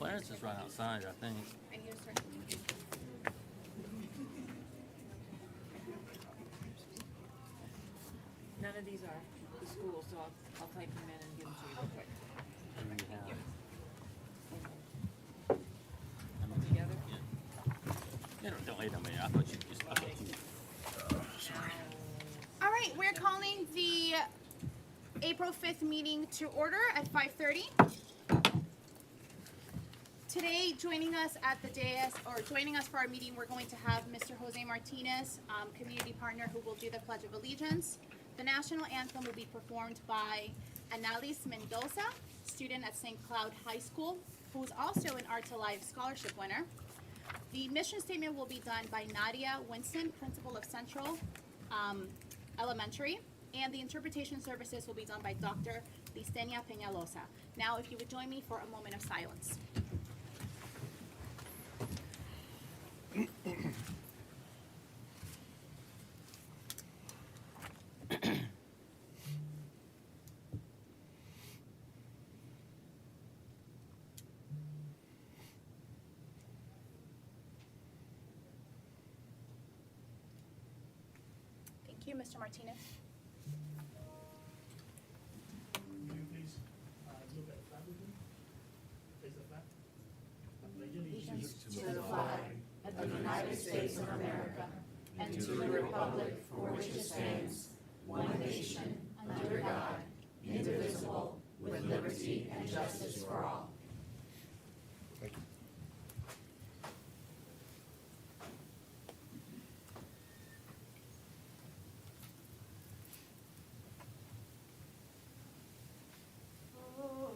Clarence is right outside, I think. I need to start. None of these are the school, so I'll type them in and give them to you real quick. And then we have, Together? yeah, don't wait on me. I thought you just, okay. All right, we're calling the April 5th meeting to order at 5:30. Today, joining us at the dais, or joining us for our meeting, we're going to have Mr. Jose Martinez, community partner, who will do the Pledge of Allegiance. The national anthem will be performed by Annalise Mendoza, student at St. Cloud High School, who is also an Art to Life scholarship winner. The mission statement will be done by Nadia Winston, principal of Central Elementary, and the interpretation services will be done by Dr. Listenia Peñalosa. Now, if you would join me for a moment of silence. Thank you, Mr. Martinez. Will you please look at the flag with me? Face the flag. Pledge allegiance To the flag of the United States of America and to the republic for which it stands, one nation, under God, indivisible, with liberty and justice for all.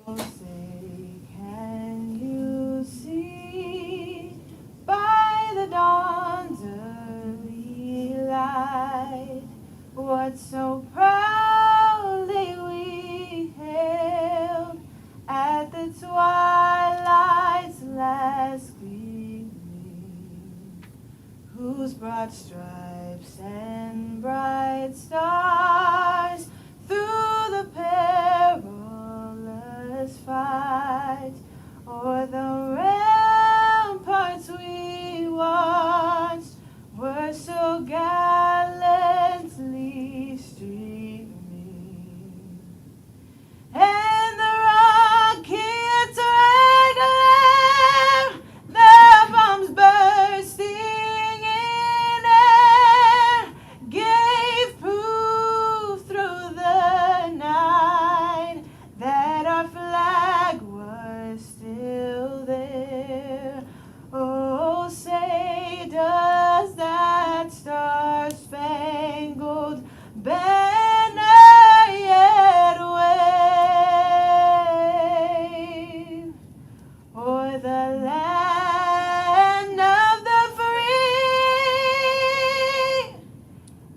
Oh, say, can you see by the dawn's early light what so proudly we hailed at the twilight's last gleaming, whose broad stripes and bright stars through the perilous fight o'er the ramparts we watched were so gallantly streaming, and the rockets' red glare, their bombs bursting in air, gave proof through the night that our flag was still there. Oh, say, does that star-spangled banner yet wave o'er the land of the free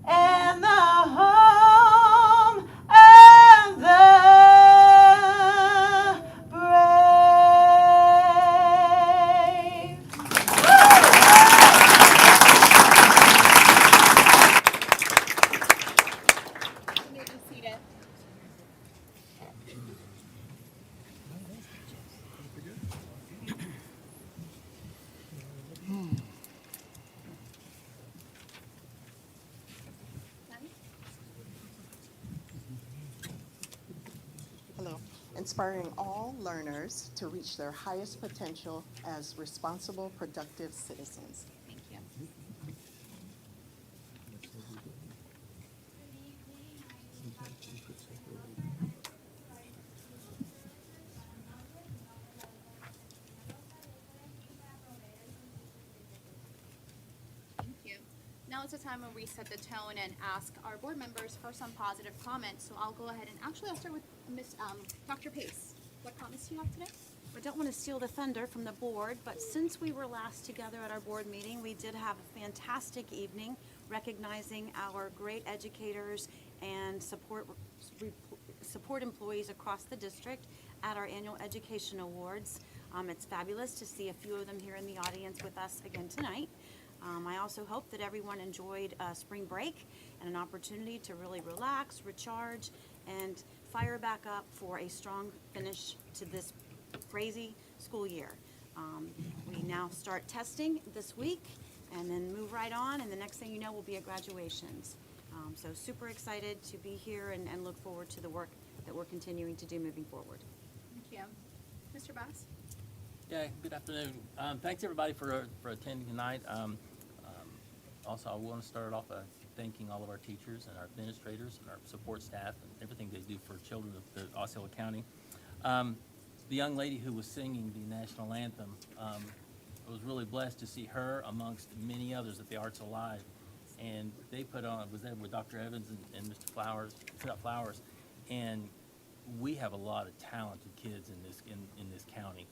and the home of the brave? You may be seated. Hello. Inspiring all learners to reach their highest potential as responsible, productive citizens. Thank you. Thank you. Now is the time when we set the tone and ask our board members for some positive comments. So I'll go ahead and I'll start with Dr. Pace. What comments do you have today? I don't want to steal the thunder from the board, but since we were last together at our board meeting, we did have a fantastic evening recognizing our great educators and support employees across the district at our annual education awards. It's fabulous to see a few of them here in the audience with us again tonight. I also hope that everyone enjoyed spring break and an opportunity to really relax, recharge, and fire back up for a strong finish to this crazy school year. We now start testing this week and then move right on, and the next thing you know will be at graduations. So super excited to be here and look forward to the work that we're continuing to do moving forward. Thank you. Mr. Bass? Yeah, good afternoon. Thanks everybody for attending tonight. Also, I want to start off by thanking all of our teachers and our administrators and our support staff and everything they do for children of the Osceola County. The young lady who was singing the national anthem, I was really blessed to see her amongst many others at the Arts Alive. And they was there with Dr. Evans and Mr. Flowers, and we have a lot of talented kids in this county,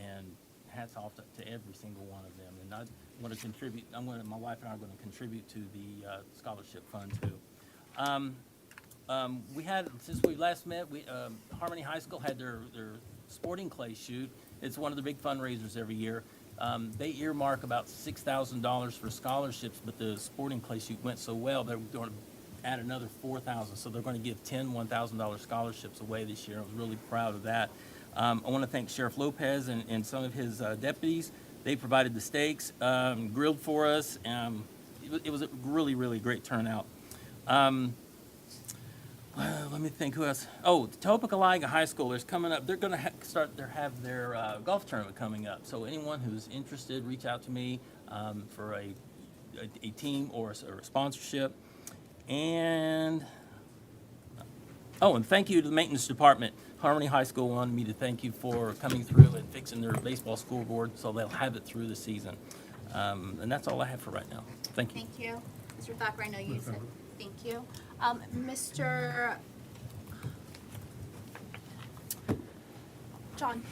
and hats off to every single one of them. And I want to contribute. My wife and I are going to contribute to the scholarship fund too. We had, since we last met, Harmony High School had their sporting clay shoot. It's one of the big fundraisers every year. They earmark about $6,000 for scholarships, but the sporting clay shoot went so well, they're going to add another $4,000. So they're going to give 10 $1,000 scholarships away this year. I was really proud of that. I want to thank Sheriff Lopez and some of his deputies. They provided the steaks, grilled for us. It was a really, really great turnout. Let me think, who else? Oh, Topeka High School, there's coming up. They're going to have their golf tournament coming up. So anyone who's interested, reach out to me for a team or a sponsorship. And thank you to the maintenance department. Harmony High School wanted me to thank you for coming through and fixing their baseball scoreboard so they'll have it through the season. And that's all I have for right now. Thank you. Thank you. Mr. Thacker, I know you said thank you. Mr. John?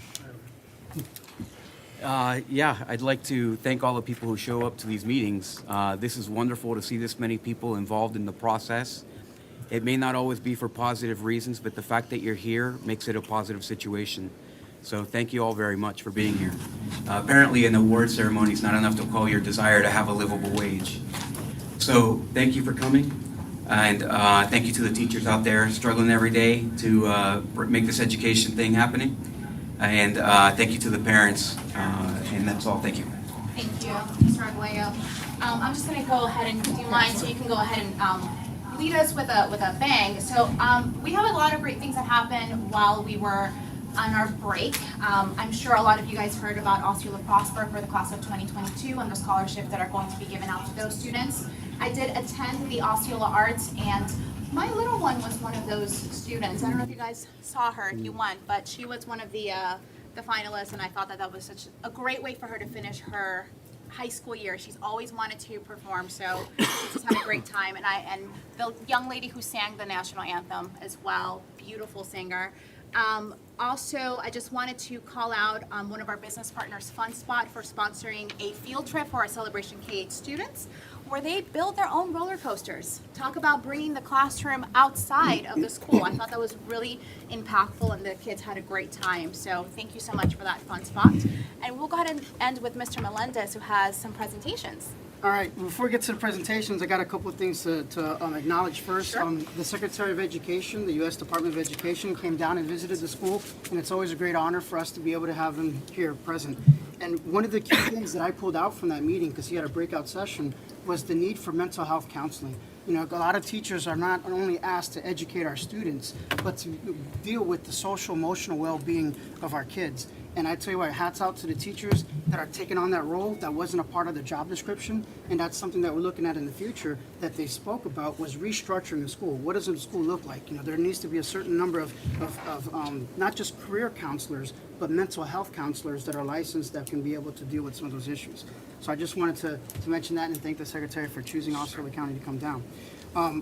Yeah, I'd like to thank all the people who show up to these meetings. This is wonderful to see this many people involved in the process. It may not always be for positive reasons, but the fact that you're here makes it a positive situation. So thank you all very much for being here. Apparently an award ceremony is not enough to call your desire to have a livable wage. So thank you for coming, and thank you to the teachers out there struggling every day to make this education thing happening. And thank you to the parents, and that's all. Thank you. Thank you, Mr. Arguello. I'm just going to go ahead and do mine, so you can go ahead and lead us with a bang. So we have a lot of great things that happened while we were on our break. I'm sure a lot of you guys heard about Osceola Prosper for the class of 2022 and the scholarships that are going to be given out to those students. I did attend the Osceola Arts, and my little one was one of those students. I don't know if you guys saw her, if you went, but she was one of the finalists, and I thought that was such a great way for her to finish her high school year. She's always wanted to perform, so she just had a great time. And the young lady who sang the national anthem as well, beautiful singer. Also, I just wanted to call out one of our business partners, Fun Spot, for sponsoring a field trip for our Celebration K-8 students, where they build their own roller coasters. Talk about bringing the classroom outside of the school. I thought that was really impactful, and the kids had a great time. So thank you so much for that, Fun Spot. And we'll go ahead and end with Mr. Melendez, who has some presentations. All right, before we get to the presentations, I got a couple of things to acknowledge first. Sure. The Secretary of Education, the U.S. Department of Education, came down and visited the school, and it's always a great honor for us to be able to have him here present. And one of the key things that I pulled out from that meeting, because he had a breakout session, was the need for mental health counseling. You know, a lot of teachers are not only asked to educate our students, but to deal with the social, emotional well-being of our kids. And I tell you what, hats out to the teachers that are taking on that role. That wasn't a part of the job description, and that's something that we're looking at in the future that they spoke about, was restructuring the school. What does the school look like? You know, there needs to be a certain number of not just career counselors, but mental health counselors that are licensed that can be able to deal with some of those issues. So I just wanted to mention that and thank the Secretary for choosing Osceola County to come down.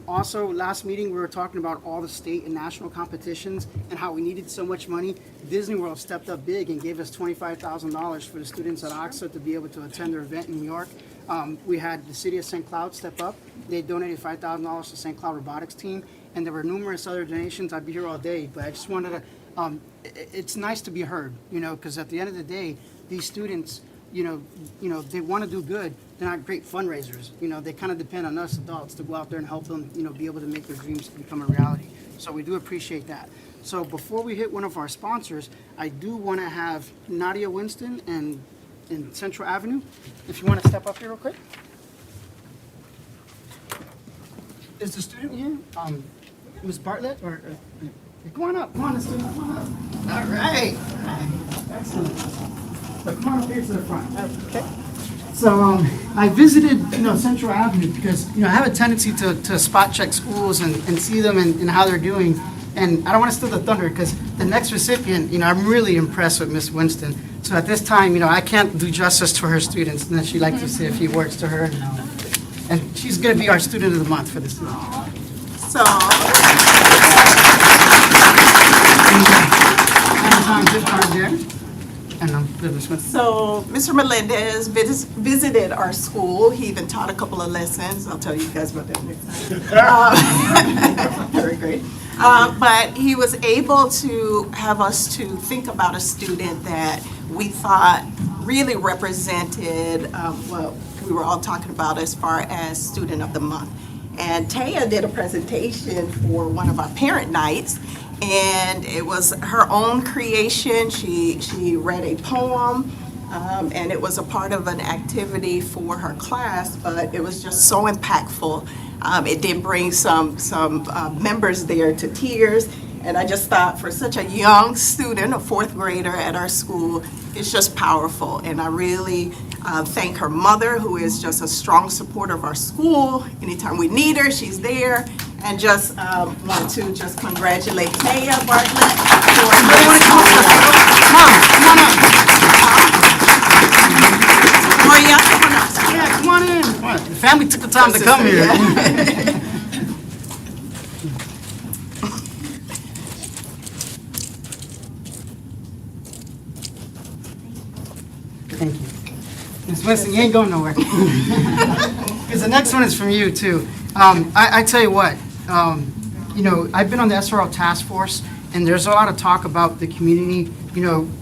Also, last meeting, we were talking about all the state and national competitions and how we needed so much money. Disney World stepped up big and gave us $25,000 for the students at Oxford to be able to attend their event in New York. We had the city of St. Cloud step up. They donated $5,000 to St. Cloud Robotics team, and there were numerous other donations. I'd be here all day, but I just wanted to, it's nice to be heard, you know, because at the end of the day, these students they want to do good. They're not great fundraisers. They kind of depend on us adults to go out there and help them, be able to make their dreams become a reality. So we do appreciate that. So before we hit one of our sponsors, I do want to have Nadia Winston and in Central Avenue. If you want to step up here real quick. Is the student here? Ms. Bartlett? Come on up. Come on, student. Come on up. All right. Excellent. So come on up here to the front. Okay. So I visited, Central Avenue because, I have a tendency to spot check schools and see them and how they're doing. And I don't want to steal the thunder because the next recipient, I'm really impressed with Miss Winston. So at this time, I can't do justice to her students, and then she'd like to say a few words to her. And she's going to be our student of the month for this year. So, so Mr. Melendez visited our school. He even taught a couple of lessons. I'll tell you guys about that next time. Very great. But he was able to have us to think about a student that we thought really represented what we were all talking about as far as Student of the Month. And Taya did a presentation for one of our parent nights, and it was her own creation. She read a poem, and it was a part of an activity for her class, but it was just so impactful. It did bring some members there to tears, and I just thought for such a young student, a fourth grader at our school, it's just powerful. And I really thank her mother, who is just a strong supporter of our school. Anytime we need her, she's there. And just want to just congratulate Taya Bartlett for Yeah, come on in. The family took the time to come here. Thank you. Ms. Winston, you ain't going nowhere. Because the next one is from you, too. I tell you what, I've been on the SRO task force, and there's a lot of talk about the community,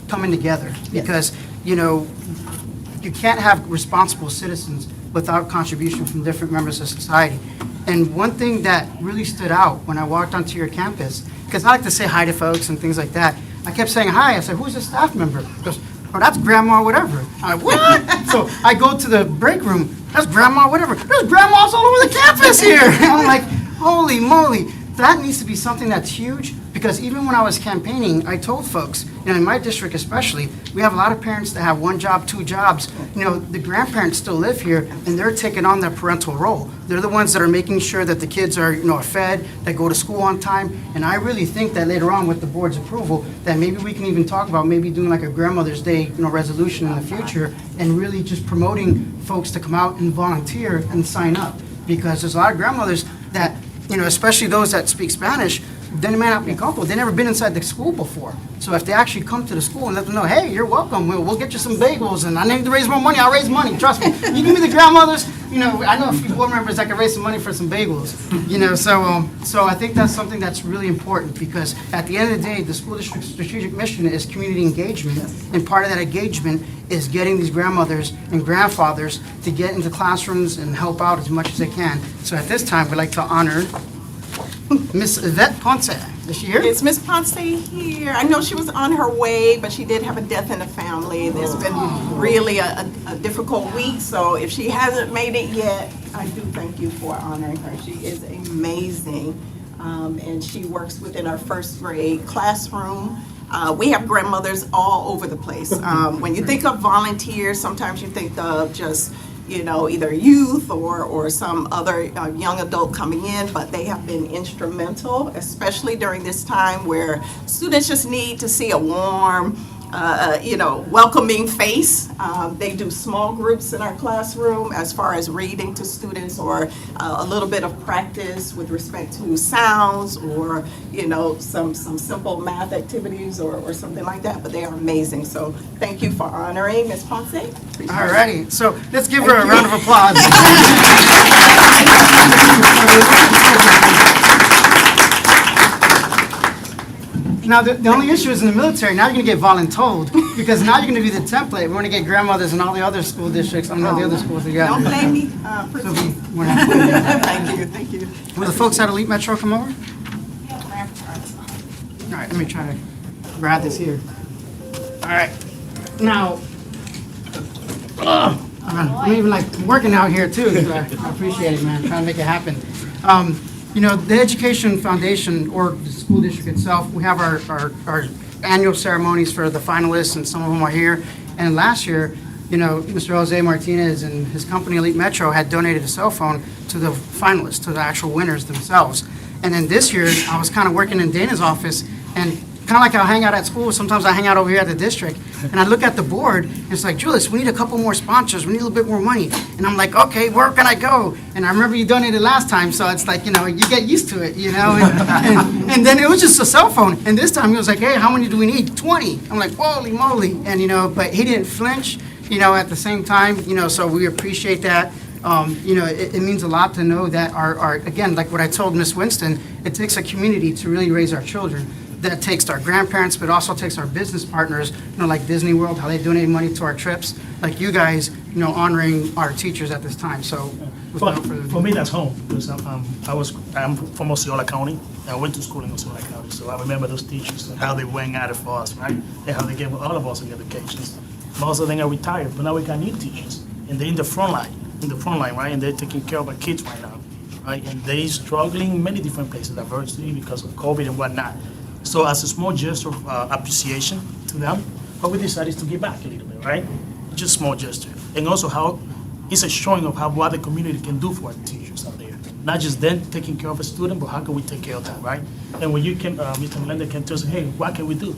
coming together. Because, you can't have responsible citizens without contribution from different members of society. And one thing that really stood out when I walked onto your campus, because I like to say hi to folks and things like that, I kept saying hi. I said, who's a staff member? He goes, oh, that's grandma whatever. I'm like, what? So I go to the break room, that's grandma whatever. There's grandmas all over the campus here. And I'm like, holy moly. That needs to be something that's huge, because even when I was campaigning, I told folks, in my district especially, we have a lot of parents that have one job, two jobs. The grandparents still live here, and they're taking on that parental role. They're the ones that are making sure that the kids are, are fed, that go to school on time. And I really think that later on with the board's approval, that maybe we can even talk about maybe doing like a Grandmother's Day, resolution in the future, and really just promoting folks to come out and volunteer and sign up. Because there's a lot of grandmothers that, especially those that speak Spanish, they may not be comfortable. They've never been inside the school before. So if they actually come to the school and let them know, hey, you're welcome. We'll get you some bagels, and I need to raise more money. I'll raise money. Trust me. You give me the grandmothers. I know a few board members that can raise some money for some bagels. So I think that's something that's really important, because at the end of the day, the school district's strategic mission is community engagement, and part of that engagement is getting these grandmothers and grandfathers to get into classrooms and help out as much as they can. So at this time, we'd like to honor Miss Yvette Ponce. Is she here? is Miss Ponce here? I know she was on her way, but she did have a death in the family. There's been really a difficult week, so if she hasn't made it yet, I do thank you for honoring her. She is amazing, and she works within our first grade classroom. We have grandmothers all over the place. When you think of volunteers, sometimes you think of just either youth or some other young adult coming in, but they have been instrumental, especially during this time where students just need to see a warm, welcoming face. They do small groups in our classroom as far as reading to students, or a little bit of practice with respect to sounds, or some simple math activities or something like that. But they are amazing. So thank you for honoring Ms. Ponce. All righty. So let's give her a round of applause. Now, the only issue is in the military, now you're going to get voluntold. Because now you're gonna be the template. We're gonna get grandmothers in all the other school districts, I know the other schools that you got. Don't blame me. So we're not doing that. Thank you, thank you. Will the folks at Elite Metro come over? All right, let me try to grab this here. All right, now, I'm even like working out here too, so I appreciate it, man, trying to make it happen. You know, the Education Foundation or the school district itself, we have our annual ceremonies for the finalists, and some of them are here. And last year, you know, Mr. Jose Martinez and his company Elite Metro had donated a cell phone to the finalists, to the actual winners themselves. And then this year, I was kind of working in Dana's office, and kind of like I'll hang out at school, sometimes I hang out over here at the district, and I look at the board, and it's like, Julius, we need a couple more sponsors, we need a little bit more money. And I'm like, okay, where can I go? And I remember you donated last time, so it's like, you know, you get used to it, you know? And then it was just a cell phone, and this time he was like, hey, how many do we need? 20. I'm like, holy moly, and you know, but he didn't flinch, you know, at the same time, you know, so we appreciate that. You know, it means a lot to know that our, again, like what I told Miss Winston, it takes a community to really raise our children. That takes our grandparents, but also takes our business partners, you know, like Disney World, how they donate money to our trips, like you guys, you know, honoring our teachers at this time, so. without further ado. For me, that's home, because I'm from Osceola County. I went to school in Osceola County, so I remember those teachers and how they went at it for us, right? And how they gave all of us an education. Most of them are retired, but now we got new teachers, and they're in the front line, right? And they're taking care of our kids right now, right? And they're struggling in many different places, adversity because of COVID and whatnot. So as a small gesture of appreciation to them, what we decided is to give back a little bit, right? Just small gesture. And also how it's a showing of how what the community can do for our teachers out there. Not just them taking care of a student, but how can we take care of that, right? And when you can, Mr. Melendez can tell us, hey, what can we do?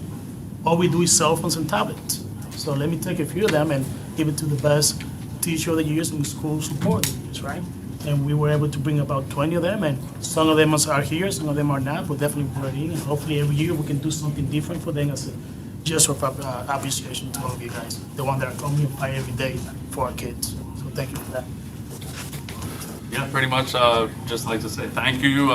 All we do is cell phones and tablets. So let me take a few of them and give it to the best teacher of the years and school support years, right? And we were able to bring about 20 of them, and some of them are here, some of them are not, but definitely put it in. And hopefully every year we can do something different for them as a gesture of appreciation to all of you guys, the one that are coming and fight every day for our kids. So thank you for that. Yeah, pretty much just like to say thank you.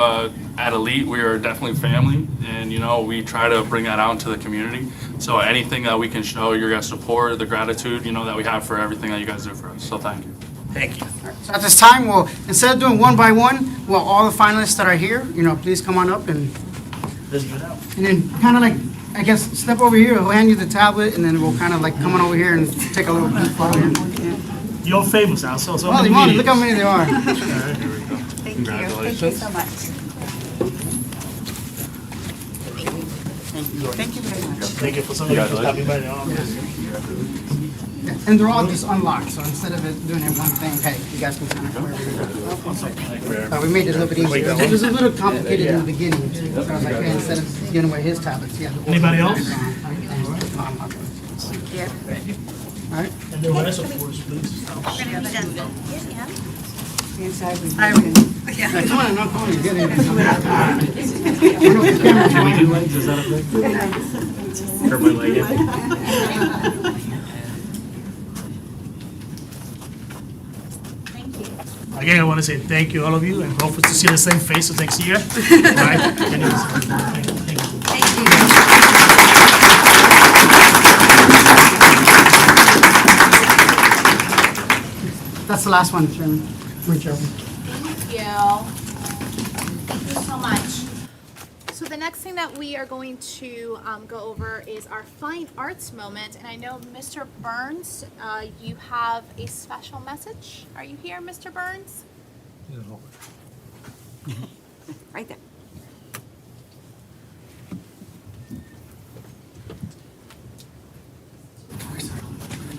At Elite, we are definitely family, and you know, we try to bring that out into the community. So anything that we can show your guys' support, the gratitude, you know, that we have for everything that you guys do for us. So thank you. Thank you. So at this time, we'll, instead of doing one by one, well, all the finalists that are here, you know, please come on up and Let's get out. then kind of like, I guess, step over here, we'll hand you the tablet, and then we'll kind of like come on over here and take a little peek photo. You're famous now, so Holy moly, look how many there are. Thank you. Congratulations. so much. Thank you very much. Thank you for some of you. Happy birthday. And they're all just unlocked, so instead of it doing it one thing, hey, you guys can kind of come over here. We made it a little bit easier. It was a little complicated in the beginning, so I was like, hey, instead of giving away his tablets, yeah. Anybody else? Yeah. All right. And the rest, of course, please. Yeah, come on, no, come on, get in. Can we do legs? Is that okay? Everybody leg it? Again, I want to say thank you, all of you, and hopefully to see the same faces next year. Right? Anyways, thank you. That's the last one, Chairman. Thank you. Thank you so much. So the next thing that we are going to go over is our fine arts moment. And I know Mr. Burns, you have a special message. Are you here, Mr. Burns? Right there.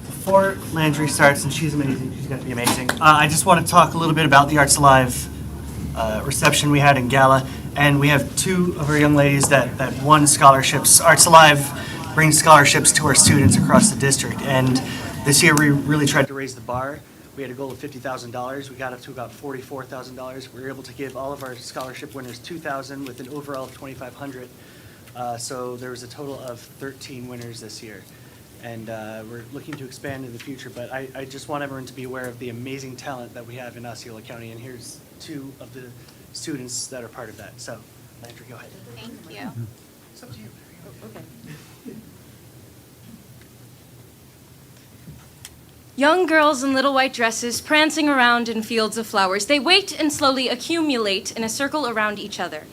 Before Landry starts, and she's amazing, she's going to be amazing, I just want to talk a little bit about the Arts Alive reception we had in Gala. And we have two of our young ladies that won scholarships. Arts Alive brings scholarships to our students across the district. And this year we really tried to raise the bar. We had a goal of $50,000. We got up to about $44,000. We were able to give all of our scholarship winners $2,000 with an overall of $2,500. So there was a total of 13 winners this year. And we're looking to expand in the future, but I just want everyone to be aware of the amazing talent that we have in Osceola County, and here's two of the students that are part of that. So, Landry, go ahead. Thank you. It's up to you. Okay. Young girls in little white dresses prancing around in fields of flowers. They wait and slowly accumulate in a circle around each other.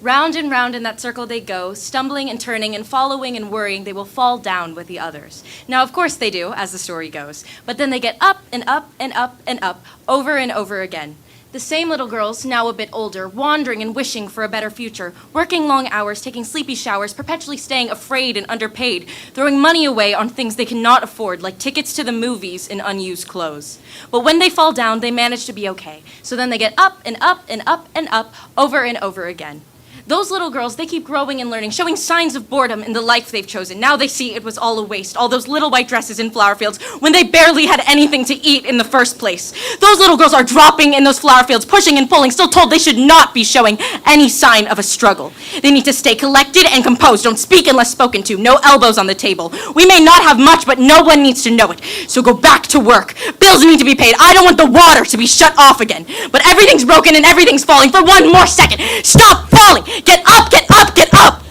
Round and round in that circle they go, stumbling and turning and following and worrying they will fall down with the others. Now, of course they do, as the story goes, but then they get up and up and up and up, over and over again. The same little girls, now a bit older, wandering and wishing for a better future, working long hours, taking sleepy showers, perpetually staying afraid and underpaid, throwing money away on things they cannot afford, like tickets to the movies and unused clothes. But when they fall down, they manage to be okay. So then they get up and up and up and up, over and over again. Those little girls, they keep growing and learning, showing signs of boredom in the life they've chosen. Now they see it was all a waste, all those little white dresses in flower fields, when they barely had anything to eat in the first place. Those little girls are dropping in those flower fields, pushing and pulling, still told they should not be showing any sign of a struggle. They need to stay collected and composed, don't speak unless spoken to, no elbows on the table. We may not have much, but no one needs to know it. So go back to work. Bills need to be paid. I don't want the water to be shut off again. But everything's broken and everything's falling for one more second. Stop falling! Get up, get up, get up!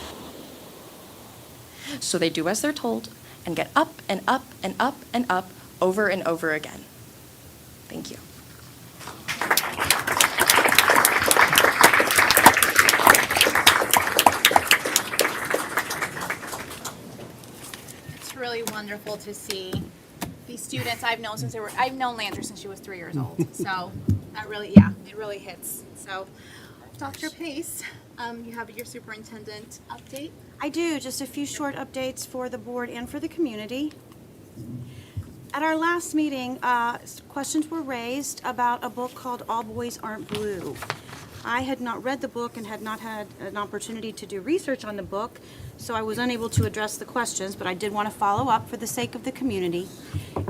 So they do as they're told and get up and up and up and up over and over again. Thank you. It's really wonderful to see these students I've known Landry since she was 3 years old. So that really, it really hits. So Dr. Pace, you have your superintendent update. I do, just a few short updates for the board and for the community. At our last meeting, questions were raised about a book called All Boys Aren't Blue. I had not read the book and had not had an opportunity to do research on the book, so I was unable to address the questions, but I did want to follow up for the sake of the community.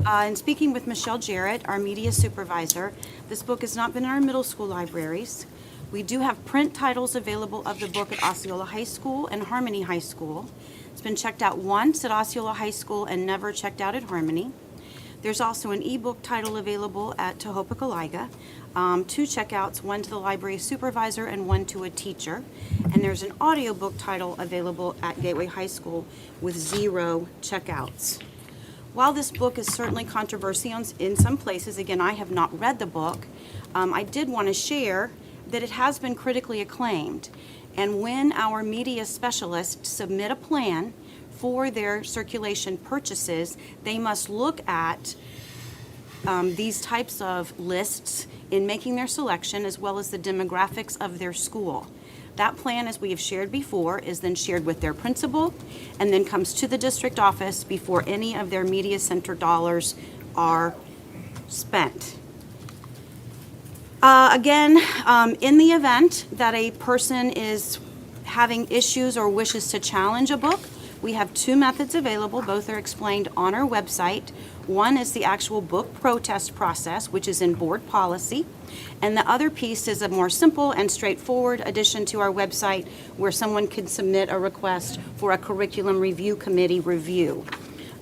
In speaking with Michelle Jarrett, our media supervisor, this book has not been in our middle school libraries. We do have print titles available of the book at Osceola High School and Harmony High School. It's been checked out once at Osceola High School and never checked out at Harmony. There's also an ebook title available at Tohopekaliga. 2 checkouts, one to the library supervisor and one to a teacher. And there's an audiobook title available at Gateway High School with 0 checkouts. While this book is certainly controversial in some places, again, I have not read the book, I did want to share that it has been critically acclaimed. And when our media specialists submit a plan for their circulation purchases, they must look at these types of lists in making their selection, as well as the demographics of their school. That plan, as we have shared before, is then shared with their principal and then comes to the district office before any of their media center dollars are spent. Again, in the event that a person is having issues or wishes to challenge a book, we have 2 methods available. Both are explained on our website. One is the actual book protest process, which is in board policy. And the other piece is a more simple and straightforward addition to our website where someone can submit a request for a curriculum review committee review.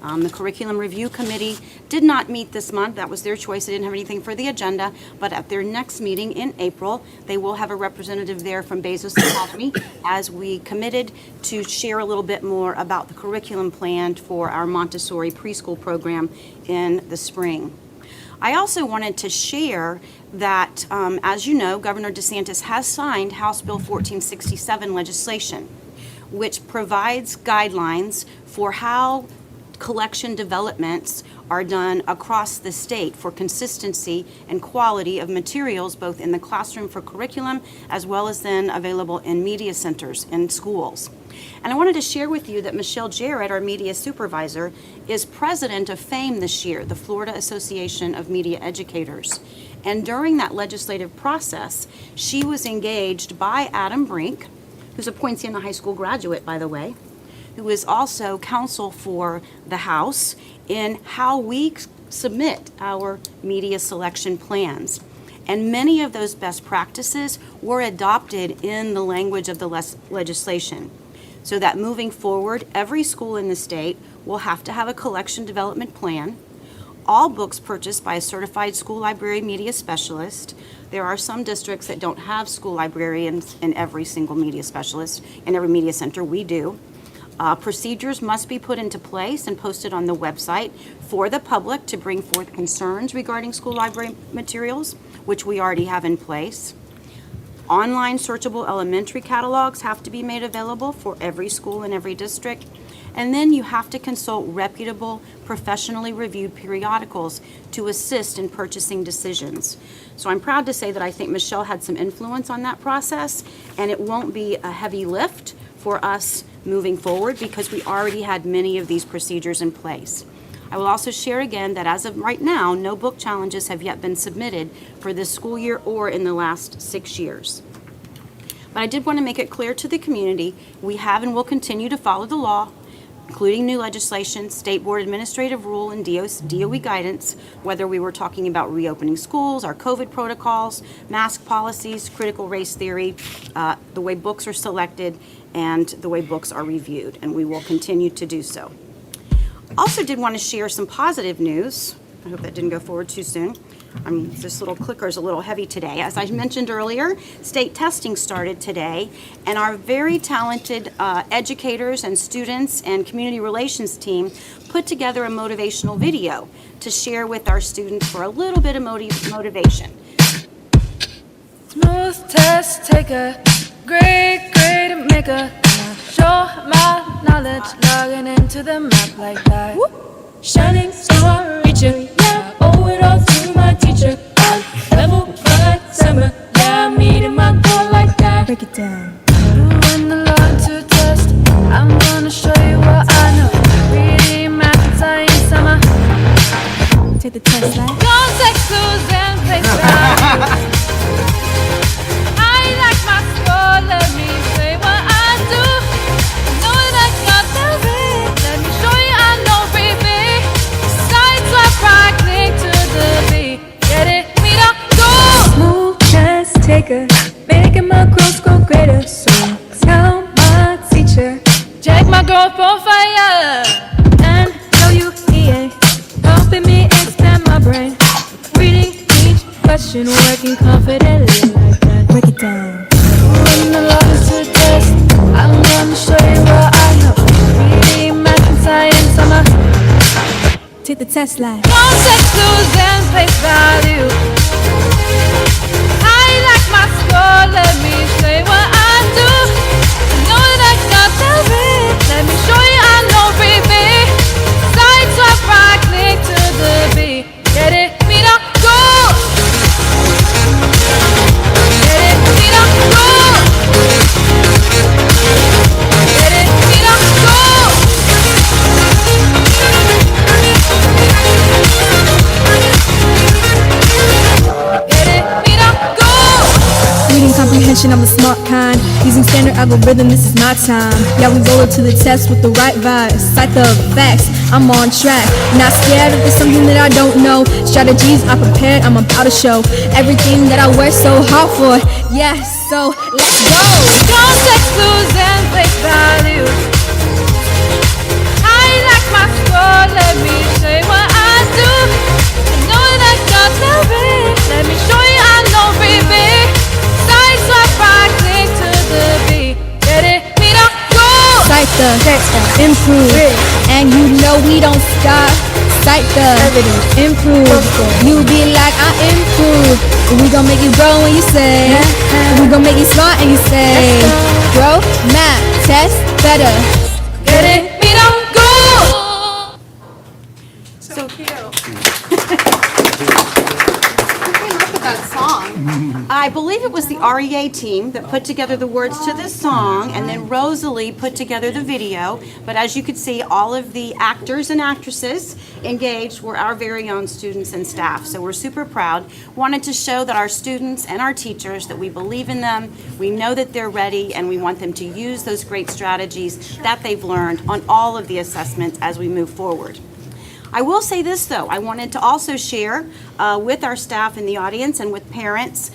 The Curriculum Review Committee did not meet this month. That was their choice. They didn't have anything for the agenda. But at their next meeting in April, they will have a representative there from Bezos Academy as we committed to share a little bit more about the curriculum planned for our Montessori preschool program in the spring. I also wanted to share that, as you know, Governor DeSantis has signed House Bill 1467 legislation, which provides guidelines for how collection developments are done across the state for consistency and quality of materials, both in the classroom for curriculum as well as then available in media centers in schools. And I wanted to share with you that Michelle Jarrett, our media supervisor, is president of FAME this year, the Florida Association of Media Educators. And during that legislative process, she was engaged by Adam Brink, who's a Poinciana High School graduate, by the way, who is also counsel for the House in how we submit our media selection plans. And many of those best practices were adopted in the language of the legislation. So that moving forward, every school in the state will have to have a collection development plan. All books purchased by a certified school library media specialist. There are some districts that don't have school librarians in every single media specialist, in every media center. We do. Procedures must be put into place and posted on the website for the public to bring forth concerns regarding school library materials, which we already have in place. Online searchable elementary catalogs have to be made available for every school in every district. And then you have to consult reputable, professionally reviewed periodicals to assist in purchasing decisions. So I'm proud to say that I think Michelle had some influence on that process, and it won't be a heavy lift for us moving forward because we already had many of these procedures in place. I will also share again that as of right now, no book challenges have yet been submitted for this school year or in the last 6 years. But I did want to make it clear to the community, we have and will continue to follow the law, including new legislation, state board administrative rule, and DOE guidance, whether we were talking about reopening schools, our COVID protocols, mask policies, critical race theory, the way books are selected, and the way books are reviewed, and we will continue to do so. Also did want to share some positive news. I hope that didn't go forward too soon. This little clicker is a little heavy today. As I mentioned earlier, state testing started today, and our very talented educators and students and community relations team put together a motivational video to share with our students for a little bit of motivation. Smooth test taker, great grade maker. Show my knowledge, logging into the map like that. Shining star reacher, yeah, owe it all to my teacher. Level 5 summer, yeah, I'm meeting my goal like that. Break it down. You win the law to test, I'm gonna show you what I know. Reading, math, and science, summer. Take the test like don't take clues and play value. I like my score, let me say what I do. Know that I got the ring, let me show you I know, baby. Right click to the beat, get it, we don't go. Smooth test taker, making my growth go greater. So tell my teacher, check my growth profile. And WEA, helping me expand my brain. Reading each question, working confidently like that. Break it down. When the law is to test, I'm gonna show you what I know. Reading, math, and science, take the test like don't take clues and face value. I like my score, let me say what I do. I know that I got the ring, let me show you I know, baby. Side swap, right click to the beat, get it, we don't go. Get it, we don't go. Get it, we don't go. Reading comprehension, I'm the smart kind. Using standard algorithm, this is my time. Yeah, we roll it to the test with the right vibes. Cite the facts, I'm on track. Not scared if there's something that I don't know. Strategies, I'm prepared, I'm about to show everything that I work so hard for. Yes, so let's go. Don't take clues and face value. I like my score, let me say what I do. I know that I got the ring, let me show you I know, baby. Side swap, right click to the beat, get it, we don't go. Cite the text, improve, and you know we don't stop. Cite the evidence, improve. You be like I improve. We gon' make you grow when you say. We gon' make you smart and you say. Grow, math, test, better. Get it, we don't go. So cute. That song. I believe it was the REA team that put together the words to this song, and then Rosalie put together the video. But as you could see, all of the actors and actresses engaged were our very own students and staff. So we're super proud. Wanted to show that our students and our teachers, that we believe in them, we know that they're ready, and we want them to use those great strategies that they've learned on all of the assessments as we move forward. I will say this, though. I wanted to also share with our staff in the audience and with parents,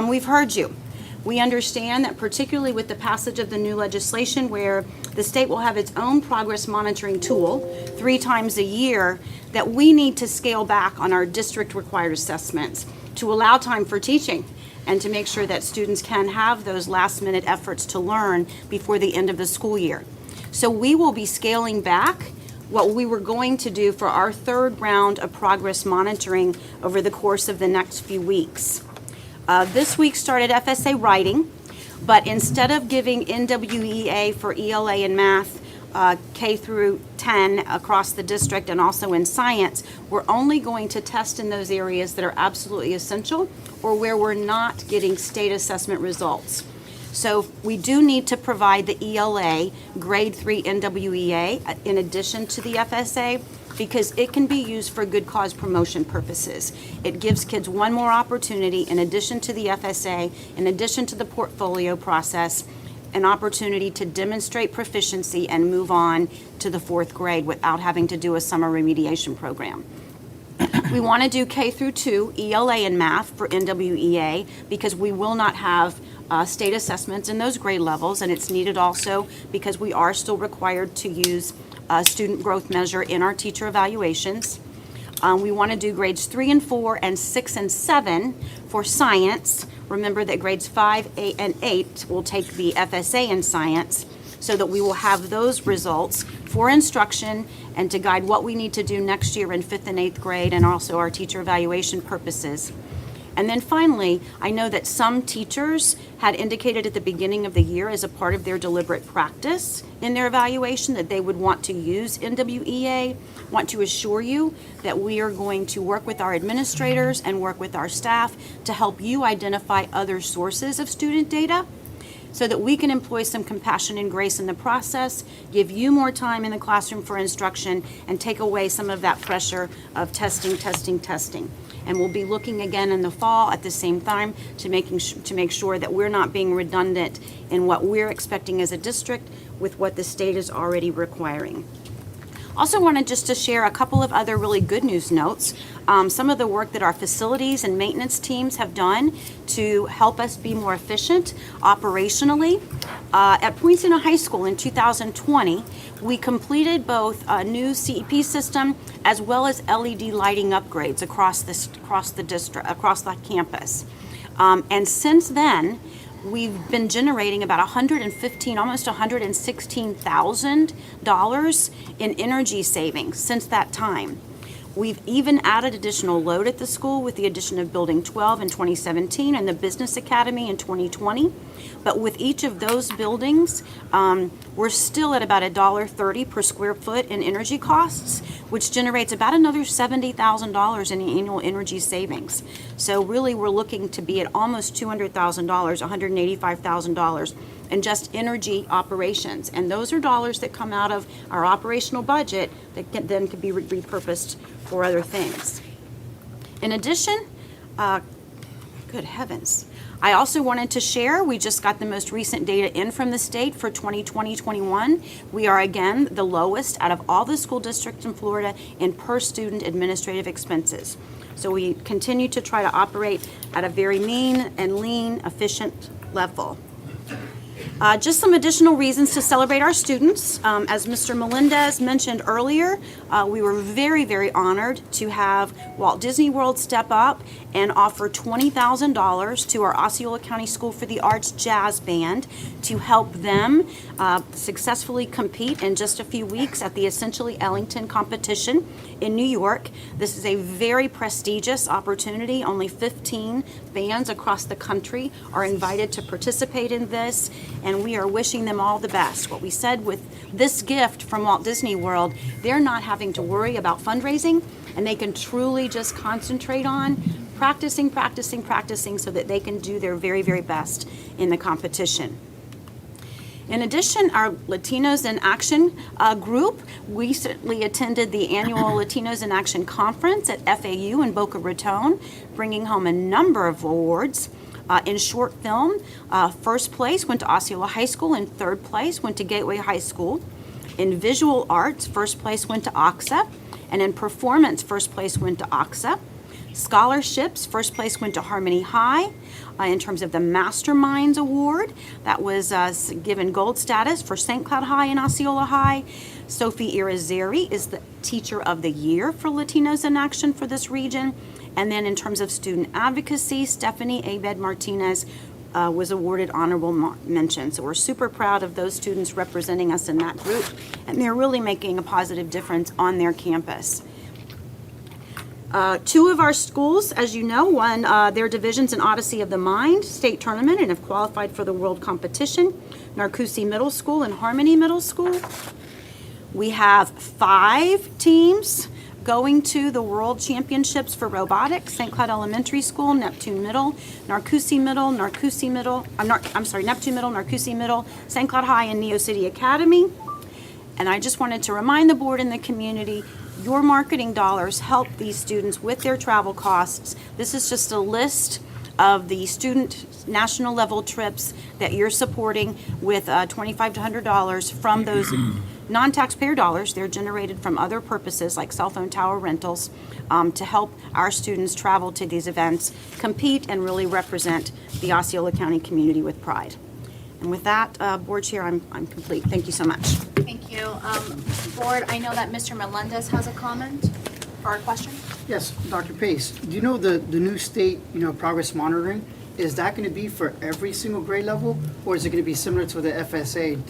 we've heard you. We understand that particularly with the passage of the new legislation where the state will have its own progress monitoring tool 3 times a year, that we need to scale back on our district-required assessments to allow time for teaching and to make sure that students can have those last-minute efforts to learn before the end of the school year. So we will be scaling back what we were going to do for our third round of progress monitoring over the course of the next few weeks. This week started FSA writing, but instead of giving NWEA for ELA and math K through 10 across the district and also in science, we're only going to test in those areas that are absolutely essential or where we're not getting state assessment results. So we do need to provide the ELA grade 3 NWEA in addition to the FSA because it can be used for good cause promotion purposes. It gives kids one more opportunity in addition to the FSA, in addition to the portfolio process, an opportunity to demonstrate proficiency and move on to the 4th grade without having to do a summer remediation program. We want to do K through 2 ELA and math for NWEA because we will not have state assessments in those grade levels, and it's needed also because we are still required to use student growth measure in our teacher evaluations. We want to do grades 3 and 4 and 6 and 7 for science. Remember that grades 5, 8, and 8 will take the FSA in science so that we will have those results for instruction and to guide what we need to do next year in 5th and 8th grade and also our teacher evaluation purposes. And then finally, I know that some teachers had indicated at the beginning of the year as a part of their deliberate practice in their evaluation that they would want to use NWEA. Want to assure you that we are going to work with our administrators and work with our staff to help you identify other sources of student data so that we can employ some compassion and grace in the process, give you more time in the classroom for instruction, and take away some of that pressure of testing. And we'll be looking again in the fall at the same time to make sure that we're not being redundant in what we're expecting as a district with what the state is already requiring. Also wanted just to share a couple of other really good news notes. Some of the work that our facilities and maintenance teams have done to help us be more efficient operationally. At Poinciana High School in 2020, we completed both a new CEP system as well as LED lighting upgrades across the district, across the campus. And since then, we've been generating about almost $116,000 in energy savings since that time. We've even added additional load at the school with the addition of Building 12 in 2017 and the Business Academy in 2020. But with each of those buildings, we're still at about $1.30 per square foot in energy costs, which generates about another $70,000 in annual energy savings. So really, we're looking to be at almost $200,000, $185,000 in just energy operations. And those are dollars that come out of our operational budget that then can be repurposed for other things. In addition, good heavens, I also wanted to share, we just got the most recent data in from the state for 2020-21. We are again the lowest out of all the school districts in Florida in per student administrative expenses. So we continue to try to operate at a very mean and lean, efficient level. Just some additional reasons to celebrate our students. As Mr. Melendez mentioned earlier, we were very, very honored to have Walt Disney World step up and offer $20,000 to our Osceola County School for the Arts Jazz Band to help them successfully compete in just a few weeks at the Essentially Ellington competition in New York. This is a very prestigious opportunity. Only 15 bands across the country are invited to participate in this, and we are wishing them all the best. What we said with this gift from Walt Disney World, they're not having to worry about fundraising, and they can truly just concentrate on practicing so that they can do their very, very best in the competition. In addition, our Latinos in Action group recently attended the annual Latinos in Action conference at FAU in Boca Raton, bringing home a number of awards. In short film, first place went to Osceola High School and third place went to Gateway High School. In visual arts, first place went to OXA, and in performance, first place went to OXA. Scholarships, first place went to Harmony High. In terms of the Masterminds Award, that was given gold status for St. Cloud High and Osceola High. Sophie Irizarry is the Teacher of the Year for Latinos in Action for this region. And then in terms of student advocacy, Stephanie Abed Martinez was awarded honorable mention. So we're super proud of those students representing us in that group, and they're really making a positive difference on their campus. Two of our schools, as you know, won their divisions in Odyssey of the Mind state tournament and have qualified for the world competition. Narcoossee Middle School and Harmony Middle School. We have 5 teams going to the World Championships for Robotics, St. Cloud Elementary School, Neptune Middle, Narcoossee Middle, Neptune Middle, Narcoossee Middle, St. Cloud High, and Neo City Academy. And I just wanted to remind the board and the community, your marketing dollars help these students with their travel costs. This is just a list of the student national level trips that you're supporting with $2,500 to $100 from those non-taxpayer dollars. They're generated from other purposes like cell phone tower rentals to help our students travel to these events, compete, and really represent the Osceola County community with pride. And with that, Board Chair, I'm complete. Thank you so much. Thank you. Board, I know that Mr. Melendez has a comment or a question. Yes, Dr. Pace, do you know the new state, progress monitoring? Is that going to be for every single grade level, or is it going to be similar to the FSA,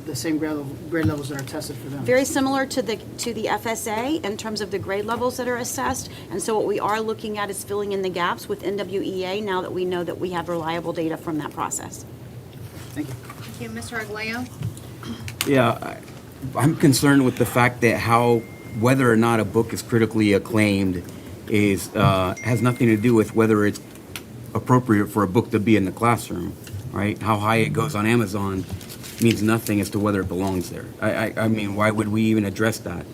the same grade levels that are tested for them? Very similar to the FSA in terms of the grade levels that are assessed. And so what we are looking at is filling in the gaps with NWEA now that we know that we have reliable data from that process. Thank you. Thank you. Mr. Aguayo? Yeah, I'm concerned with the fact that whether or not a book is critically acclaimed has nothing to do with whether it's appropriate for a book to be in the classroom, right? How high it goes on Amazon means nothing as to whether it belongs there. I mean, why would we even address that?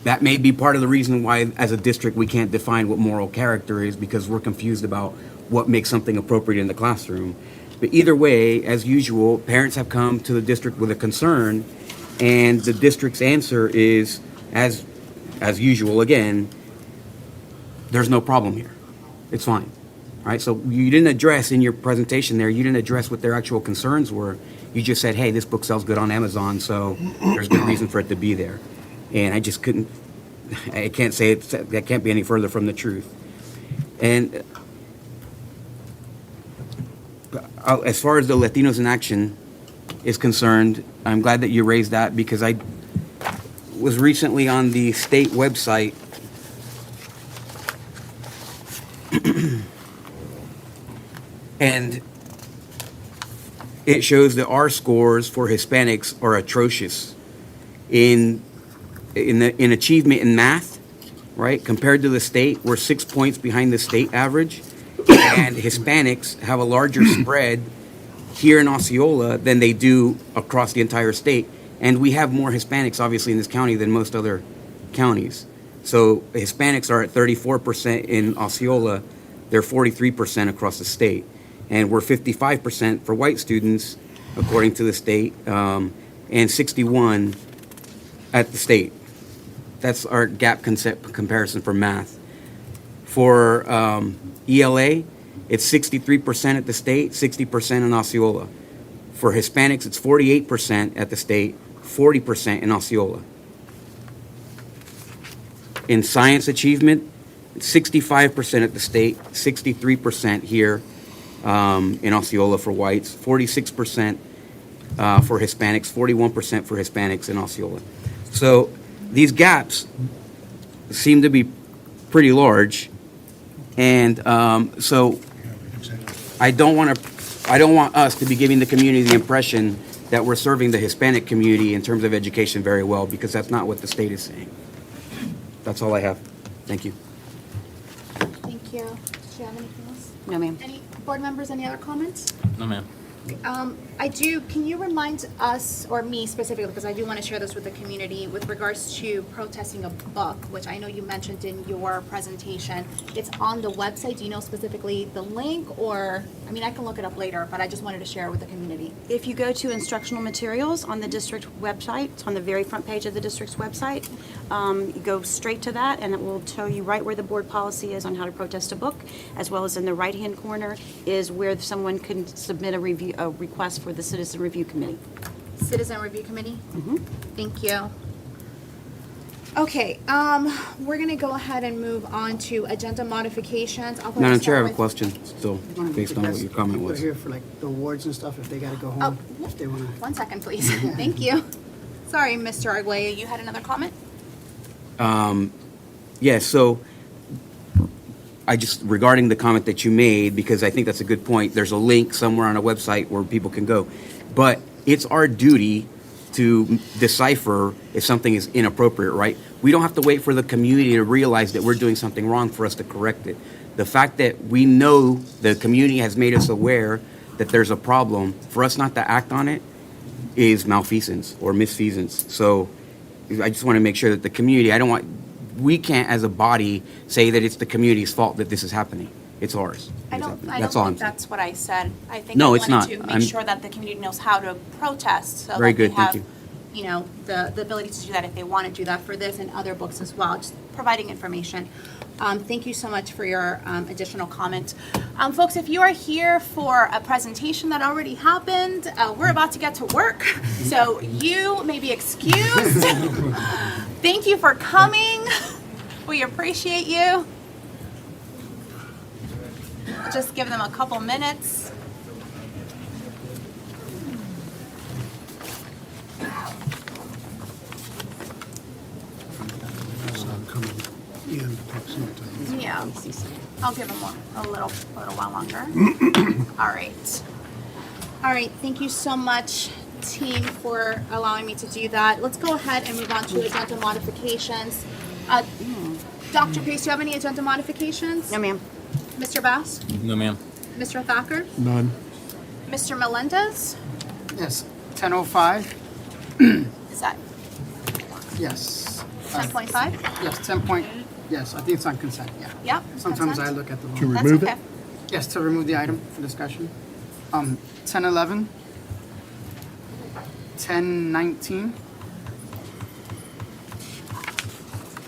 That may be part of the reason why, as a district, we can't define what moral character is, because we're confused about what makes something appropriate in the classroom. But either way, as usual, parents have come to the district with a concern, and the district's answer is, as usual, again, there's no problem here. It's fine. All right, so you didn't address in your presentation there, you didn't address what their actual concerns were. You just said, hey, this book sells good on Amazon, so there's good reason for it to be there. And I just couldn't, I can't say it, that can't be any further from the truth. And as far as the Latinos in Action is concerned, I'm glad that you raised that, because I was recently on the state website and it shows that our scores for Hispanics are atrocious in achievement in math, right? Compared to the state, we're 6 points behind the state average, and Hispanics have a larger spread here in Osceola than they do across the entire state. And we have more Hispanics, obviously, in this county than most other counties. So Hispanics are at 34% in Osceola. They're 43% across the state. And we're 55% for white students, according to the state, and 61 at the state. That's our gap comparison for math. For ELA, it's 63% at the state, 60% in Osceola. For Hispanics, it's 48% at the state, 40% in Osceola. In science achievement, it's 65% at the state, 63% here in Osceola for whites, 46% for Hispanics, 41% for Hispanics in Osceola. So these gaps seem to be pretty large, and so I don't want us to be giving the community the impression that we're serving the Hispanic community in terms of education very well, because that's not what the state is saying. That's all I have. Thank you. Thank you. Did you have anything else? No, ma'am. Any board members, any other comments? No, ma'am. Can you remind us, or me specifically, because I do want to share this with the community, with regards to protesting a book, which I know you mentioned in your presentation. It's on the website. Do you know specifically the link, or, I mean, I can look it up later, but I just wanted to share it with the community. If you go to instructional materials on the district website, it's on the very front page of the district's website. You go straight to that, and it will tell you right where the board policy is on how to protest a book, as well as in the right-hand corner is where someone can submit a request for the Citizen Review Committee. Citizen Review Committee? Mm-hmm. Thank you. Okay, we're gonna go ahead and move on to agenda modifications. I'll go Madam ahead and Chair, I start have a with- question still, based on what your comment People are was. here for like the awards and stuff, if they gotta go Oh, home, if they wanna. 1 second, please. Thank you. Sorry, Mr. Arguello, you had another comment? Yeah, so I just, regarding the comment that you made, because I think that's a good point, there's a link somewhere on a website where people can go. But it's our duty to decipher if something is inappropriate, right? We don't have to wait for the community to realize that we're doing something wrong for us to correct it. The fact that we know the community has made us aware that there's a problem, for us not to act on it is malfeasance or misfeasance. So I just want to make sure that the community, we can't as a body say that it's the community's fault that this is happening. It's ours. I It's don't happening. think That's all I'm saying. that's what I said. I think No, I it's wanted not. to I'm- make sure that the community knows how to protest, so Very that they good, thank have, you know, the ability to do that if they want to do that for this and other books as well, just providing information. Thank you so much for your additional comment. Folks, if you are here for a presentation that already happened, we're about to get to work, so you may be excused. Thank you for coming. We appreciate you. Just give them a couple minutes. Yeah, I'll give them a little while longer. All right. All right, thank you so much, team, for allowing me to do that. Let's go ahead and move on to agenda modifications. Dr. Pace, do you have any agenda modifications? No, ma'am. Mr. Bass? No, ma'am. Mr. Thacker? None. Mr. Melendez? Yes, 10:05, Is that yes. 10.5? Yes, yes, I think it's on consent, yeah. Yep. Sometimes I consent. look at the. That's okay. Yes, to remove the item for discussion. 10:11, 10:19.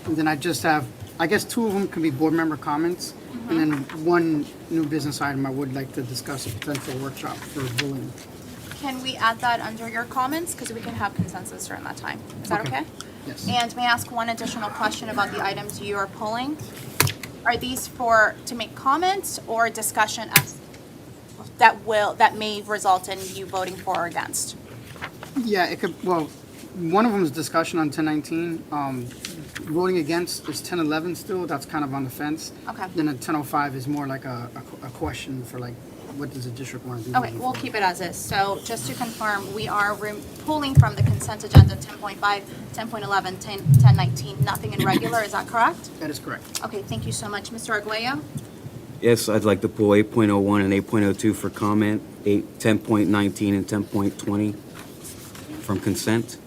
And then I just have, I guess 2 of them can be board member comments. And then 1 new business item I would like to discuss, a potential workshop for bullying. Can we add that under your comments? Because we can have consensus during that time. Is that okay? Yes. And may I ask one additional question about the items you are pulling? Are these to make comments or discussion that may result in you voting for or against? Yeah, it could, well, one of them is discussion on 1019. Voting against is 1011 still, that's kind of on the fence. Okay. Then a 1005 is more like a question for like, what does the district want to do? Okay, we'll keep it as is. So just to confirm, we are pulling from the consent agenda 10.5, 10.11, 1019, nothing in regular, is that correct? That is correct. Okay, thank you so much. Mr. Arguello? Yes, I'd like to pull 8.01 and 8.02 for comment, 10.19 and 10.20 from consent.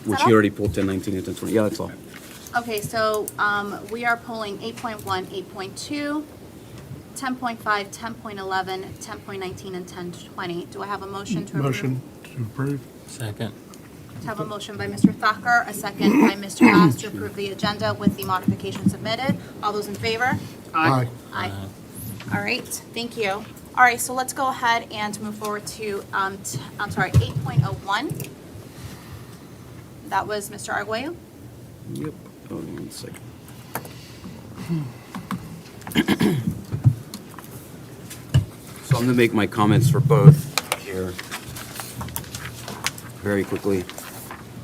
Which all? you already pulled 10.19 and 10.20. Yeah, that's all. Okay, so we are pulling 8.1, 8.2, 10.5, 10.11, 10.19, and 10.20. Do I have a motion to approve? Motion to approve. Second. I have a motion by Mr. Thacker, a second by Mr. Bass to approve the agenda with the modification submitted. All those in favor? Aye. Aye. All right, thank you. All right, so let's go ahead and move forward to, 8.01. That was Mr. Arguello. Yep. Hold on 1 second. So I'm going to make my comments for both here very quickly.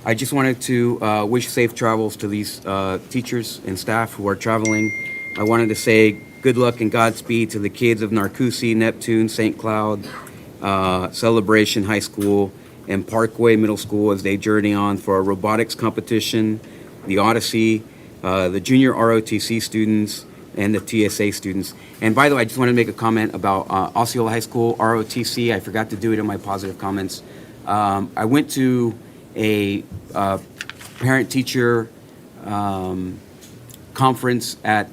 I just wanted to wish safe travels to these teachers and staff who are traveling. I wanted to say good luck and Godspeed to the kids of Narcoossee, Neptune, St. Cloud, Celebration High School, and Parkway Middle School as they journey on for a robotics competition, the Odyssey, the junior ROTC students, and the TSA students. And by the way, I just wanted to make a comment about Osceola High School ROTC. I forgot to do it in my positive comments. I went to a parent-teacher conference at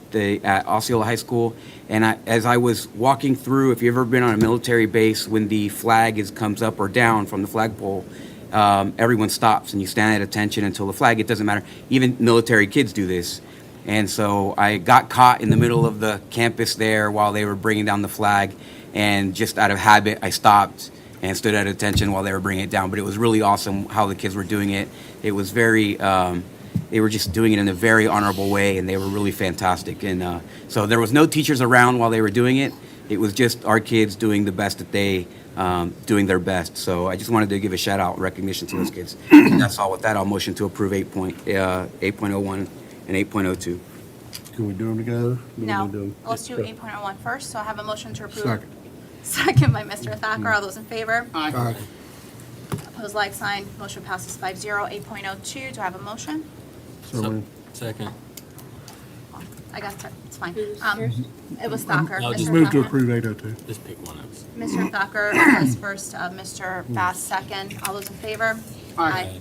Osceola High School, and as I was walking through, if you've ever been on a military base, when the flag comes up or down from the flagpole, everyone stops and you stand at attention until the flag. It doesn't matter. Even military kids do this. And so I got caught in the middle of the campus there while they were bringing down the flag, and just out of habit, I stopped and stood at attention while they were bringing it down. But it was really awesome how the kids were doing it. It was very, they were just doing it in a very honorable way, and they were really fantastic. And so there was no teachers around while they were doing it. It was just our kids doing the best that they, doing their best. So I just wanted to give a shout out, recognition to those kids. And that's all. With that, I'll motion to approve 8.01 and 8.02. Can we do them together? No, let's do 8.01 first, so I have a motion to approve. Second by Mr. Thacker, all those in favor? Aye. Opposed, like sign, motion passes 5-0. 8.02, do I have a motion? Second. I got it, it's fine. It was Thacker. I'll Mr. just Move to Thacker. approve 802. Just pick one of us. Mr. Thacker was first, Mr. Bass second. All those in favor? Aye.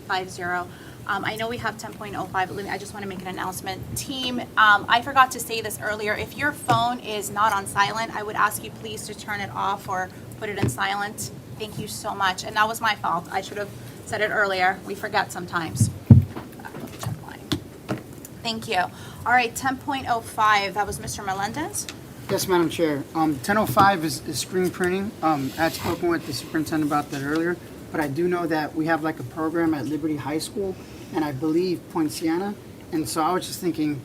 5-0. I know we have 10.05, but I just want to make an announcement. Team, I forgot to say this earlier. If your phone is not on silent, I would ask you please to turn it off or put it in silent. Thank you so much. And that was my fault. I should have said it earlier. We forget sometimes. Thank you. All right, 10.05, that was Mr. Melendez. Yes, Madam Chair. 1005 is screen printing. I had spoken with the superintendent about that earlier, but I do know that we have like a program at Liberty High School, and I believe Point Siena. And so I was just thinking,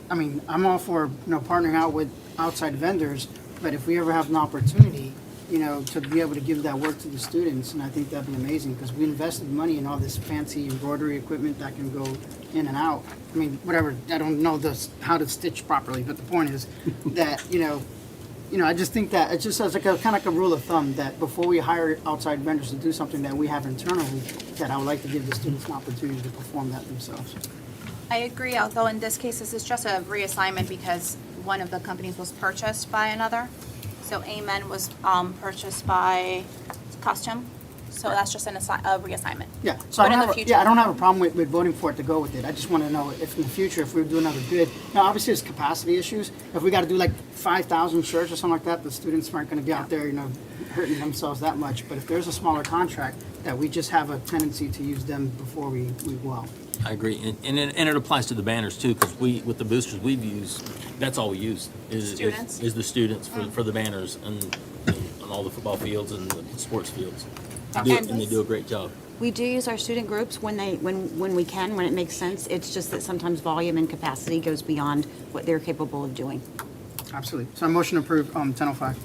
I mean, I'm all for, partnering out with outside vendors, but if we ever have an opportunity, to be able to give that work to the students, and I think that'd be amazing, because we invested money in all this fancy embroidery equipment that can go in and out. I mean, whatever, I don't know how to stitch properly, but the point is that, I just think that it just as like kind of like a rule of thumb that before we hire outside vendors to do something that we have internally, that I would like to give the students an opportunity to perform that themselves. I agree, although in this case, this is just a reassignment because one of the companies was purchased by another. So Amen was purchased by Custom, so that's just a reassignment. Yeah, so But in the future- I don't have a problem with voting for it to go with it. I just want to know if in the future, if we do another bid, now obviously there's capacity issues. If we got to do like 5,000 shirts or something like that, the students aren't going to be out there, hurting themselves that much. But if there's a smaller contract, that we just have a tendency to use them before we go out. I agree, and it applies to the banners too, because with the boosters we've used, that's all we use Students? is the students for the banners and on all the football fields and the sports fields. And they do a great job. We do use our student groups when we can, when it makes sense. It's just that sometimes volume and capacity goes beyond what they're capable of doing. Absolutely. So I motion to approve 1005.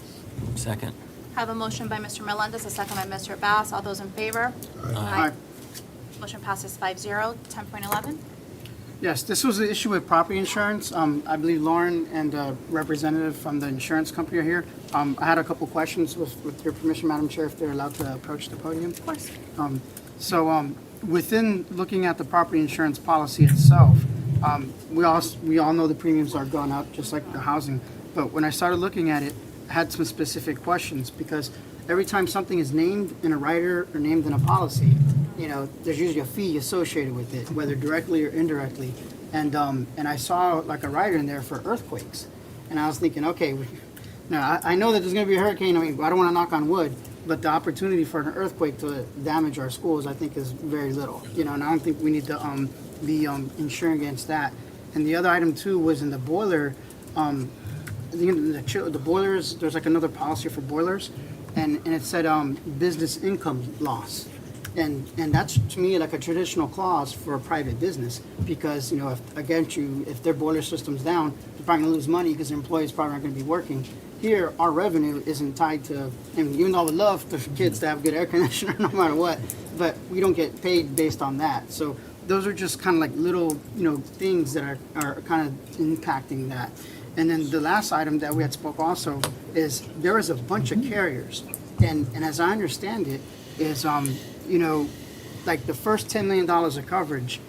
Second. Have a motion by Mr. Melendez, a second by Mr. Bass. All those in favor? Aye. Motion passes 5-0. 10.11. Yes, this was the issue with property insurance. I believe Lauren and a representative from the insurance company are here. I had a couple questions with your permission, Madam Chair, if they're allowed to approach the podium. Of course. Within looking at the property insurance policy itself, we all know the premiums are gone up, just like the housing. But when I started looking at it, I had some specific questions because every time something is named in a rider or named in a policy, there's usually a fee associated with it, whether directly or indirectly. And I saw like a rider in there for earthquakes. And I was thinking, okay, now I know that there's going to be a hurricane. I mean, I don't want to knock on wood, but the opportunity for an earthquake to damage our schools, I think, is very little. And I don't think we need to be insuring against that. And the other item too was in the boiler. The boilers, there's like another policy for boilers, and it said business income loss. And that's, to me, like a traditional clause for a private business because, if their boiler system's down, they're probably gonna lose money because their employees probably aren't gonna be working. Here, our revenue isn't tied to, and even though I would love the kids to have good air conditioner no matter what, but we don't get paid based on that. So those are just kind of like little, things that are kind of impacting that. And then the last item that we had spoke also is there is a bunch of carriers. And as I understand it, is, like the first $10 million of coverage,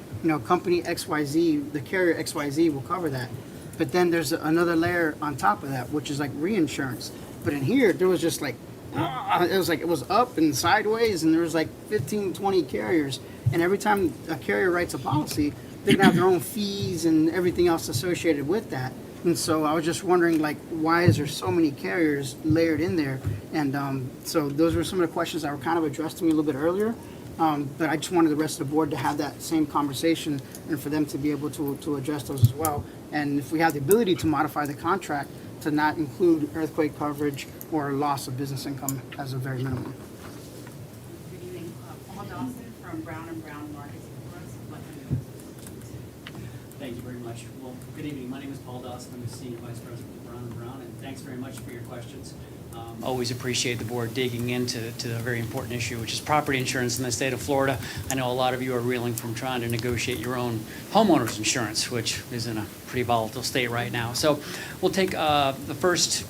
company XYZ, the carrier XYZ will cover that. But then there's another layer on top of that, which is like reinsurance. But in here, there was just like, it was up and sideways, and there was like 15, 20 carriers. And every time a carrier writes a policy, they're gonna have their own fees and everything else associated with that. And so I was just wondering, like, why is there so many carriers layered in there? And so those were some of the questions that were kind of addressed to me a little bit earlier. But I just wanted the rest of the board to have that same conversation and for them to be able to address those as well. And if we have the ability to modify the contract to not include earthquake coverage or loss of business income as a very minimum. from Brown & Brown Markets for us. Thank you very much. Well, good evening. My name is Paul Dawson. I'm the Senior Vice President with Brown & Brown, and thanks very much for your questions. Always appreciate the board digging into a very important issue, which is property insurance in the state of Florida. I know a lot of you are reeling from trying to negotiate your own homeowner's insurance, which is in a pretty volatile state right now. So we'll take the first,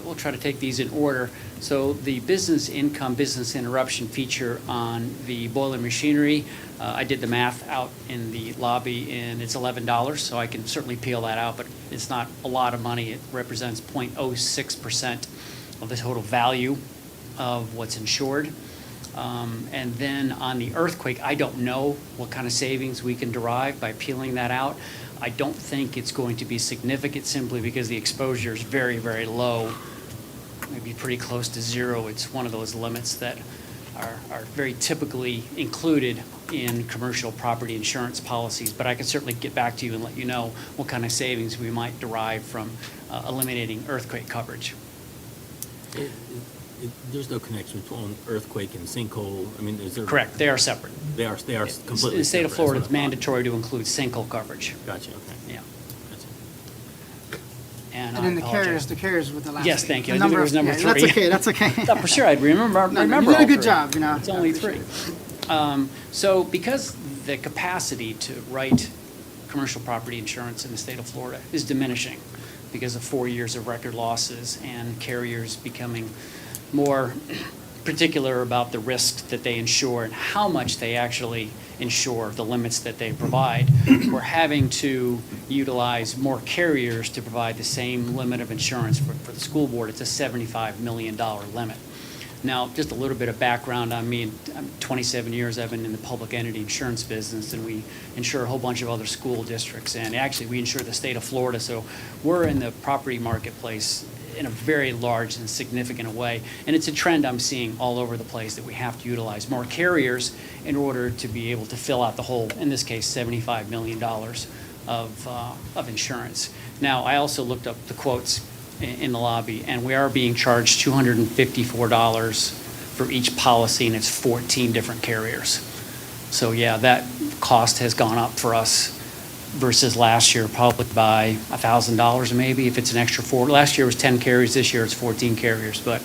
we'll try to take these in order. So the business income, business interruption feature on the boiler machinery, I did the math out in the lobby, and it's $11, so I can certainly peel that out, but it's not a lot of money. It represents 0.06% of the total value of what's insured. And then on the earthquake, I don't know what kind of savings we can derive by peeling that out. I don't think it's going to be significant simply because the exposure is very, very low, maybe pretty close to zero. It's one of those limits that are very typically included in commercial property insurance policies, but I can certainly get back to you and let you know what kind of savings we might derive from eliminating earthquake coverage. There's no connection between earthquake and sinkhole. I mean, is there? Correct, they are separate. They are completely. In the state of separate, Florida, that's it's what I thought. mandatory to include sinkhole coverage. Gotcha, okay. Yeah. Gotcha. And And then the apologize. carriers with the last. Yes, thank you. The I knew there was of- number yeah, three. That's okay, that's okay. Thought for sure I'd remember. No, remember you did a all good three. job, you know. It's only three. So because the capacity to write commercial property insurance in the state of Florida is diminishing because of 4 years of record losses and carriers becoming more particular about the risks that they insure and how much they actually insure, the limits that they provide, we're having to utilize more carriers to provide the same limit of insurance. For the school board, it's a $75 million limit. Now, just a little bit of background on me. 27 years I've been in the public entity insurance business, and we insure a whole bunch of other school districts. And actually, we insure the state of Florida, so we're in the property marketplace in a very large and significant way. And it's a trend I'm seeing all over the place that we have to utilize more carriers in order to be able to fill out the whole, in this case, $75 million of insurance. Now, I also looked up the quotes in the lobby, and we are being charged $254 for each policy, and it's 14 different carriers. So yeah, that cost has gone up for us versus last year, probably by $1,000 maybe, if it's an extra 4. Last year was 10 carriers, this year it's 14 carriers, but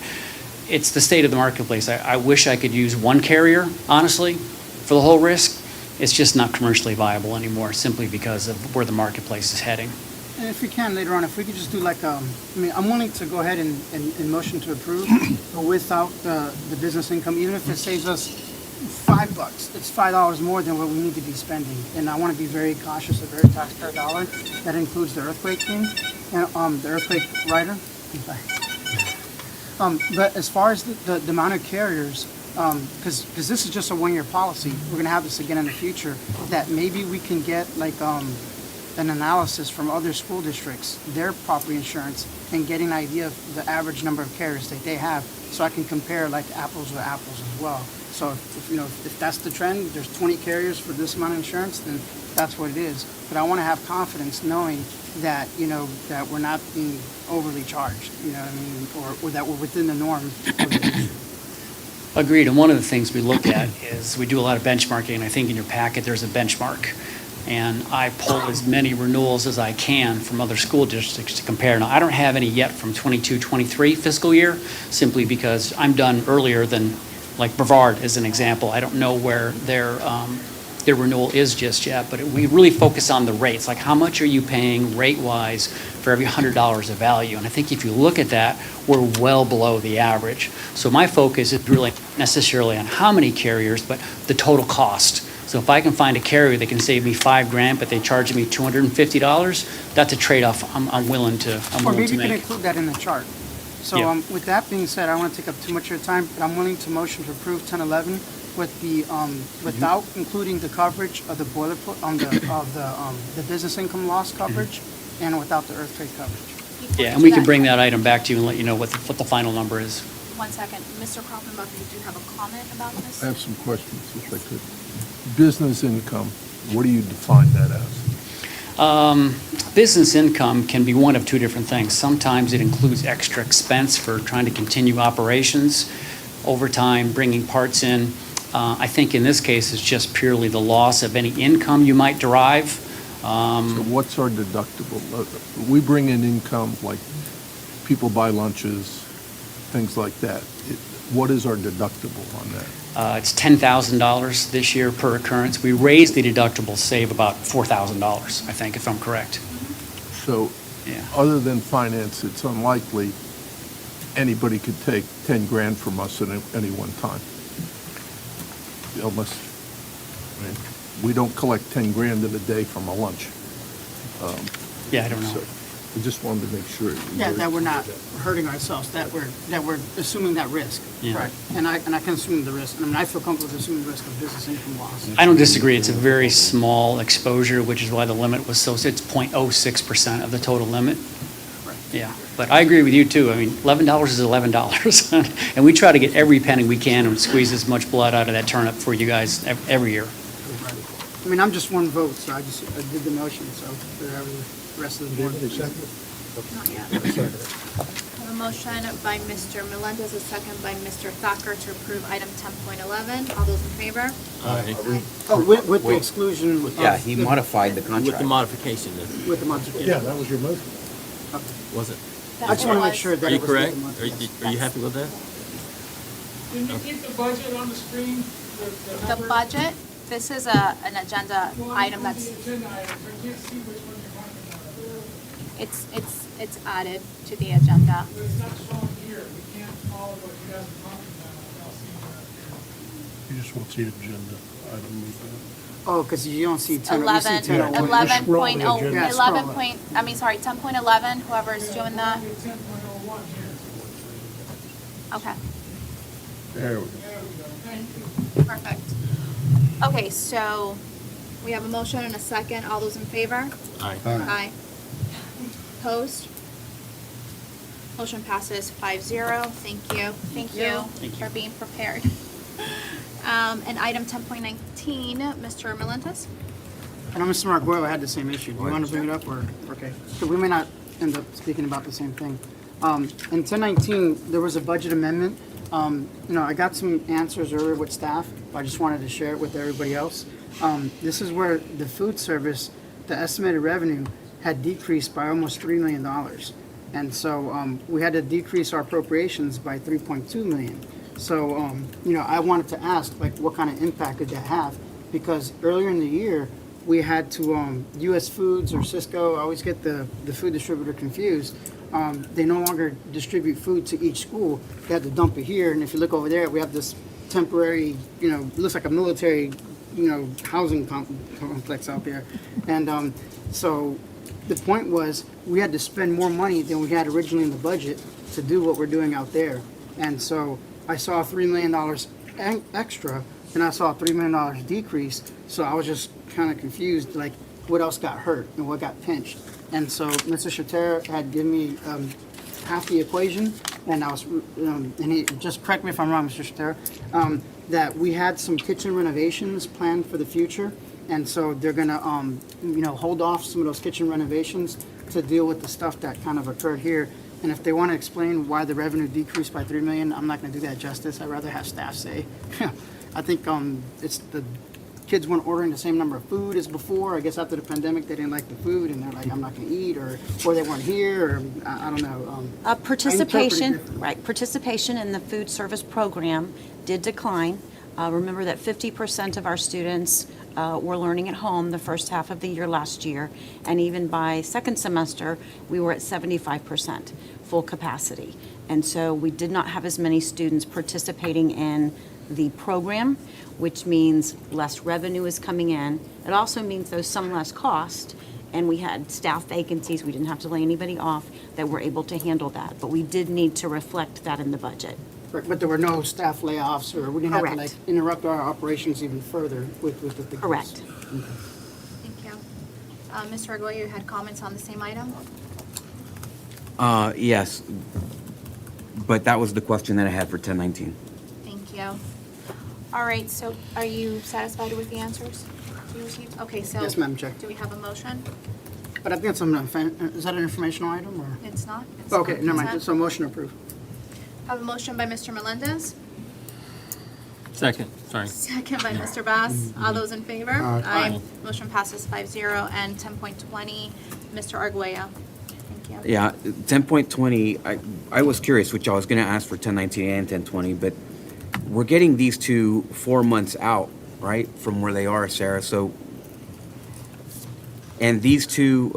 it's the state of the marketplace. I wish I could use one carrier, honestly, for the whole risk. It's just not commercially viable anymore, simply because of where the marketplace is heading. And if we can, later on, if we could just do like, I mean, I'm willing to go ahead and motion to approve, but without the business income, even if it saves us $5, it's $5 more than what we need to be spending. And I want to be very cautious of every taxpayer dollar. That includes the earthquake thing, and the earthquake rider. But as far as the amount of carriers, because this is just a one-year policy, we're going to have this again in the future, that maybe we can get like an analysis from other school districts, their property insurance, and getting an idea of the average number of carriers that they have, so I can compare like apples with apples as well. So if that's the trend, there's 20 carriers for this amount of insurance, then that's what it is. But I want to have confidence knowing that, that we're not being overly charged, you know what I mean, or that we're within the norm of the industry. Agreed, and one of the things we look at is we do a lot of benchmarking, and I think in your packet there's a benchmark. And I pull as many renewals as I can from other school districts to compare. Now, I don't have any yet from 22-23 fiscal year, simply because I'm done earlier than, like Brevard as an example. I don't know where their renewal is just yet, but we really focus on the rates, like how much are you paying rate-wise for every $100 of value? And I think if you look at that, we're well below the average. So my focus is really necessarily on how many carriers, but the total cost. So if I can find a carrier that can save me $5,000, but they charge me $250, that's a trade-off I'm willing to Or maybe to you can make. include that in the chart. So Yeah. with that being said, I don't want to take up too much of your time, but I'm willing to motion to approve 1011 with the without including the coverage of the the business income loss coverage, and without the earthquake coverage. Yeah, and we can bring that item back to you and let you know what the final number is. 1 second. Mr. Kaufman, you do have a comment about this? I have some questions, if I could. Business income, what do you define that as? Business income can be one of two different things. Sometimes it includes extra expense for trying to continue operations, overtime, bringing parts in. I think in this case, it's just purely the loss of any income you might derive. So what's our deductible? We bring in income, like people buy lunches, things like that. What is our deductible on that? It's $10,000 this year per occurrence. We raised the deductible, save about $4,000, I think, if I'm correct. So, Yeah. other than finance, it's unlikely anybody could take 10 grand from us at any one time. Unless, I mean, we don't collect 10 grand in a day from a lunch. Yeah, I don't know. So, we just wanted to make sure. Yeah, that we're not hurting ourselves, that we're assuming that risk. Yeah. Right. And I can assume the risk. I mean, I feel comfortable with assuming the risk of business income loss. I don't disagree. It's a very small exposure, which is why the limit was so, it's 0.06% of the total limit. Right. Yeah, but I agree with you too. I mean, $11 is $11. And we try to get every penny we can and squeeze as much blood out of that turnip for you guys every year. Right. I mean, I'm just one vote, so I did the motion, so whatever the rest of the board. Not yet. I have a motion by Mr. Melendez, a second by Mr. Thacker to approve item 10.11. All those in favor? Aye. Oh, with the exclusion of. Yeah, he modified the With contract. the modification, With the modification. Yeah, that was your motion. was it? I just want to make sure that Are you it was with correct? the Are modification. you happy with that? Can you keep the budget on the screen? The budget, this is an agenda item that's, The agenda items, I can't see which one you're talking about. it's added to the agenda. But it's not shown here, we can't follow what you guys are talking about without seeing that here. You just won't see the agenda item. Oh, because you don't see 10, you see 11, 10. 11.0, Yeah, 11 scroll point, I mean, sorry, 10.11, whoever's doing that. 10.01 here. Okay, There we go. perfect. Okay, so we have a motion and a second. All those in favor? Aye. Aye. Opposed? Motion passes 5-0. Thank you. Thank you Thank for you. being prepared. And item 10.19, Mr. Melendez? I know Mr. Margoyle had the same issue. Do you want to bring it up, or, okay? So we may not end up speaking about the same thing. In 1019, there was a budget amendment. I got some answers earlier with staff. I just wanted to share it with everybody else. This is where the food service, the estimated revenue had decreased by almost $3 million. And so we had to decrease our appropriations by $3.2 million. So, I wanted to ask, like, what kind of impact did that have? Because earlier in the year, we had to, US Foods or Cisco, I always get the food distributor confused. They no longer distribute food to each school. They had to dump it here, and if you look over there, we have this temporary, looks like a military, housing complex out there. And so the point was, we had to spend more money than we had originally in the budget to do what we're doing out there. And so I saw $3 million extra, and I saw a $3 million decrease. So I was just kind of confused, like, what else got hurt and what got pinched. And so Mr. Shater had given me half the equation, and I was, and he, just correct me if I'm wrong, Mr. Shater, that we had some kitchen renovations planned for the future, and so they're gonna, hold off some of those kitchen renovations to deal with the stuff that kind of occurred here. And if they want to explain why the revenue decreased by $3 million, I'm not gonna do that justice. I'd rather have staff say. I think it's the kids weren't ordering the same number of food as before. I guess after the pandemic, they didn't like the food, and they're like, I'm not gonna eat, or they weren't here, or I don't know. Participation, right, participation in the food service program did decline. Remember that 50% of our students were learning at home the first half of the year last year, and even by second semester, we were at 75% full capacity. And so we did not have as many students participating in the program, which means less revenue is coming in. It also means there's some less cost, and we had staff vacancies. We didn't have to lay anybody off, that were able to handle that. But we did need to reflect that in the budget. But there were no staff layoffs, or we didn't have to, like, interrupt our operations even further with the. Correct. Thank you. Mr. Arguello, you had comments on the same item? Yes, but that was the question that I had for 1019. Thank you. All right, so are you satisfied with the answers you received? Okay, so. Yes, Madam Chair. Do we have a motion? But I think it's is that an informational item, or? It's not? It's Okay, on never mind, consent. so motion approved. I have a motion by Mr. Melendez. Second, sorry. Second by Mr. Bass. All those in favor? Aye. Motion passes 5-0. And 10.20, Mr. Arguello. Thank you. Yeah, 10.20, I was curious, which I was going to ask for 1019 and 1020, but we're getting these two 4 months out, right, from where they are, Sarah. So, and these two,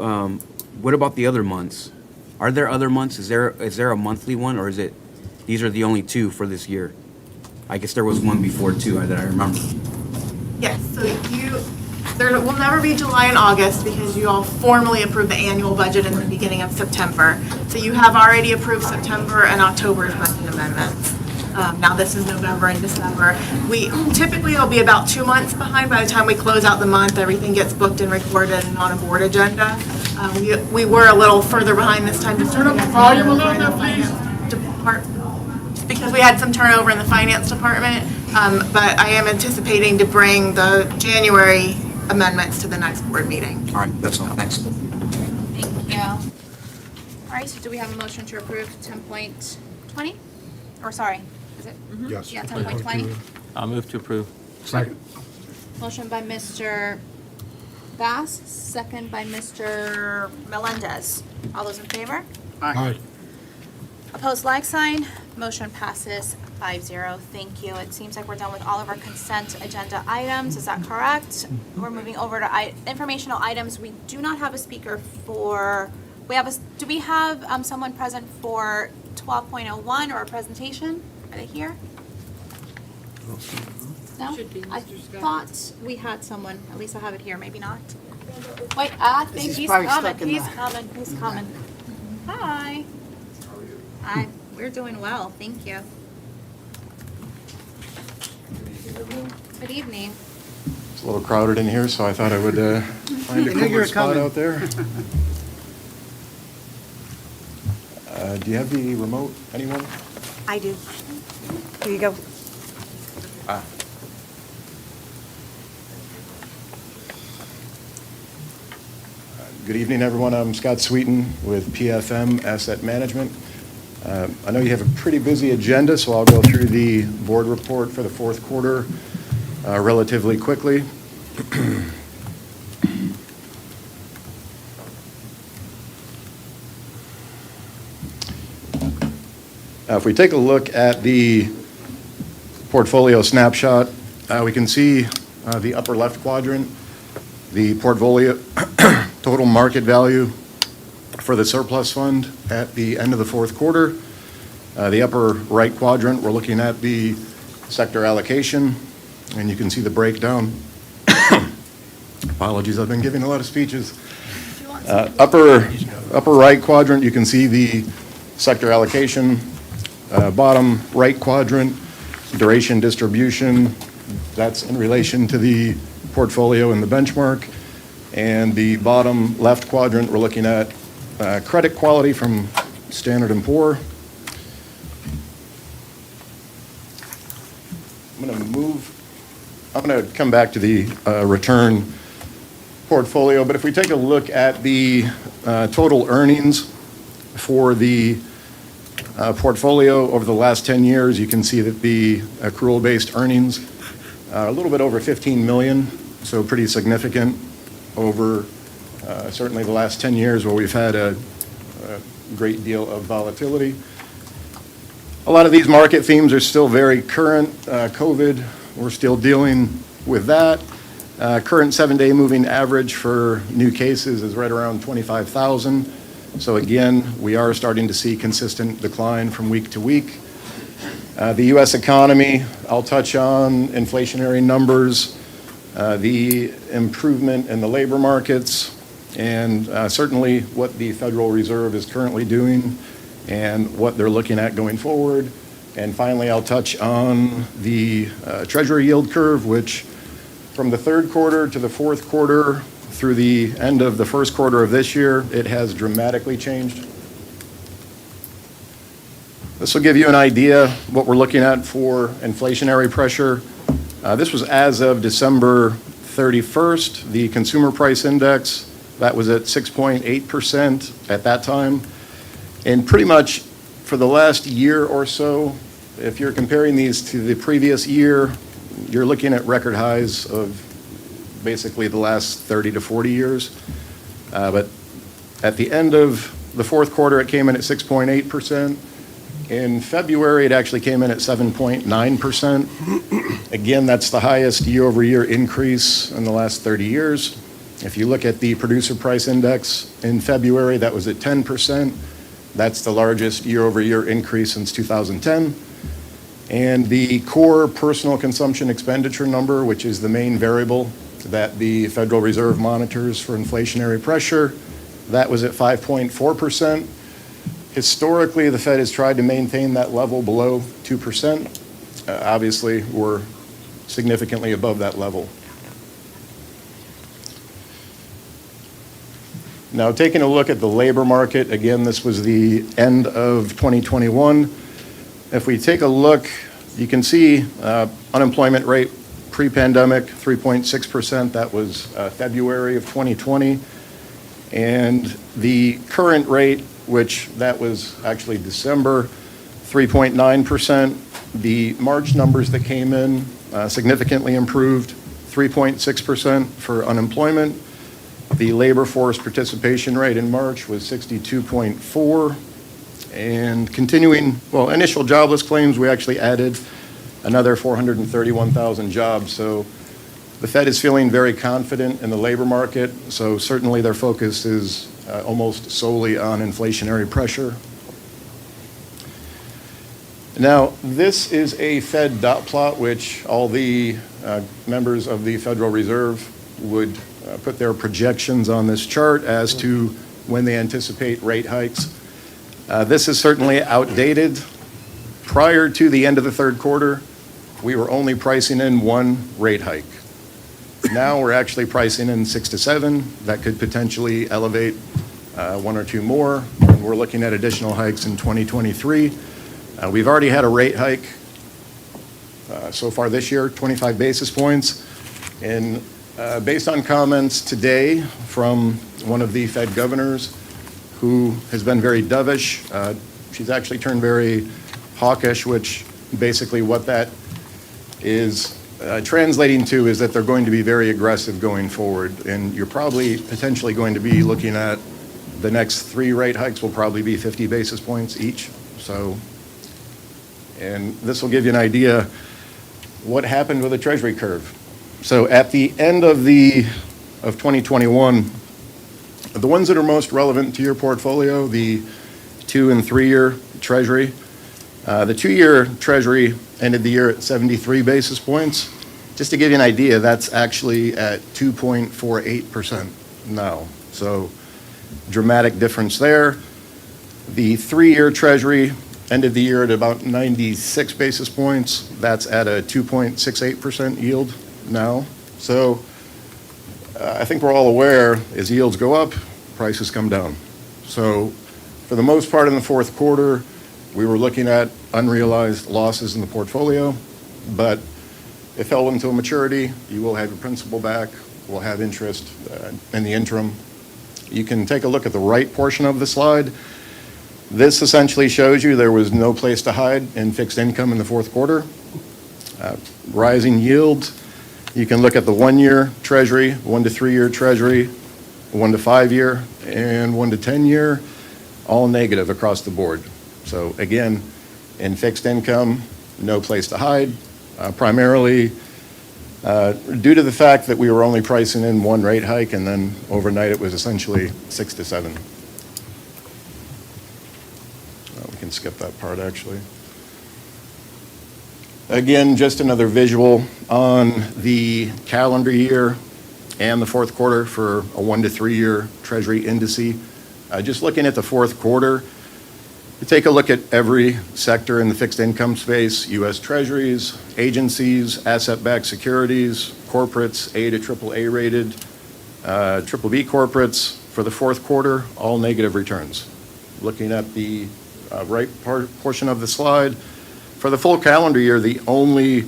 what about the other months? Are there other months? Is there a monthly one, or is it, these are the only two for this year? I guess there was one before too that I remember. Yes, so there will never be July and August because you all formally approved the annual budget in the beginning of September. So you have already approved September and October's budget amendments. Now this is November and December. Typically it'll be about 2 months behind by the time we close out the month. Everything gets booked and recorded and on a board agenda. We were a little further behind this time. Just because we had some turnover in the finance department, but I am anticipating to bring the January amendments to the next board meeting. All right, that's all. Thanks. Thank you. All right, so do we have a motion to approve 10.20? Or sorry, is it? Yes. Yeah, 10.20. I'll move to approve. Second. Motion by Mr. Bass, second by Mr. Melendez. All those in favor? Aye. Opposed, like sign. Motion passes 5-0. Thank you. It seems like we're done with all of our consent agenda items. Is that correct? We're moving over to informational items. We do not have a speaker for, do we have someone present for 12.01 or a presentation? Are they here? No? Should be I Mr. Scott. thought we had someone. At least I have it here. Maybe not. Wait, I think He's he's probably coming. stuck in He's the- coming. He's coming. Hi. Hi. We're doing well. Thank you. Good evening. It's a little crowded in here, so I thought I would find a I knew you cooler were spot coming. out there. Do you have the remote, anyone? I do. Here you go. Ah. Good evening, everyone. I'm Scott Sweeten with PFM Asset Management. I know you have a pretty busy agenda, so I'll go through the board report for the fourth quarter relatively quickly. If we take a look at the portfolio snapshot, we can see the upper left quadrant, the portfolio total market value for the surplus fund at the end of the fourth quarter. The upper right quadrant, we're looking at the sector allocation, and you can see the breakdown. Apologies, I've been giving a lot of speeches. Upper right quadrant, you can see the sector allocation. Bottom right quadrant, duration distribution, that's in relation to the portfolio and the benchmark. And the bottom left quadrant, we're looking at credit quality from Standard & Poor. I'm going to come back to the return portfolio, but if we take a look at the total earnings for the portfolio over the last 10 years, you can see that the accrual-based earnings are a little bit over 15 million, so pretty significant over certainly the last 10 years where we've had a great deal of volatility. A lot of these market themes are still very current. COVID, we're still dealing with that. Current 7-day moving average for new cases is right around 25,000. So again, we are starting to see consistent decline from week to week. The U.S. economy, I'll touch on inflationary numbers, the improvement in the labor markets, and certainly what the Federal Reserve is currently doing and what they're looking at going forward. And finally, I'll touch on the Treasury yield curve, which from the third quarter to the fourth quarter through the end of the first quarter of this year, it has dramatically changed. This will give you an idea what we're looking at for inflationary pressure. This was as of December 31st. The consumer price index, that was at 6.8% at that time. And pretty much for the last year or so, if you're comparing these to the previous year, you're looking at record highs of basically the last 30 to 40 years. But at the end of the fourth quarter, it came in at 6.8%. In February, it actually came in at 7.9%. Again, that's the highest year-over-year increase in the last 30 years. If you look at the producer price index in February, that was at 10%. That's the largest year-over-year increase since 2010. And the core personal consumption expenditure number, which is the main variable that the Federal Reserve monitors for inflationary pressure, that was at 5.4%. Historically, the Fed has tried to maintain that level below 2%. Obviously, we're significantly above that level. Now, taking a look at the labor market, again, this was the end of 2021. If we take a look, you can see unemployment rate pre-pandemic, 3.6%. That was February of 2020. And the current rate, which that was actually December, 3.9%. The March numbers that came in significantly improved, 3.6% for unemployment. The labor force participation rate in March was 62.4. And continuing, well, initial jobless claims, we actually added another 431,000 jobs. So the Fed is feeling very confident in the labor market. So certainly their focus is almost solely on inflationary pressure. Now, this is a Fed dot plot, which all the members of the Federal Reserve would put their projections on this chart as to when they anticipate rate hikes. This is certainly outdated. Prior to the end of the third quarter, we were only pricing in one rate hike. Now we're actually pricing in 6 to 7. That could potentially elevate 1 or 2 more. And we're looking at additional hikes in 2023. We've already had a rate hike so far this year, 25 basis points. And based on comments today from one of the Fed governors who has been very dovish, she's actually turned very hawkish, which basically what that is translating to is that they're going to be very aggressive going forward. And you're probably potentially going to be looking at the next 3 rate hikes will probably be 50 basis points each. So, and this will give you an idea what happened with the Treasury curve. So at the end of 2021, the ones that are most relevant to your portfolio, the 2 and 3 year Treasury, the 2-year Treasury ended the year at 73 basis points. Just to give you an idea, that's actually at 2.48% now. So dramatic difference there. The 3-year Treasury ended the year at about 96 basis points. That's at a 2.68% yield now. So I think we're all aware as yields go up, prices come down. So for the most part in the fourth quarter, we were looking at unrealized losses in the portfolio, but if held until maturity, you will have your principal back, we'll have interest in the interim. You can take a look at the right portion of the slide. This essentially shows you there was no place to hide in fixed income in the fourth quarter. Rising yields. You can look at the 1-year Treasury, 1 to 3 year Treasury, 1 to 5 year, and 1 to 10 year, all negative across the board. So again, in fixed income, no place to hide, primarily due to the fact that we were only pricing in 1 rate hike, and then overnight it was essentially 6 to 7. We can skip that part actually. Again, just another visual on the calendar year and the fourth quarter for a 1 to 3 year Treasury indice. Just looking at the fourth quarter, you take a look at every sector in the fixed income space, U.S. Treasuries, agencies, asset-backed securities, corporates, A to AAA rated, BBB corporates. For the fourth quarter, all negative returns. Looking at the right portion of the slide, for the full calendar year, the only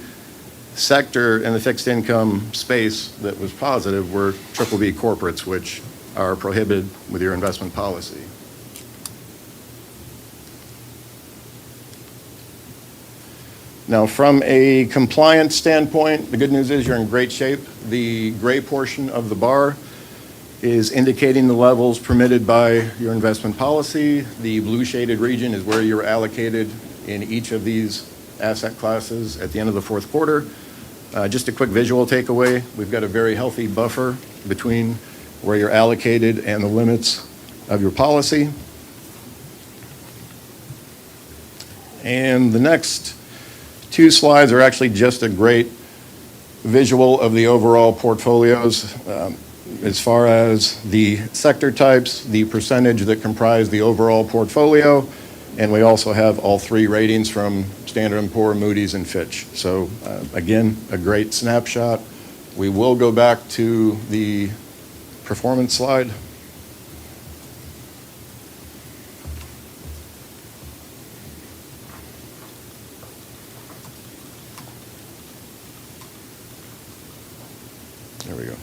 sector in the fixed income space that was positive were BBB corporates, which are prohibited with your investment policy. Now, from a compliance standpoint, the good news is you're in great shape. The gray portion of the bar is indicating the levels permitted by your investment policy. The blue shaded region is where you're allocated in each of these asset classes at the end of the fourth quarter. Just a quick visual takeaway, we've got a very healthy buffer between where you're allocated and the limits of your policy. And the next two slides are actually just a great visual of the overall portfolios. As far as the sector types, the percentage that comprise the overall portfolio, and we also have all three ratings from Standard & Poor's, Moody's, and Fitch. So again, a great snapshot. We will go back to the performance slide. There we go.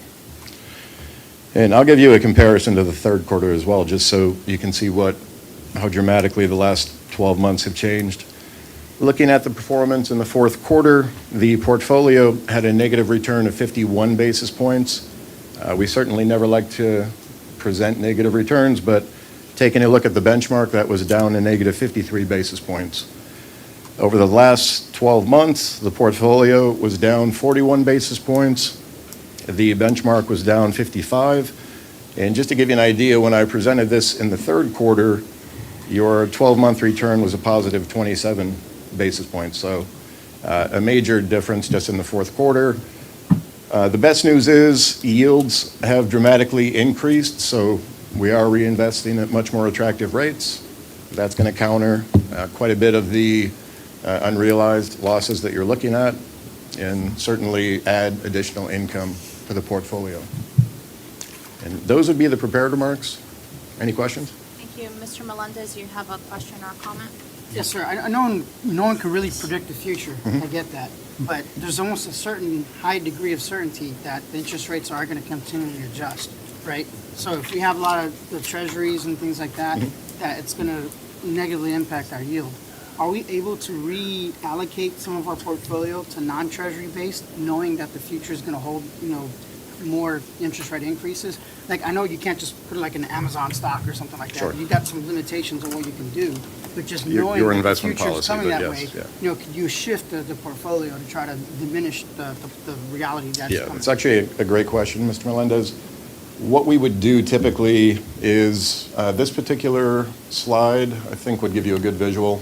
And I'll give you a comparison to the third quarter as well, just so you can see how dramatically the last 12 months have changed. Looking at the performance in the fourth quarter, the portfolio had a negative return of 51 basis points. We certainly never like to present negative returns, but taking a look at the benchmark, that was down a negative 53 basis points. Over the last 12 months, the portfolio was down 41 basis points. The benchmark was down 55. And just to give you an idea, when I presented this in the third quarter, your 12-month return was a positive 27 basis points. So a major difference just in the fourth quarter. The best news is yields have dramatically increased, so we are reinvesting at much more attractive rates. That's going to counter quite a bit of the unrealized losses that you're looking at, and certainly add additional income to the portfolio. And those would be the prepared remarks. Any questions? Thank you. Mr. Melendez, you have a question or a comment? Yes, sir. I know no one can really predict the future. I get that. But there's almost a certain high degree of certainty that the interest rates are going to continually adjust, right? So if we have a lot of the treasuries and things like that, that it's going to negatively impact our yield. Are we able to reallocate some of our portfolio to non-treasury based, knowing that the future is going to hold, more interest rate increases? Like, I know you can't just put it like an Amazon stock or something like that. Sure. You've got some limitations on what you can do, but just Your knowing that the investment future is policy, coming but that yes, way, yeah. could you shift the portfolio to try to diminish the reality that's Yeah, coming? it's actually a great question, Mr. Melendez. What we would do typically is, this particular slide, I think, would give you a good visual.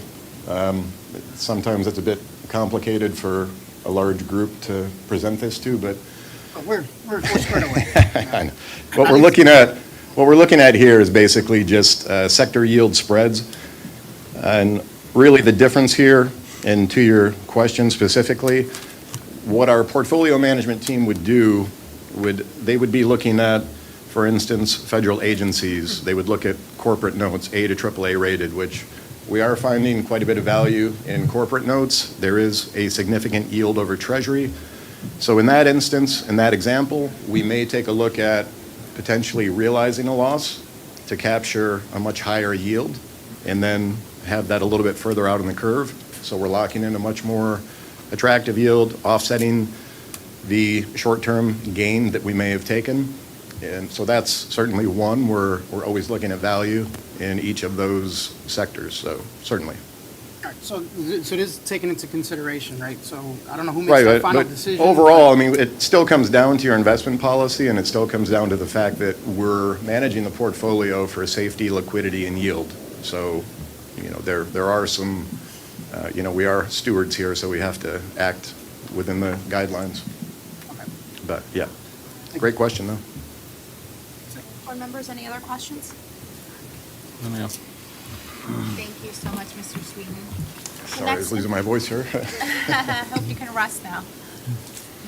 Sometimes it's a bit complicated for a large group to present this to, but But we're squared away. I know. What we're looking at here is basically just sector yield spreads. And really the difference here, and to your question specifically, what our portfolio management team would do, they would be looking at, for instance, federal agencies. They would look at corporate notes, A to AAA rated, which we are finding quite a bit of value in corporate notes. There is a significant yield over Treasury. So in that instance, in that example, we may take a look at potentially realizing a loss to capture a much higher yield, and then have that a little bit further out in the curve. So we're locking in a much more attractive yield, offsetting the short-term gain that we may have taken. And so that's certainly one. We're always looking at value in each of those sectors, so certainly. All right, so it is taken into consideration, right? So I don't know who makes the Right, final but decision. overall, I mean, it still comes down to your investment policy, and it still comes down to the fact that we're managing the portfolio for safety, liquidity, and yield. So, there are some, we are stewards here, so we have to act within the guidelines. Okay. But, yeah, great question, though. Board members, any other questions? No, ma'am. Thank you so much, Mr. Sweeten. Sorry, I was losing my voice here. Hope you can rest now.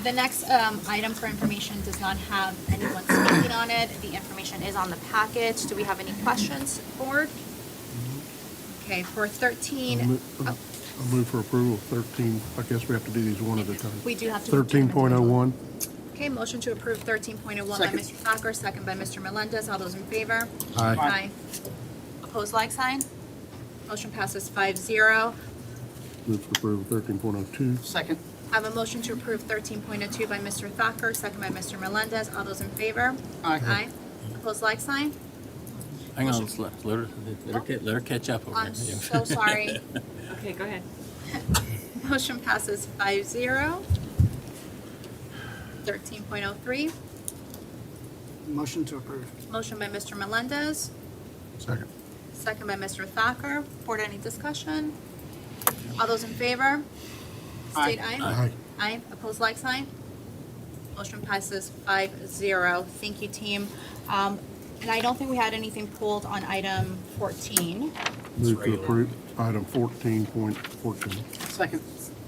The next item for information does not have anyone speaking on it. The information is on the package. Do we have any questions, board? Okay, for 13, I'll move for approval of 13. I guess we have to do these one at a time. we do have to. 13.01. Okay, motion to approve 13.01 by Second. Mr. Thacker, second by Mr. Melendez. All those in favor? Aye. Opposed, like sign? Motion passes 5-0. Move for approval 13.02. Second. I have a motion to approve 13.02 by Mr. Thacker, second by Mr. Melendez. All those in favor? Aye. Aye. Opposed, like sign? Hang on, let her catch up over I'm there. so sorry. Okay, go ahead. Motion passes 5-0. 13.03, Motion to approve. motion by Mr. Melendez, Second. second by Mr. Thacker. Board, any discussion? All those in favor? State aye. Aye. Aye. Opposed, like sign? Motion passes 5-0. Thank you, team. And I don't think we had anything pulled on item 14. Move to approve item 14.14. Second.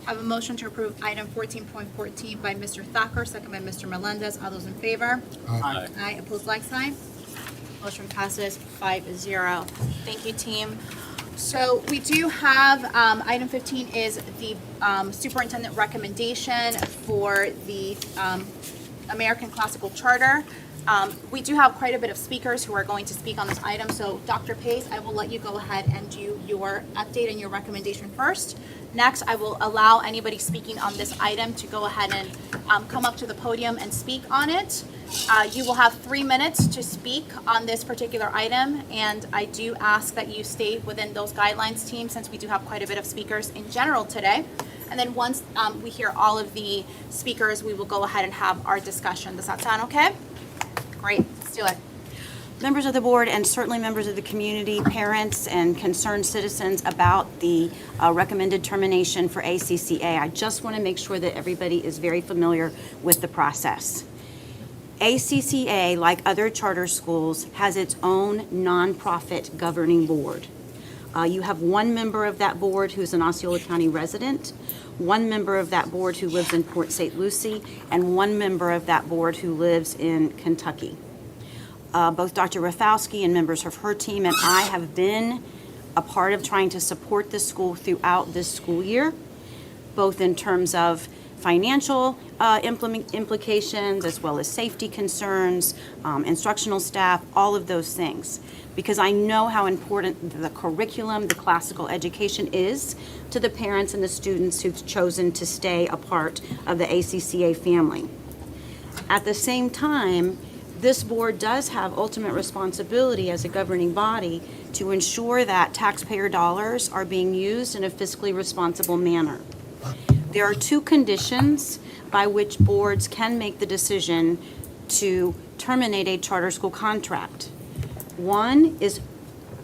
I have a motion to approve item 14.14 by Mr. Thacker, second by Mr. Melendez. All those in favor? Aye. Aye. Opposed, like sign? Motion passes 5-0. Thank you, team. So we do have, item 15 is the superintendent recommendation for the American Classical Charter. We do have quite a bit of speakers who are going to speak on this item. So Dr. Pace, I will let you go ahead and do your update and your recommendation first. Next, I will allow anybody speaking on this item to go ahead and come up to the podium and speak on it. You will have 3 minutes to speak on this particular item, and I do ask that you stay within those guidelines, team, since we do have quite a bit of speakers in general today. And then once we hear all of the speakers, we will go ahead and have our discussion. Does that sound okay? Great, let's do it. Members of the board and certainly members of the community, parents and concerned citizens about the recommended termination for ACCA. I just want to make sure that everybody is very familiar with the process. ACCA, like other charter schools, has its own nonprofit governing board. You have one member of that board who's an Osceola County resident, one member of that board who lives in Port St. Lucie, and one member of that board who lives in Kentucky. Both Dr. Rafalski and members of her team and I have been a part of trying to support the school throughout this school year, both in terms of financial implications as well as safety concerns, instructional staff, all of those things. Because I know how important the curriculum, the classical education is to the parents and the students who've chosen to stay a part of the ACCA family. At the same time, this board does have ultimate responsibility as a governing body to ensure that taxpayer dollars are being used in a fiscally responsible manner. There are two conditions by which boards can make the decision to terminate a charter school contract. One is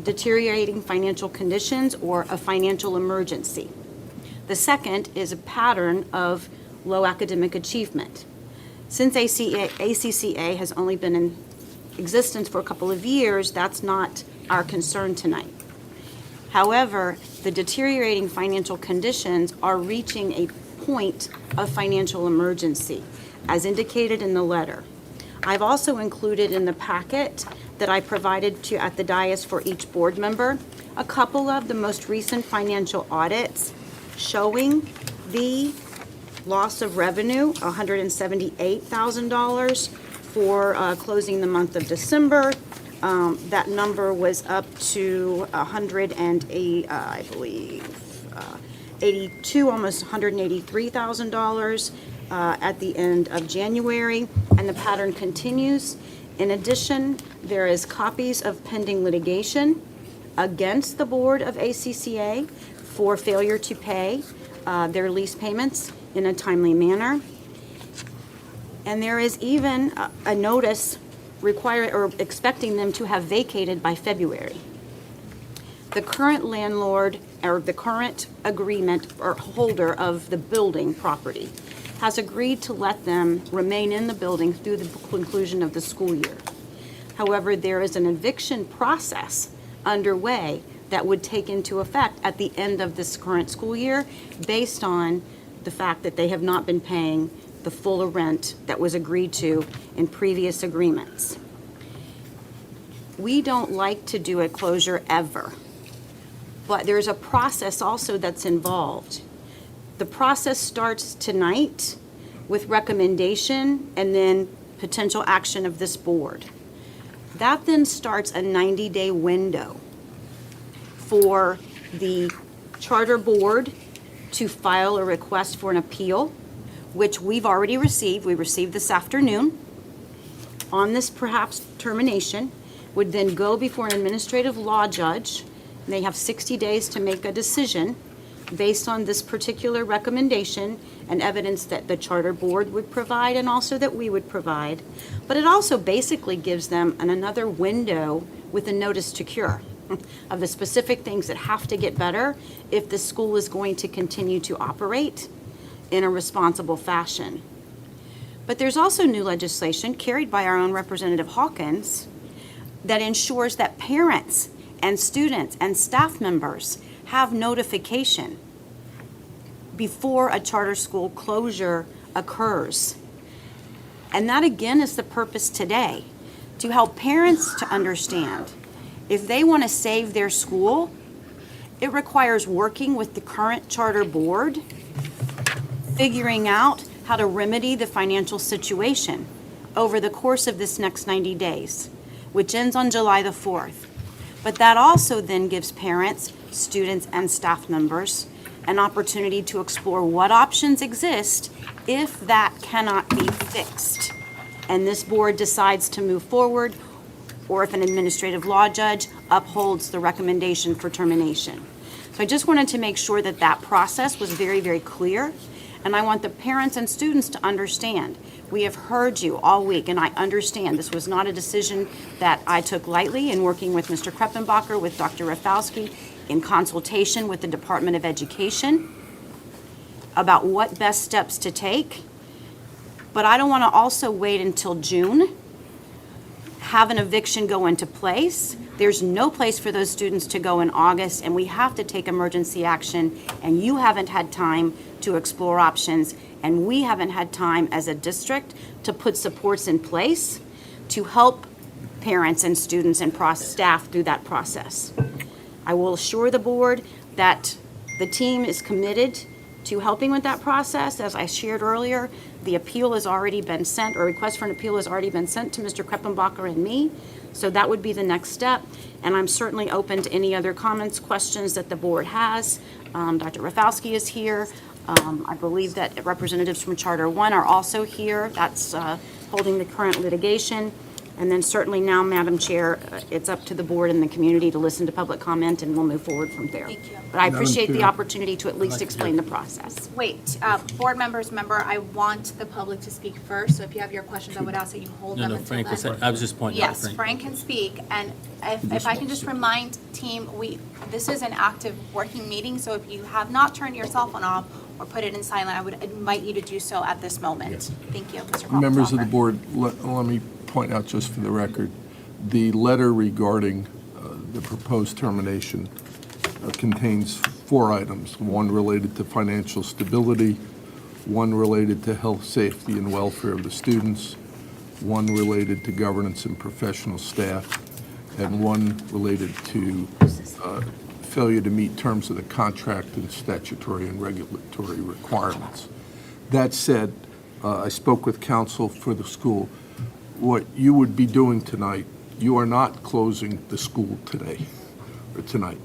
deteriorating financial conditions or a financial emergency. The second is a pattern of low academic achievement. Since ACCA has only been in existence for a couple of years, that's not our concern tonight. However, the deteriorating financial conditions are reaching a point of financial emergency, as indicated in the letter. I've also included in the packet that I provided to at the dais for each board member a couple of the most recent financial audits showing the loss of revenue, $178,000 for closing the month of December. That number was up to 108, I believe, 82, almost $183,000 at the end of January, and the pattern continues. In addition, there is copies of pending litigation against the board of ACCA for failure to pay their lease payments in a timely manner. And there is even a notice expecting them to have vacated by February. The current landlord, or the current agreement or holder of the building property, has agreed to let them remain in the building through the conclusion of the school year. However, there is an eviction process underway that would take into effect at the end of this current school year based on the fact that they have not been paying the full rent that was agreed to in previous agreements. We don't like to do a closure ever, but there's a process also that's involved. The process starts tonight with recommendation and then potential action of this board. That then starts a 90-day window for the charter board to file a request for an appeal, which we've already received. We received this afternoon. On this perhaps termination, would then go before an administrative law judge. And they have 60 days to make a decision based on this particular recommendation and evidence that the charter board would provide and also that we would provide. But it also basically gives them another window with a notice to cure of the specific things that have to get better if the school is going to continue to operate in a responsible fashion. But there's also new legislation carried by our own Representative Hawkins that ensures that parents and students and staff members have notification before a charter school closure occurs. And that again is the purpose today, to help parents to understand if they want to save their school, it requires working with the current charter board, figuring out how to remedy the financial situation over the course of this next 90 days, which ends on July the 4th. But that also then gives parents, students, and staff members an opportunity to explore what options exist if that cannot be fixed. And this board decides to move forward, or if an administrative law judge upholds the recommendation for termination. So I just wanted to make sure that that process was very, very clear. And I want the parents and students to understand. We have heard you all week, and I understand this was not a decision that I took lightly in working with Mr. Kreppenbacher, with Dr. Rafalski, in consultation with the Department of Education about what best steps to take. But I don't want to also wait until June, have an eviction go into place. There's no place for those students to go in August, and we have to take emergency action, and you haven't had time to explore options, and we haven't had time as a district to put supports in place to help parents and students and staff through that process. I will assure the board that the team is committed to helping with that process. As I shared earlier, the appeal has already been sent, or request for an appeal has already been sent to Mr. Kreppenbacher and me. So that would be the next step. And I'm certainly open to any other comments, questions that the board has. Dr. Rafalski is here. I believe that representatives from Charter 1 are also here. That's holding the current litigation. And then certainly now, Madam Chair, it's up to the board and the community to listen to public comment, and we'll move forward from there. Thank you. But I Madam appreciate the Chair. opportunity to at least explain the process. Wait, board members, remember, I want the public to speak first, so if you have your questions, I would ask that you hold them No, until Frank was, then. I was just pointing out Yes, Frank. Frank can speak, and if I can just remind team, this is an active working meeting, so if you have not turned your cell phone off or put it in silent, I would invite you to do so at this moment. Thank you, Mr. Kreppenbacher. Members of the board, let me point out just for the record, the letter regarding the proposed termination contains 4 items, one related to financial stability, one related to health, safety, and welfare of the students, one related to governance and professional staff, and one related to failure to meet terms of the contract and statutory and regulatory requirements. That said, I spoke with counsel for the school. What you would be doing tonight, you are not closing the school today or tonight.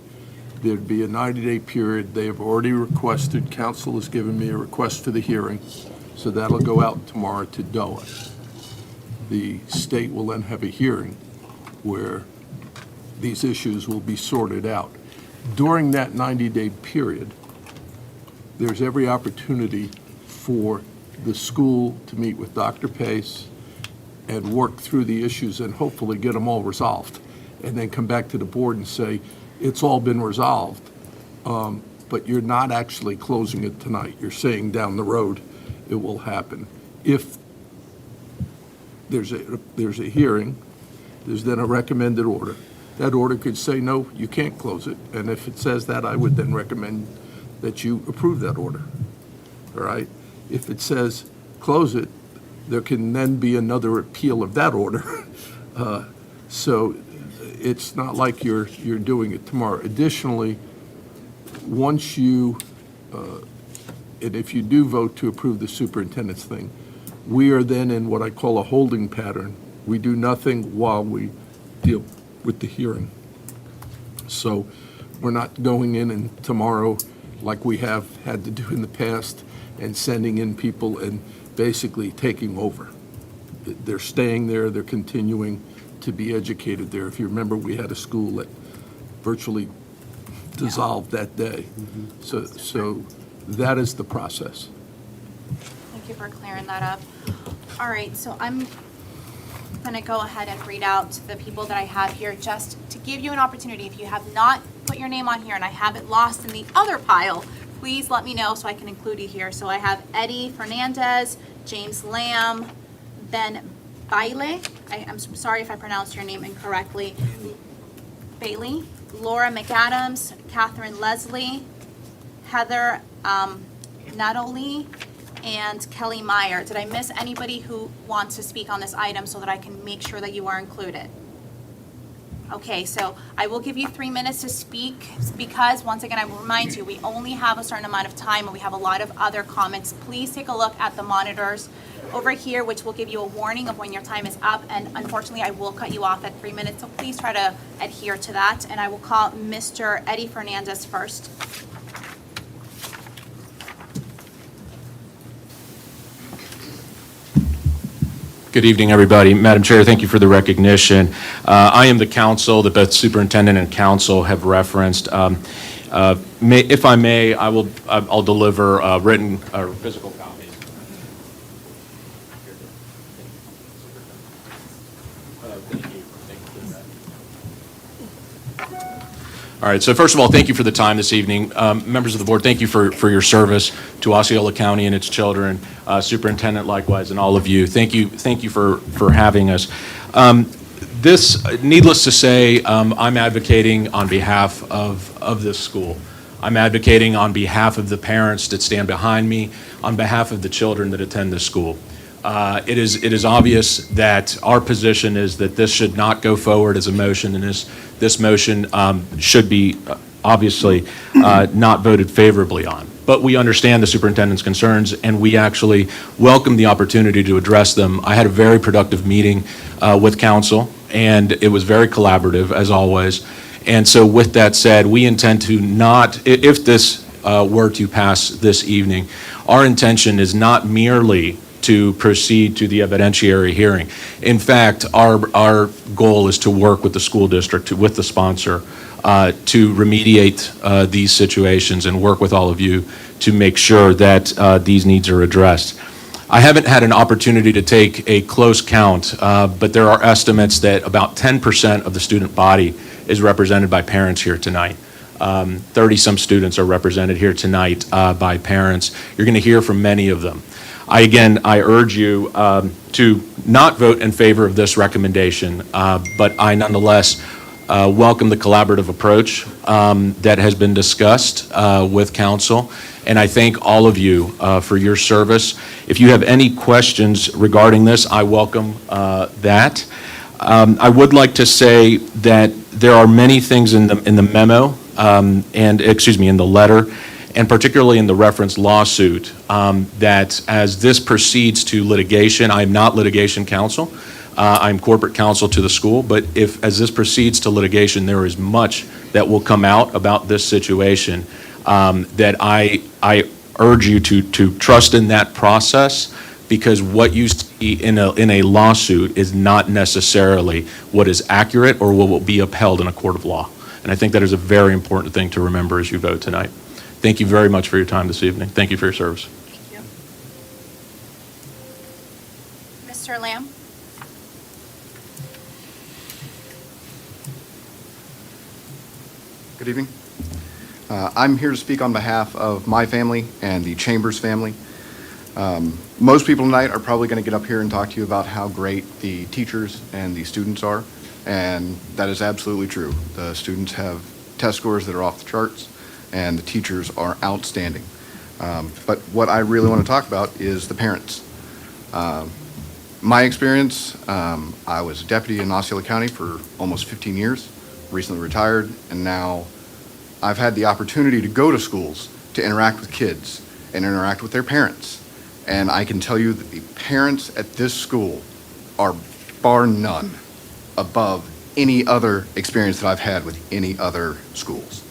There'd be a 90-day period. They have already requested, counsel has given me a request for the hearing, so that'll go out tomorrow to DOA. The state will then have a hearing where these issues will be sorted out. During that 90-day period, there's every opportunity for the school to meet with Dr. Pace and work through the issues and hopefully get them all resolved, and then come back to the board and say, it's all been resolved, but you're not actually closing it tonight. You're saying down the road it will happen. If there's a hearing, there's then a recommended order. That order could say, no, you can't close it, and if it says that, I would then recommend that you approve that order, all right? If it says close it, there can then be another appeal of that order. So it's not like you're doing it tomorrow. Additionally, once you, and if you do vote to approve the superintendent's thing, we are then in what I call a holding pattern. We do nothing while we deal with the hearing. So we're not going in and tomorrow like we have had to do in the past, and sending in people and basically taking over. They're staying there, they're continuing to be educated there. If you remember, we had a school that virtually dissolved that day. So that is the process. Thank you for clearing that up. All right, so I'm gonna go ahead and read out the people that I have here, just to give you an opportunity. If you have not put your name on here and I have it lost in the other pile, please let me know so I can include you here. So I have Eddie Fernandez, James Lamb, Ben Bailey, I'm sorry if I pronounced your name incorrectly, Bailey, Laura McAdams, Catherine Leslie, Heather Natoli, and Kelly Meyer. Did I miss anybody who wants to speak on this item so that I can make sure that you are included? Okay, so I will give you 3 minutes to speak, because once again, I will remind you, we only have a certain amount of time and we have a lot of other comments. Please take a look at the monitors over here, which will give you a warning of when your time is up, and unfortunately, I will cut you off at 3 minutes, so please try to adhere to that. And I will call Mr. Eddie Fernandez first. Good evening, everybody. Madam Chair, thank you for the recognition. I am the counsel that both superintendent and council have referenced. If I may, I'll deliver written or physical copies. All right, so first of all, thank you for the time this evening. Members of the board, thank you for your service to Osceola County and its children. Superintendent, likewise, and all of you. Thank you for having us. Needless to say, I'm advocating on behalf of this school. I'm advocating on behalf of the parents that stand behind me, on behalf of the children that attend this school. It is obvious that our position is that this should not go forward as a motion, and this motion should be obviously not voted favorably on. But we understand the superintendent's concerns, and we actually welcome the opportunity to address them. I had a very productive meeting with council, and it was very collaborative, as always. And so with that said, we intend to not, if this were to pass this evening, our intention is not merely to proceed to the evidentiary hearing. In fact, our goal is to work with the school district, with the sponsor, to remediate these situations and work with all of you to make sure that these needs are addressed. I haven't had an opportunity to take a close count, but there are estimates that about 10% of the student body is represented by parents here tonight. 30-some students are represented here tonight by parents. You're going to hear from many of them. I urge you to not vote in favor of this recommendation, but I nonetheless welcome the collaborative approach that has been discussed with council, and I thank all of you for your service. If you have any questions regarding this, I welcome that. I would like to say that there are many things in the memo, in the letter, and particularly in the reference lawsuit, that as this proceeds to litigation, I'm not litigation counsel, I'm corporate counsel to the school, but as this proceeds to litigation, there is much that will come out about this situation that I urge you to trust in that process, because what you see in a lawsuit is not necessarily what is accurate or what will be upheld in a court of law. And I think that is a very important thing to remember as you vote tonight. Thank you very much for your time this evening. Thank you for your service. Thank you. Mr. Lamb? Good evening. I'm here to speak on behalf of my family and the Chambers family. Most people tonight are probably going to get up here and talk to you about how great the teachers and the students are, and that is absolutely true. The students have test scores that are off the charts, and the teachers are outstanding. But what I really want to talk about is the parents. My experience, I was a deputy in Osceola County for almost 15 years, recently retired, and now I've had the opportunity to go to schools to interact with kids and interact with their parents. And I can tell you that the parents at this school are bar none above any other experience that I've had with any other schools.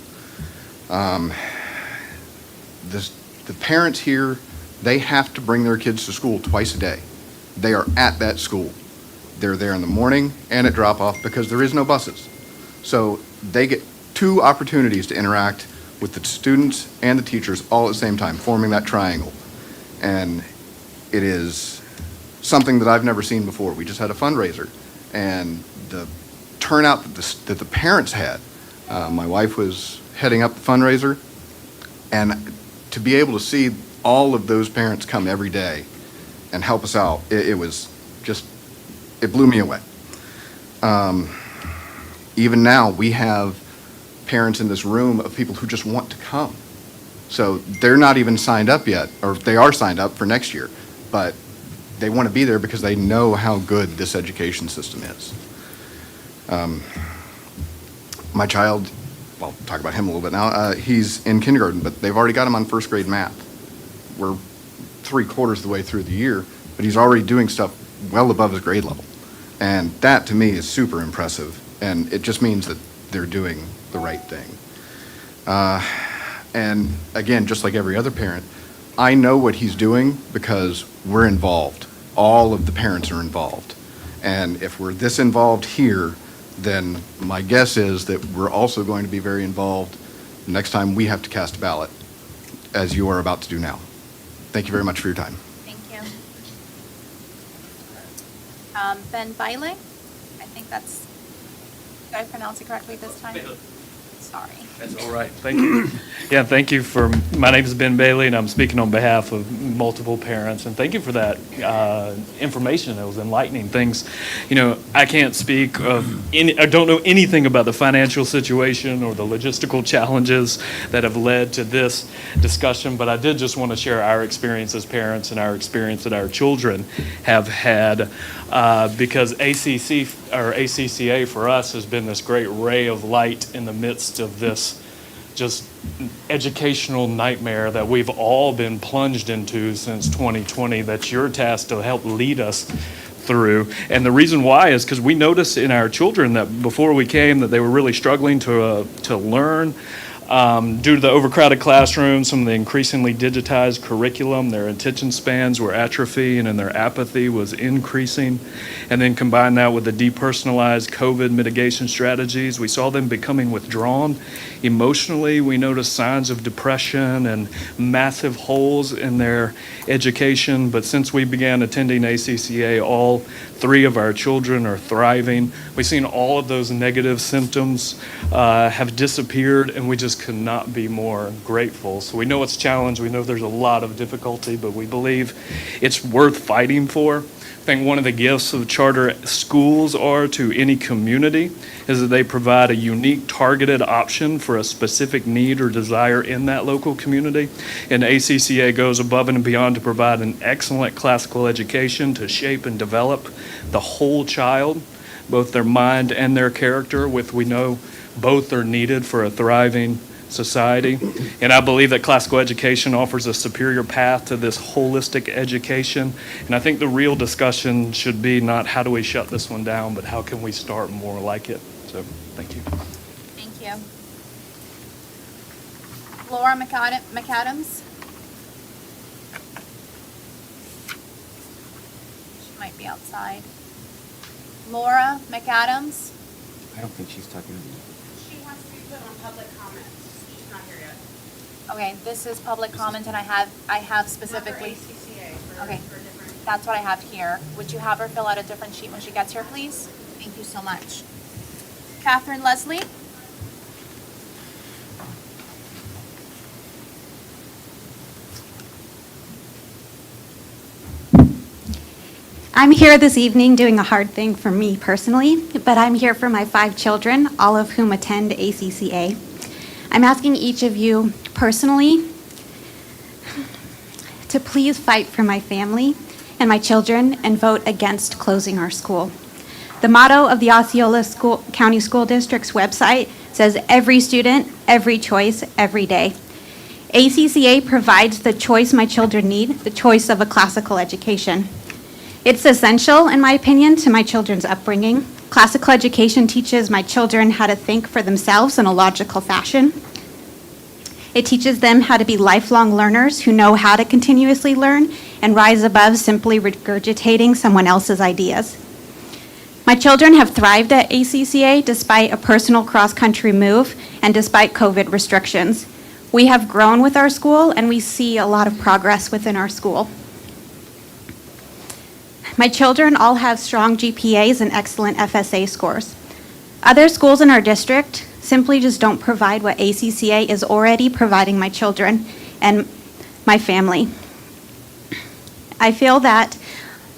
the parents here, they have to bring their kids to school twice a day. They are at that school. They're there in the morning and at drop-off because there is no buses. So they get 2 opportunities to interact with the students and the teachers all at the same time, forming that triangle. And it is something that I've never seen before. We just had a fundraiser, and the turnout that the parents had, my wife was heading up the fundraiser, and to be able to see all of those parents come every day and help us out, it was just, it blew me away. Even now, we have parents in this room of people who just want to come. So they're not even signed up yet, or they are signed up for next year, but they want to be there because they know how good this education system is. My child, I'll talk about him a little bit now, he's in kindergarten, but they've already got him on first grade math. We're 3/4 of the way through the year, but he's already doing stuff well above his grade level. And that, to me, is super impressive, and it just means that they're doing the right thing. And again, just like every other parent, I know what he's doing because we're involved. All of the parents are involved. And if we're this involved here, then my guess is that we're also going to be very involved next time we have to cast a ballot, as you are about to do now. Thank you very much for your time. Thank you. Ben Bailey, I think that's, did I pronounce it correctly this time? Sorry. That's all right. Thank you. Yeah, thank you for, my name is Ben Bailey, and I'm speaking on behalf of multiple parents. And thank you for that information. It was enlightening things. You know, I can't speak of I don't know anything about the financial situation or the logistical challenges that have led to this discussion, but I did just want to share our experience as parents and our experience that our children have had, because ACCA for us has been this great ray of light in the midst of this just educational nightmare that we've all been plunged into since 2020, that you're tasked to help lead us through. And the reason why is because we noticed in our children that before we came that they were really struggling to learn. Due to the overcrowded classrooms, some of the increasingly digitized curriculum, their attention spans were atrophying and their apathy was increasing. And then combine that with the depersonalized COVID mitigation strategies, we saw them becoming withdrawn. Emotionally, we noticed signs of depression and massive holes in their education. But since we began attending ACCA, all 3 of our children are thriving. We've seen all of those negative symptoms have disappeared, and we just could not be more grateful. So we know it's a challenge. We know there's a lot of difficulty, but we believe it's worth fighting for. I think one of the gifts of charter schools are to any community is that they provide a unique targeted option for a specific need or desire in that local community. And ACCA goes above and beyond to provide an excellent classical education to shape and develop the whole child, both their mind and their character, with we know both are needed for a thriving society. And I believe that classical education offers a superior path to this holistic education. And I think the real discussion should be not how do we shut this one down, but how can we start more like it. So, thank you. Thank you. Laura McAdams. She might be outside. Laura McAdams. I don't think she's talking to me. She wants to be put on public comment. She's not here yet. Okay, this is public comment, and I have specifically. Not for ACCA, Okay, for different. that's what I have here. Would you have her fill out a different sheet when she gets here, please? Thank you so much. Catherine Leslie. I'm here this evening doing a hard thing for me personally, but I'm here for my 5 children, all of whom attend ACCA. I'm asking each of you personally to please fight for my family and my children and vote against closing our school. The motto of the Osceola County School District's website says, "Every student, every choice, every day." ACCA provides the choice my children need, the choice of a classical education. It's essential, in my opinion, to my children's upbringing. Classical education teaches my children how to think for themselves in a logical fashion. It teaches them how to be lifelong learners who know how to continuously learn and rise above simply regurgitating someone else's ideas. My children have thrived at ACCA despite a personal cross-country move and despite COVID restrictions. We have grown with our school, and we see a lot of progress within our school. My children all have strong GPAs and excellent FSA scores. Other schools in our district simply just don't provide what ACCA is already providing my children and my family. I feel that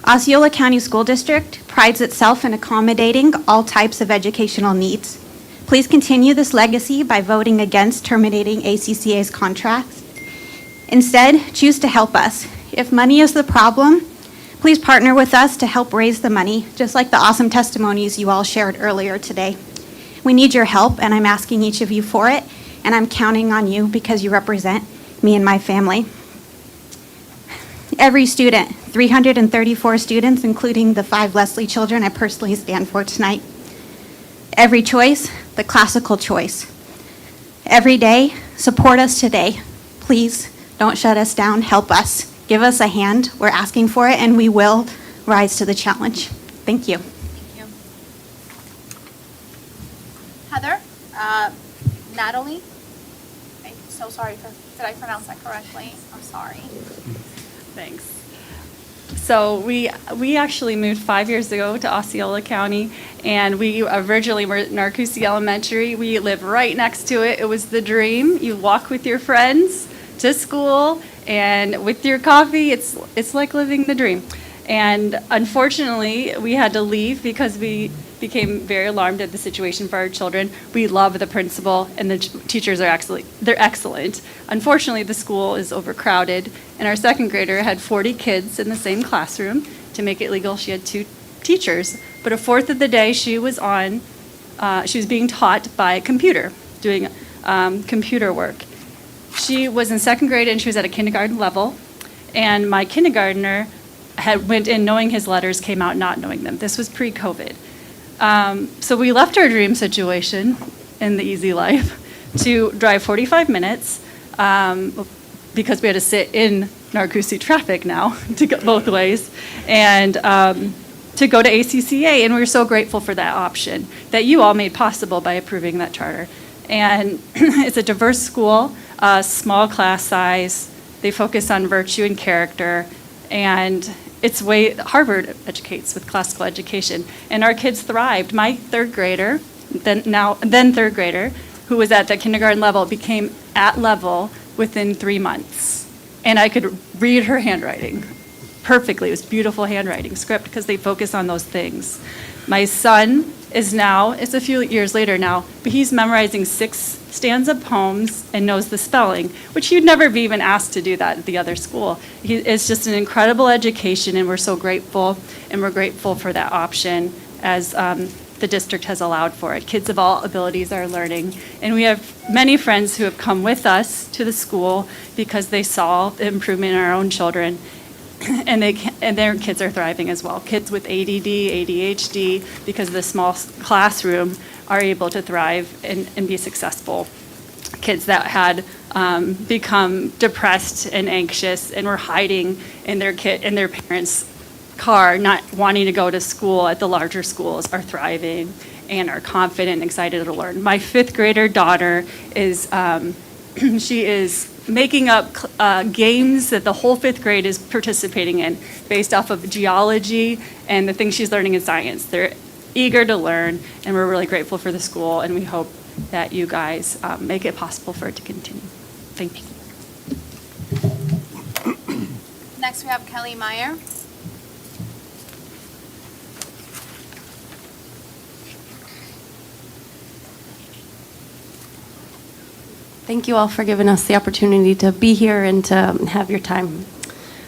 Osceola County School District prides itself in accommodating all types of educational needs. Please continue this legacy by voting against terminating ACCA's contracts. Instead, choose to help us. If money is the problem, please partner with us to help raise the money, just like the awesome testimonies you all shared earlier today. We need your help, and I'm asking each of you for it, and I'm counting on you because you represent me and my family. Every student, 334 students, including the 5 Leslie children I personally stand for tonight. Every choice, the classical choice. Every day, support us today. Please don't shut us down, help us. Give us a hand, we're asking for it, and we will rise to the challenge. Thank you. Heather, Natalie, I'm so sorry did I pronounce that correctly? I'm sorry. Thanks. So we actually moved 5 years ago to Osceola County, and we originally were at Narcoossee Elementary. We live right next to it. It was the dream. You walk with your friends to school, and with your coffee, it's like living the dream. And unfortunately, we had to leave because we became very alarmed at the situation for our children. We love the principal, and the teachers are they're excellent. Unfortunately, the school is overcrowded, and our second grader had 40 kids in the same classroom. To make it legal, she had 2 teachers, but a fourth of the day she was being taught by a computer, doing computer work. She was in second grade, and she was at a kindergarten level, and my kindergartner went in knowing his letters, came out not knowing them. This was pre-COVID. So we left our dream situation in the easy life to drive 45 minutes because we had to sit in Narcoossee traffic now to go both ways, and to go to ACCA, and we were so grateful for that option that you all made possible by approving that charter. And it's a diverse school, small class size, they focus on virtue and character, and it's way Harvard educates with classical education, and our kids thrived. My third grader, then third grader, who was at the kindergarten level, became at level within 3 months, and I could read her handwriting perfectly. It was beautiful handwriting script because they focus on those things. My son is now, it's a few years later now, but he's memorizing 6 stanza poems and knows the spelling, which you'd never be even asked to do that at the other school. It's just an incredible education, and we're so grateful, and we're grateful for that option as the district has allowed for it. Kids of all abilities are learning, and we have many friends who have come with us to the school because they saw the improvement in our own children, and their kids are thriving as well. Kids with ADD, ADHD, because of the small classroom, are able to thrive and be successful. Kids that had become depressed and anxious and were hiding in their parents' car, not wanting to go to school at the larger schools, are thriving and are confident and excited to learn. My 5th grader daughter is, she is making up games that the whole 5th grade is participating in based off of geology and the things she's learning in science. They're eager to learn, and we're really grateful for the school, and we hope that you guys make it possible for it to continue. Thank you. Next, we have Kelly Meyer. Thank you all for giving us the opportunity to be here and to have your time.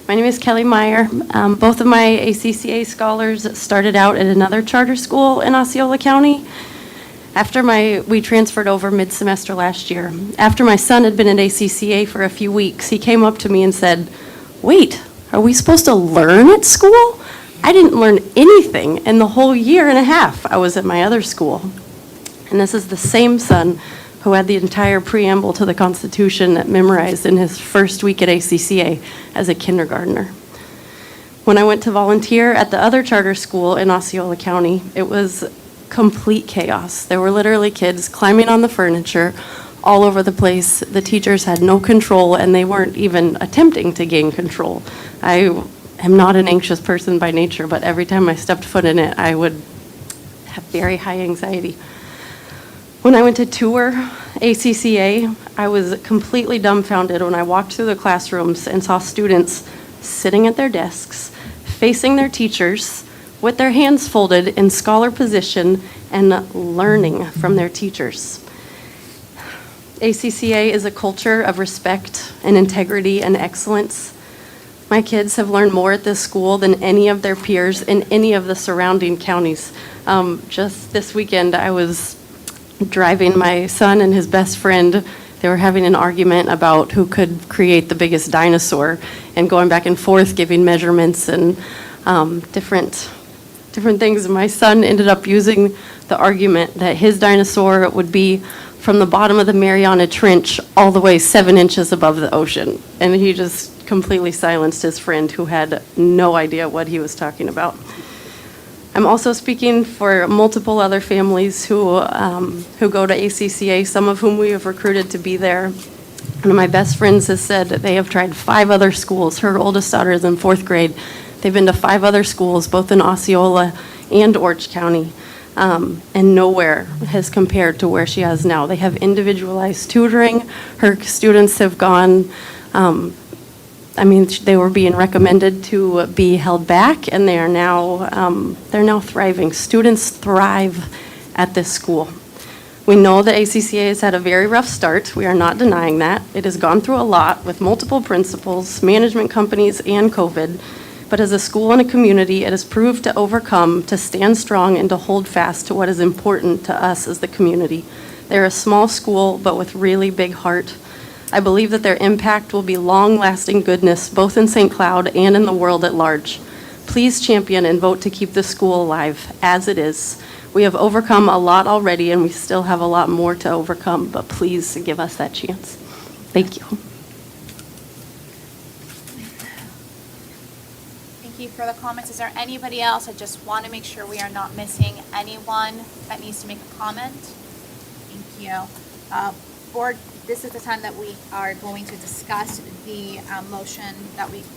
My name is Kelly Meyer. Both of my ACCA scholars started out at another charter school in Osceola County. We transferred over mid-semester last year. After my son had been at ACCA for a few weeks, he came up to me and said, "Wait, are we supposed to learn at school? I didn't learn anything in the whole year and a half I was at my other school." And this is the same son who had the entire preamble to the Constitution memorized in his first week at ACCA as a kindergartner. When I went to volunteer at the other charter school in Osceola County, it was complete chaos. There were literally kids climbing on the furniture all over the place. The teachers had no control, and they weren't even attempting to gain control. I am not an anxious person by nature, but every time I stepped foot in it, I would have very high anxiety. When I went to tour ACCA, I was completely dumbfounded when I walked through the classrooms and saw students sitting at their desks, facing their teachers, with their hands folded in scholar position and learning from their teachers. ACCA is a culture of respect and integrity and excellence. My kids have learned more at this school than any of their peers in any of the surrounding counties. Just this weekend, I was driving my son and his best friend. They were having an argument about who could create the biggest dinosaur and going back and forth, giving measurements and different things. My son ended up using the argument that his dinosaur would be from the bottom of the Mariana Trench all the way 7 inches above the ocean. And he just completely silenced his friend who had no idea what he was talking about. I'm also speaking for multiple other families who go to ACCA, some of whom we have recruited to be there. One of my best friends has said that they have tried 5 other schools. Her oldest daughter is in 4th grade. They've been to 5 other schools, both in Osceola and Orange County, and nowhere has compared to where she has now. They have individualized tutoring. Her students have gone, they were being recommended to be held back, and they're now thriving. Students thrive at this school. We know that ACCA has had a very rough start. We are not denying that. It has gone through a lot with multiple principals, management companies, and COVID. But as a school and a community, it has proved to overcome, to stand strong, and to hold fast to what is important to us as the community. They're a small school, but with really big heart. I believe that their impact will be long-lasting goodness, both in St. Cloud and in the world at large. Please champion and vote to keep the school alive, as it is. We have overcome a lot already, and we still have a lot more to overcome, but please give us that chance. Thank you. Thank you for the comments. Is there anybody else? I just want to make sure we are not missing anyone that needs to make a comment. Thank you. Board, this is the time that we are going to discuss the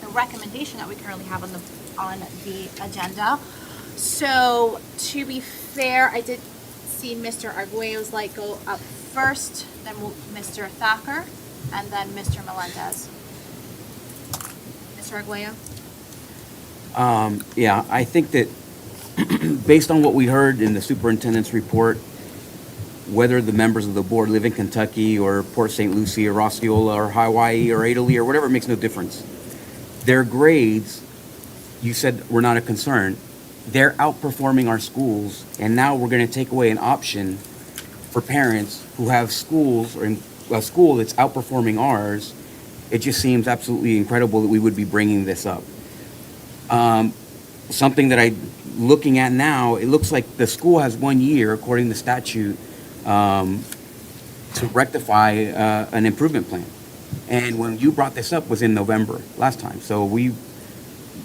the recommendation that we currently have on the agenda. So to be fair, I did see Mr. Arguello's light go up first, then Mr. Thacker, and then Mr. Melendez. Mr. Arguello? Yeah, I think that based on what we heard in the superintendent's report, whether the members of the board live in Kentucky or Port St. Lucie or Osceola or Hawaii or Italy or whatever, makes no difference. Their grades, you said, were not a concern. They're outperforming our schools, and now we're going to take away an option for parents who have schools or a school that's outperforming ours. It just seems absolutely incredible that we would be bringing this up. Something that looking at now, it looks like the school has 1 year, according to statute, to rectify an improvement plan. And when you brought this up was in November last time. So we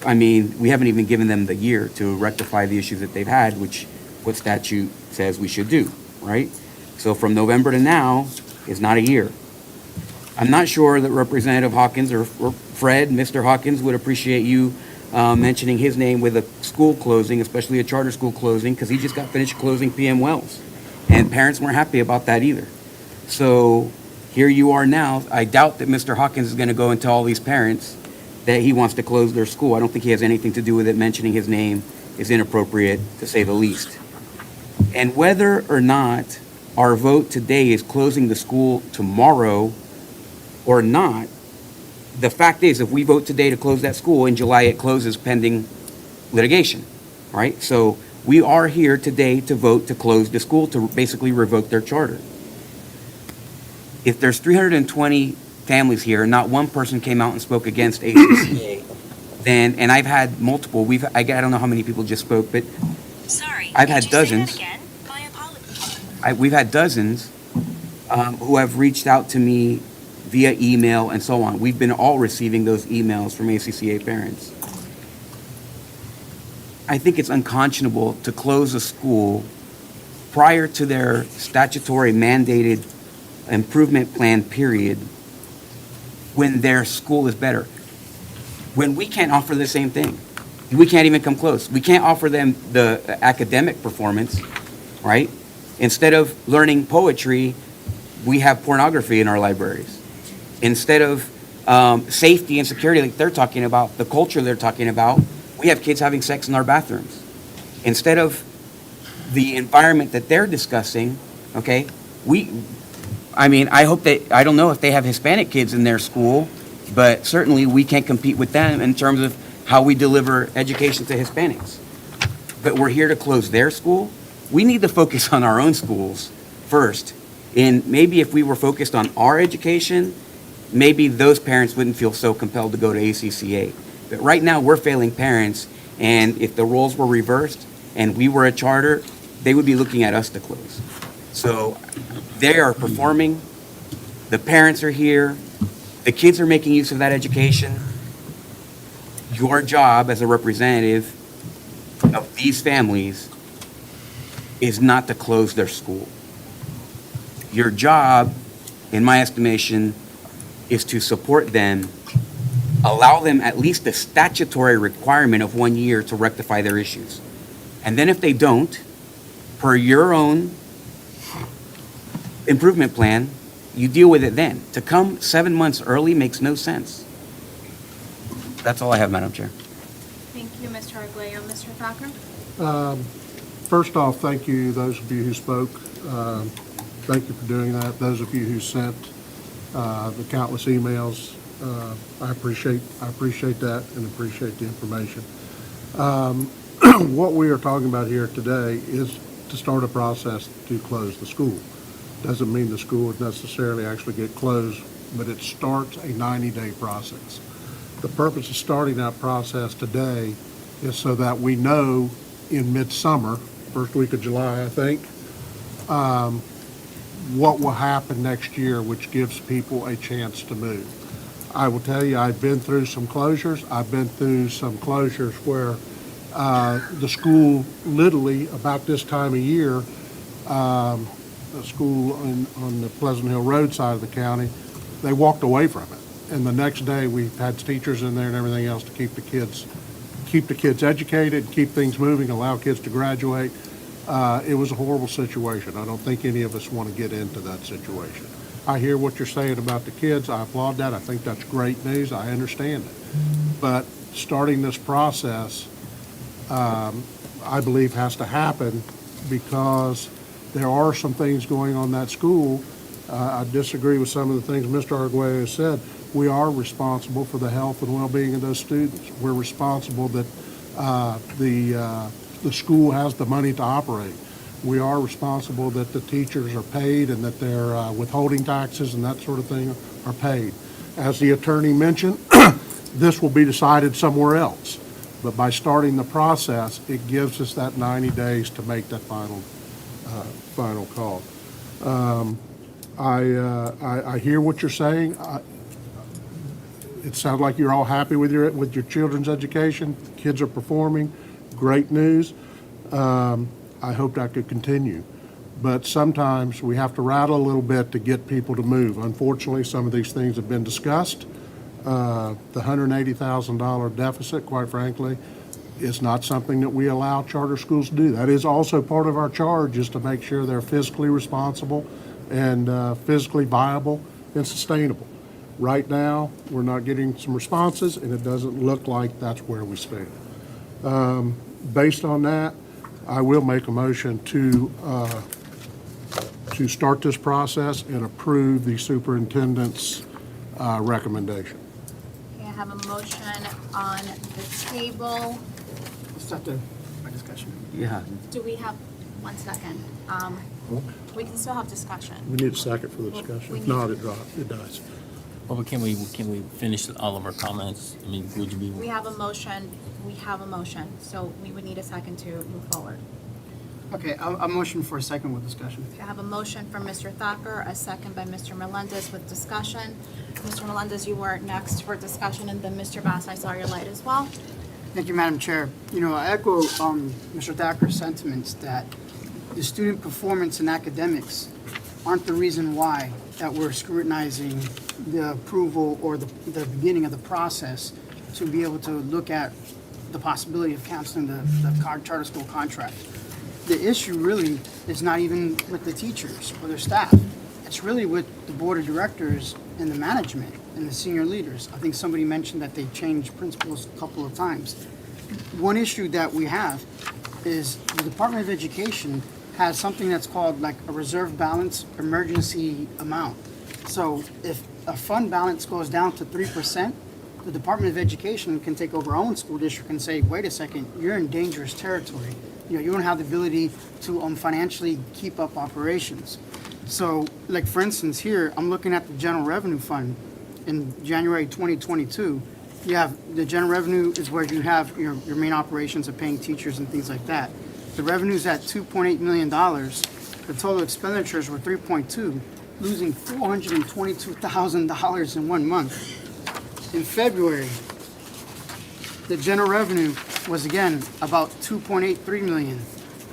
haven't even given them the year to rectify the issues that they've had, which what statute says we should do, right? So from November to now is not a year. I'm not sure that Representative Hawkins or Fred, Mr. Hawkins, would appreciate you mentioning his name with a school closing, especially a charter school closing, because he just got finished closing PM Wells. And parents weren't happy about that either. So here you are now. I doubt that Mr. Hawkins is going to go and tell all these parents that he wants to close their school. I don't think he has anything to do with it. Mentioning his name is inappropriate, to say the least. And whether or not our vote today is closing the school tomorrow or not, the fact is, if we vote today to close that school, in July it closes pending litigation, right? So we are here today to vote to close the school, to basically revoke their charter. If there's 320 families here, and not one person came out and spoke against ACCA, then, and I've had multiple, I don't know how many people just spoke, but I've had dozens. We've had dozens who have reached out to me via email and so on. We've been all receiving those emails from ACCA parents. I think it's unconscionable to close a school prior to their statutory mandated improvement plan period when their school is better. When we can't offer the same thing. We can't even come close. We can't offer them the academic performance, right? Instead of learning poetry, we have pornography in our libraries. Instead of safety and security like they're talking about, the culture they're talking about, we have kids having sex in our bathrooms. Instead of the environment that they're discussing, okay, I don't know if they have Hispanic kids in their school, but certainly we can't compete with them in terms of how we deliver education to Hispanics. But we're here to close their school. We need to focus on our own schools first. And maybe if we were focused on our education, maybe those parents wouldn't feel so compelled to go to ACCA. But right now, we're failing parents, and if the roles were reversed and we were a charter, they would be looking at us to close. So they are performing, the parents are here, the kids are making use of that education. Your job as a representative of these families is not to close their school. Your job, in my estimation, is to support them, allow them at least a statutory requirement of 1 year to rectify their issues. And then if they don't, per your own improvement plan, you deal with it then. To come 7 months early makes no sense. That's all I have, Madam Chair. Thank you, Mr. Arguello. Mr. Thacker? First off, thank you, those of you who spoke. Thank you for doing that. Those of you who sent the countless emails, I appreciate that and appreciate the information. What we are talking about here today is to start a process to close the school. Doesn't mean the school would necessarily actually get closed, but it starts a 90-day process. The purpose of starting that process today is so that we know in midsummer, first week of July, I think, what will happen next year, which gives people a chance to move. I will tell you, I've been through some closures. I've been through some closures where the school, literally about this time of year, a school on the Pleasant Hill Road side of the county, they walked away from it. And the next day, we've had teachers in there and everything else to keep the kids educated, keep things moving, allow kids to graduate. It was a horrible situation. I don't think any of us want to get into that situation. I hear what you're saying about the kids. I applaud that. I think that's great news. I understand it. But starting this process, I believe, has to happen because there are some things going on in that school. I disagree with some of the things Mr. Arguello said. We are responsible for the health and well-being of those students. We're responsible that the school has the money to operate. We are responsible that the teachers are paid and that their withholding taxes and that sort of thing are paid. As the attorney mentioned, this will be decided somewhere else. But by starting the process, it gives us that 90 days to make that final call. I hear what you're saying. It sounds like you're all happy with your children's education. Kids are performing. Great news. I hope that could continue. But sometimes we have to rattle a little bit to get people to move. Unfortunately, some of these things have been discussed. The $180,000 deficit, quite frankly, is not something that we allow charter schools to do. That is also part of our charge, is to make sure they're fiscally responsible and physically viable and sustainable. Right now, we're not getting some responses, and it doesn't look like that's where we stand. Based on that, I will make a motion to start this process and approve the superintendent's recommendation. Okay, I have a motion on the table. Start my discussion. Yeah. Do we have, 1 second. We can still have discussion. We need a second for the discussion. If not, it dies. Well, but can we finish all of our comments? I mean, would you be? We have a motion, so we would need a second to move forward. Okay, I'll motion for a second with discussion. I have a motion from Mr. Thacker, a second by Mr. Melendez with discussion. Mr. Melendez, you were next for discussion, and then Mr. Bass, I saw your light as well. Thank you, Madam Chair. You know, I echo Mr. Thacker's sentiments that the student performance in academics aren't the reason why that we're scrutinizing the approval or the beginning of the process to be able to look at the possibility of canceling the charter school contract. The issue really is not even with the teachers or their staff. It's really with the board of directors and the management and the senior leaders. I think somebody mentioned that they changed principals a couple of times. One issue that we have is the Department of Education has something that's called like a reserve balance emergency amount. So if a fund balance goes down to 3%, the Department of Education can take over our own school district and say, wait a second, you're in dangerous territory. You know, you don't have the ability to financially keep up operations. So, like for instance here, I'm looking at the general revenue fund in January 2022. You have the general revenue is where you have your main operations of paying teachers and things like that. The revenue's at $2.8 million. The total expenditures were 3.2, losing $422,000 in 1 month. In February, the general revenue was again about $2.83 million.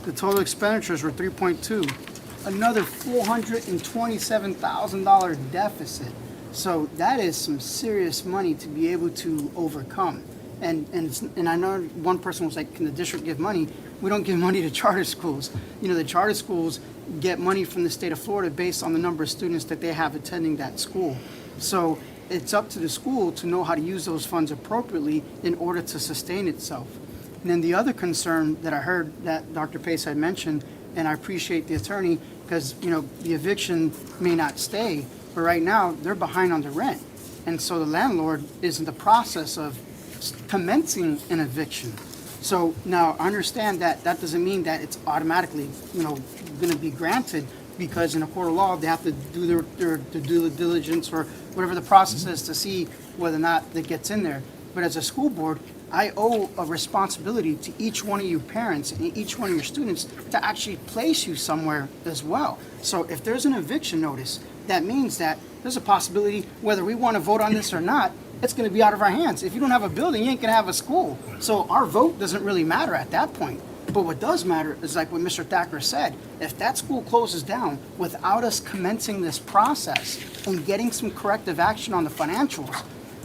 The total expenditures were 3.2, another $427,000 deficit. So that is some serious money to be able to overcome. And I know one person was like, can the district give money? We don't give money to charter schools. You know, the charter schools get money from the state of Florida based on the number of students that they have attending that school. So it's up to the school to know how to use those funds appropriately in order to sustain itself. And then the other concern that I heard that Dr. Pace had mentioned, and I appreciate the attorney, because, you know, the eviction may not stay, but right now they're behind on the rent. And so the landlord is in the process of commencing an eviction. So now I understand that that doesn't mean that it's automatically, you know, going to be granted, because in a court of law, they have to do their due diligence or whatever the process is to see whether or not it gets in there. But as a school board, I owe a responsibility to each one of you parents and each one of your students to actually place you somewhere as well. So if there's an eviction notice, that means that there's a possibility, whether we want to vote on this or not, it's going to be out of our hands. If you don't have a building, you ain't going to have a school. So our vote doesn't really matter at that point. But what does matter is like what Mr. Thacker said, if that school closes down without us commencing this process and getting some corrective action on the financials,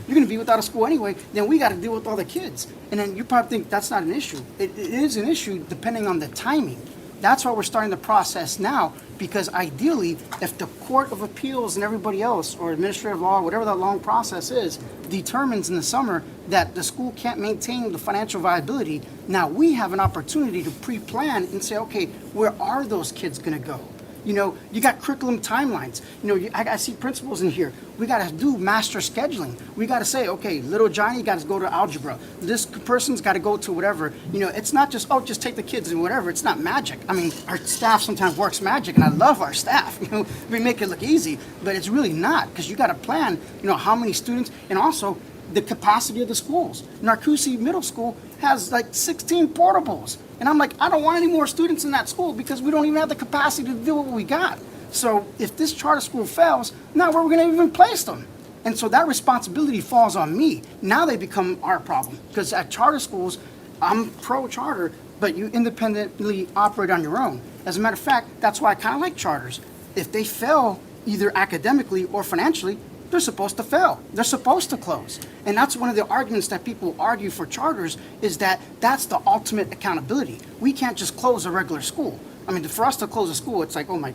you're going to be without a school anyway, then we got to deal with all the kids. And then you probably think that's not an issue. It is an issue depending on the timing. That's why we're starting the process now, because ideally, if the Court of Appeals and everybody else, or administrative law, whatever that long process is, determines in the summer that the school can't maintain the financial viability, now we have an opportunity to pre-plan and say, okay, where are those kids going to go? You know, you got curriculum timelines. You know, I see principals in here. We got to do master scheduling. We got to say, okay, little Johnny got to go to algebra. This person's got to go to whatever. You know, it's not just, oh, just take the kids and whatever. It's not magic. I mean, our staff sometimes works magic, and I love our staff. You know, we make it look easy, but it's really not, because you got to plan, you know, how many students, and also the capacity of the schools. Narcoossee Middle School has like 16 portables. And I'm like, I don't want any more students in that school because we don't even have the capacity to do what we got. So if this charter school fails, now where are we going to even place them? And so that responsibility falls on me. Now they become our problem, because at charter schools, I'm pro-charter, but you independently operate on your own. As a matter of fact, that's why I kind of like charters. If they fail either academically or financially, they're supposed to fail. They're supposed to close. And that's one of the arguments that people argue for charters, is that that's the ultimate accountability. We can't just close a regular school. I mean, for us to close a school, it's like, oh my,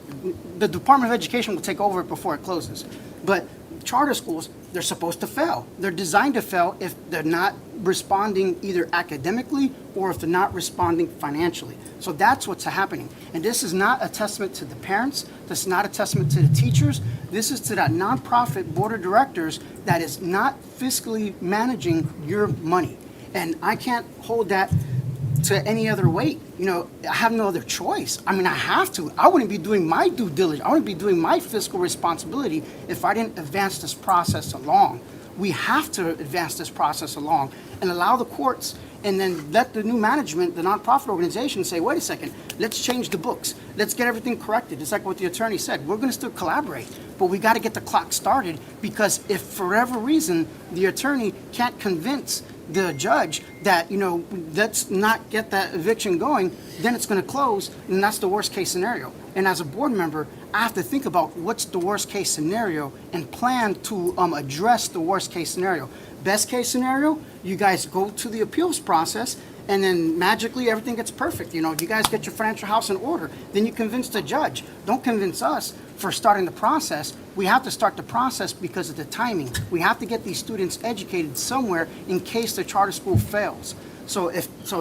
the Department of Education will take over it before it closes. But charter schools, they're supposed to fail. They're designed to fail if they're not responding either academically or if they're not responding financially. So that's what's happening. And this is not a testament to the parents. This is not a testament to the teachers. This is to that nonprofit board of directors that is not fiscally managing your money. And I can't hold that to any other weight. You know, I have no other choice. I mean, I have to. I wouldn't be doing my due diligence. I wouldn't be doing my fiscal responsibility if I didn't advance this process along. we have to advance this process along and allow the courts and then let the new management, the nonprofit organization, say, wait a second, let's change the books. Let's get everything corrected. It's like what the attorney said. We're going to still collaborate, but we got to get the clock started, because if for whatever reason the attorney can't convince the judge that, let's not get that eviction going, then it's going to close, and that's the worst case scenario. And as a board member, I have to think about what's the worst case scenario and plan to address the worst case scenario. Best case scenario, you guys go to the appeals process, and then magically everything gets perfect. You guys get your financial house in order. Then you convince the judge. Don't convince us for starting the process. We have to start the process because of the timing. We have to get these students educated somewhere in case the charter school fails. So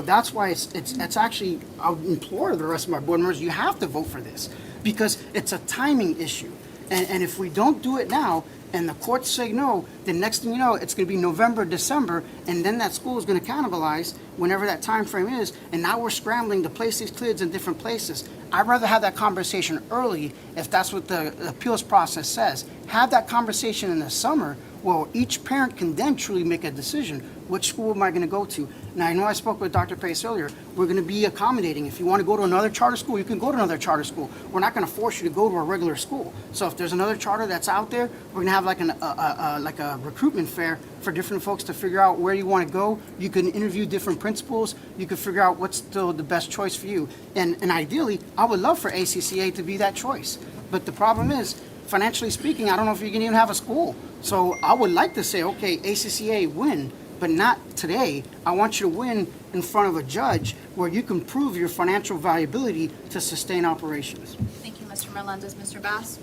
that's why it's actually, I would implore the rest of my board members, you have to vote for this, because it's a timing issue. And if we don't do it now, and the courts say no, the next thing you know, it's going to be November, December, and then that school is going to cannibalize whenever that time frame is, and now we're scrambling to place these kids in different places. I'd rather have that conversation early, if that's what the appeals process says. Have that conversation in the summer, where each parent can then truly make a decision. Which school am I going to go to? Now, I know I spoke with Dr. Pace earlier. We're going to be accommodating. If you want to go to another charter school, you can go to another charter school. We're not going to force you to go to a regular school. So if there's another charter that's out there, we're going to have like a recruitment fair for different folks to figure out where you want to go. You can interview different principals. You can figure out what's still the best choice for you. And ideally, I would love for ACCA to be that choice. But the problem is, financially speaking, I don't know if you can even have a school. So I would like to say, okay, ACCA, win. But not today. I want you to win in front of a judge where you can prove your financial viability to sustain operations. Thank you, Mr. Melendez. Mr. Bass?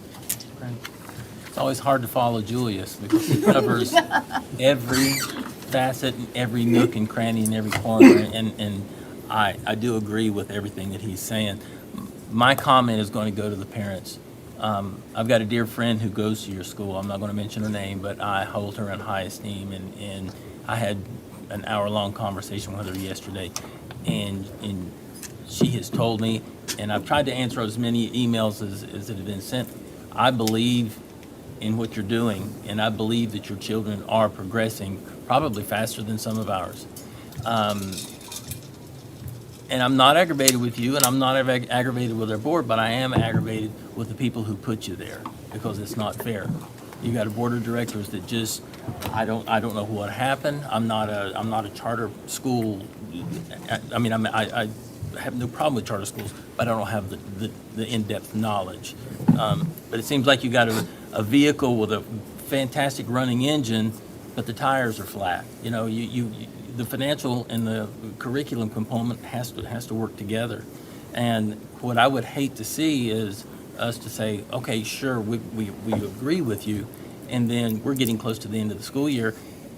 It's always hard to follow Julius because he covers every facet, and every nook and cranny and every corner, and I do agree with everything that he's saying. My comment is going to go to the parents. I've got a dear friend who goes to your school. I'm not going to mention her name, but I hold her in high esteem, and I had an hour-long conversation with her yesterday, and she has told me, and I've tried to answer as many emails as that have been sent. I believe in what you're doing, and I believe that your children are progressing probably faster than some of ours. And I'm not aggravated with you, and I'm not aggravated with our board, but I am aggravated with the people who put you there, because it's not fair. You got a board of directors that just, I don't know what happened. I'm not a charter school. I have no problem with charter schools, but I don't have the in-depth knowledge. But it seems like you got a vehicle with a fantastic running engine, but the tires are flat. The financial and the curriculum component has to work together. And what I would hate to see is us to say, okay, sure, we agree with you, and then we're getting close to the end of the school year,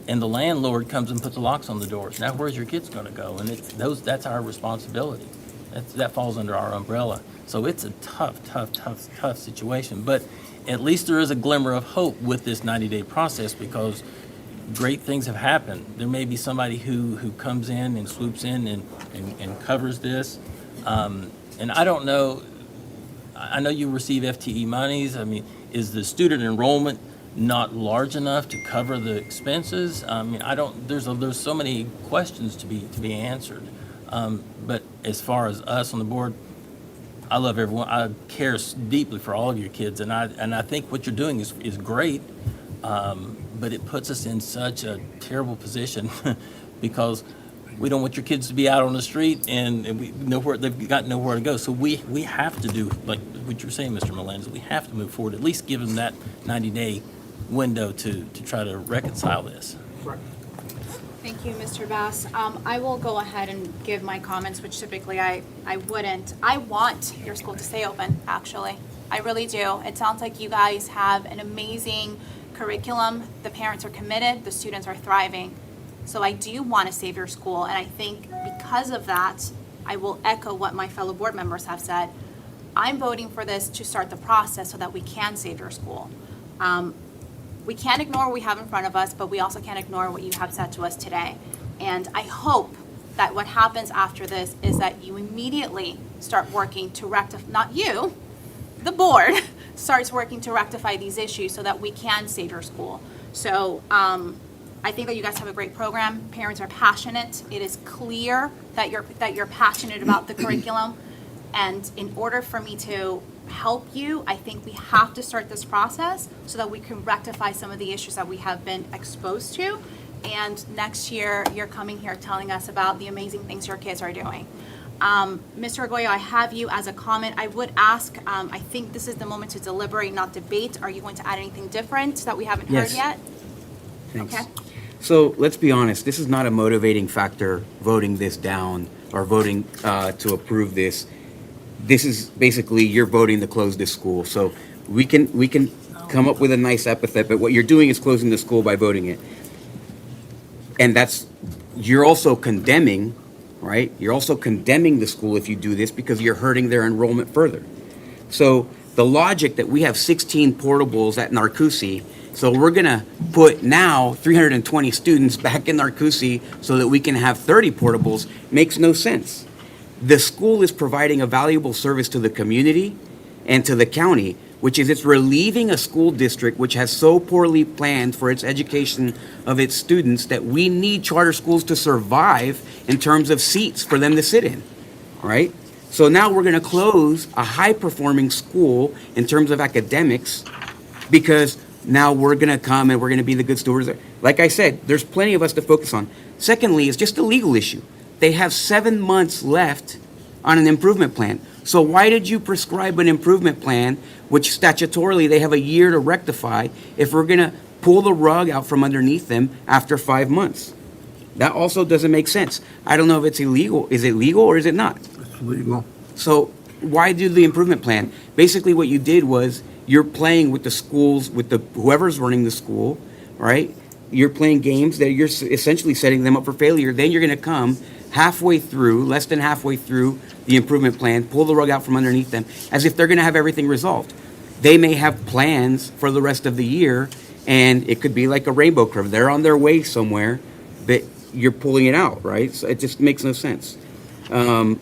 and the landlord comes and puts the locks on the doors. Now, where's your kids going to go? And that's our responsibility. That falls under our umbrella. So it's a tough situation. But at least there is a glimmer of hope with this 90-day process, because great things have happened. There may be somebody who comes in and swoops in and covers this. And I don't know, I know you receive FTE monies. I mean, is the student enrollment not large enough to cover the expenses? I mean, there's so many questions to be answered. But as far as us on the board, I love everyone. I care deeply for all of your kids, and I think what you're doing is great. But it puts us in such a terrible position because we don't want your kids to be out on the street and they've got nowhere to go. So we have to do, like what you're saying, Mr. Melendez, we have to move forward, at least give them that 90-day window to try to reconcile this. Thank you, Mr. Bass. I will go ahead and give my comments, which typically I wouldn't. I want your school to stay open, actually. I really do. It sounds like you guys have an amazing curriculum. The parents are committed. The students are thriving. So I do want to save your school, and I think because of that, I will echo what my fellow board members have said. I'm voting for this to start the process so that we can save your school. We can't ignore what we have in front of us, but we also can't ignore what you have said to us today. And I hope that what happens after this is that you immediately start working to rectify, not you, the board, starts working to rectify these issues so that we can save your school. So I think that you guys have a great program. Parents are passionate. It is clear that you're passionate about the curriculum. And in order for me to help you, I think we have to start this process so that we can rectify some of the issues that we have been exposed to. And next year, you're coming here telling us about the amazing things your kids are doing. Mr. Argoyo, I have you as a comment. I would ask, I think this is the moment to deliberate, not debate. Are you going to add anything different that we haven't heard Yes. yet? Thanks. Okay. So let's be honest, this is not a motivating factor, voting this down or voting to approve this. This is basically you're voting to close this school. So we can come up with a nice epithet, but what you're doing is closing the school by voting it. And you're also condemning, right? You're also condemning the school if you do this because you're hurting their enrollment further. So the logic that we have 16 portables at Narcoossee, so we're gonna put now 320 students back in Narcoossee so that we can have 30 portables makes no sense. The school is providing a valuable service to the community and to the county, which is it's relieving a school district which has so poorly planned for its education of its students that we need charter schools to survive in terms of seats for them to sit in, right? So now we're going to close a high-performing school in terms of academics because now we're going to come and we're going to be the good stewards. Like I said, there's plenty of us to focus on. Secondly, it's just a legal issue. They have 7 months left on an improvement plan. So why did you prescribe an improvement plan, which statutorily they have a year to rectify, if we're going to pull the rug out from underneath them after 5 months? That also doesn't make sense. I don't know if it's illegal. Is it legal or is it not? It's legal. So why do the improvement plan? Basically what you did was you're playing with the schools, with whoever's running the school, right? You're playing games that you're essentially setting them up for failure. Then you're going to come halfway through, less than halfway through the improvement plan, pull the rug out from underneath them as if they're going to have everything resolved. They may have plans for the rest of the year, and it could be like a rainbow curve. They're on their way somewhere, but you're pulling it out, right? So it just makes no sense. And